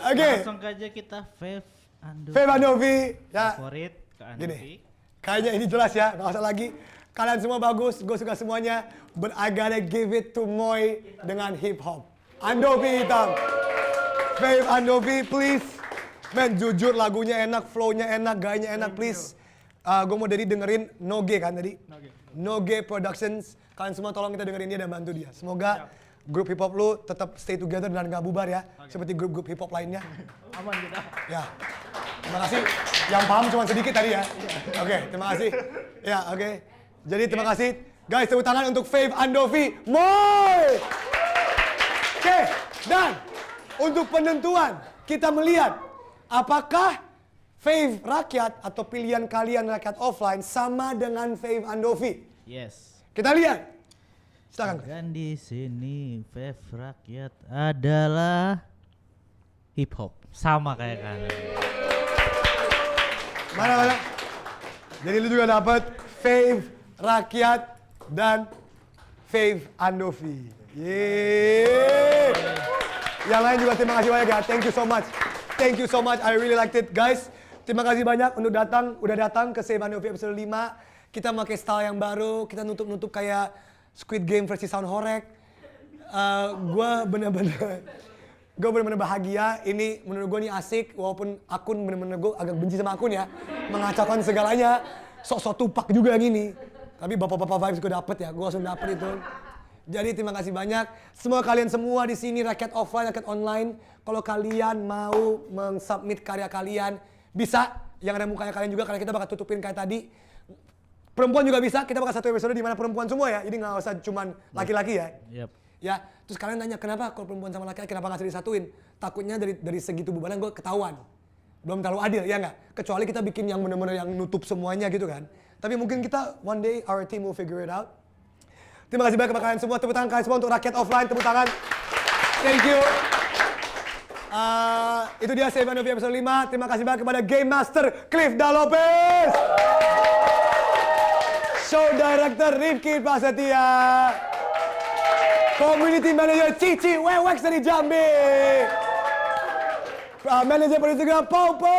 Oke. Langsung aja kita Fave Andovi. Ya. Favorit ke Andovi. Gini, kayaknya ini jelas ya, nggak usah lagi. Kalian semua bagus, gue suka semuanya. But I gotta give it to Moy dengan hip hop. Andovi hitam. Fave Andovi, please. Men, jujur lagunya enak, flow-nya enak, gayanya enak, please. Gue mau dengerin Noge kan tadi? Noge Productions. Kalian semua tolong kita dengerin dia dan bantu dia. Semoga grup hip hop lu tetap stay together dan gak bubar ya. Seperti grup-grup hip hop lainnya. Aman kita. Ya. Terima kasih. Yang paham cuma sedikit tadi ya. Oke, terima kasih. Ya, oke. Jadi terima kasih. Guys, tepuk tangan untuk Fave Andovi. Moy! Oke, dan untuk penentuan kita melihat apakah Fave rakyat atau pilihan kalian rakyat offline sama dengan Fave Andovi. Yes. Kita lihat. Silakan. Dan di sini Fave rakyat adalah hip hop. Sama kayak kan. Mana? Jadi lu juga dapat Fave rakyat dan Fave Andovi. Yeay. Yang lain juga terima kasih banyak ya. Thank you so much. Thank you so much. I really liked it, guys. Terima kasih banyak udah datang ke Fave Andovi episode 5. Kita pakai style yang baru, kita nutup kayak Squid Game versi Sound Horek. Gue bener-bener bahagia. Ini menurut gue nih asik, walaupun akun bener-bener gue agak benci sama akun ya. Mengacaukan segalanya. Sok-sok Tupac juga yang ini. Tapi bapak-bapak vibes gue dapet ya, gue langsung dapet itu. Jadi terima kasih banyak. Semua kalian semua di sini, rakyat offline, rakyat online. Kalau kalian mau meng-submit karya kalian, bisa. Yang ada mukanya kalian juga, karena kita bakal tutupin kayak tadi. Perempuan juga bisa, kita bakal satu episode di mana perempuan semua ya. Jadi nggak usah cuman laki-laki ya. Yep. Ya, terus kalian nanya kenapa kalau perempuan sama laki-laki kenapa nggak disatuin? Takutnya dari segitu bebanan gue ketahuan. Belum terlalu adil, ya nggak? Kecuali kita bikin yang bener-bener yang nutup semuanya gitu kan. Tapi mungkin kita one day our team will figure it out. Terima kasih banyak kepada kalian semua. Tepuk tangan kalian semua untuk rakyat offline. Tepuk tangan. Thank you. Itu dia Fave Andovi episode 5. Terima kasih banyak kepada Game Master Cliff Dalopez. Show Director Rifki Prasetya. Community Manager Cici Wewex dari Jambi. Manager producer Popo.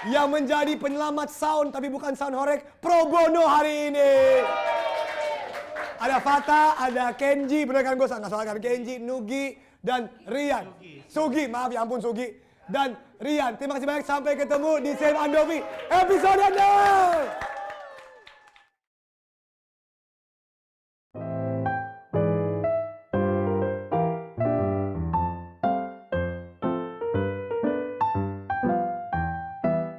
Yang menjadi penyelamat sound tapi bukan sound horek pro bono hari ini. Ada Fata, ada Kenji, bener kan gue nggak salah kan, Kenji, Nugi, dan Rian. Sugi, maaf ya ampun Sugi. Dan Rian, terima kasih banyak, sampai ketemu di Fave Andovi episode 6.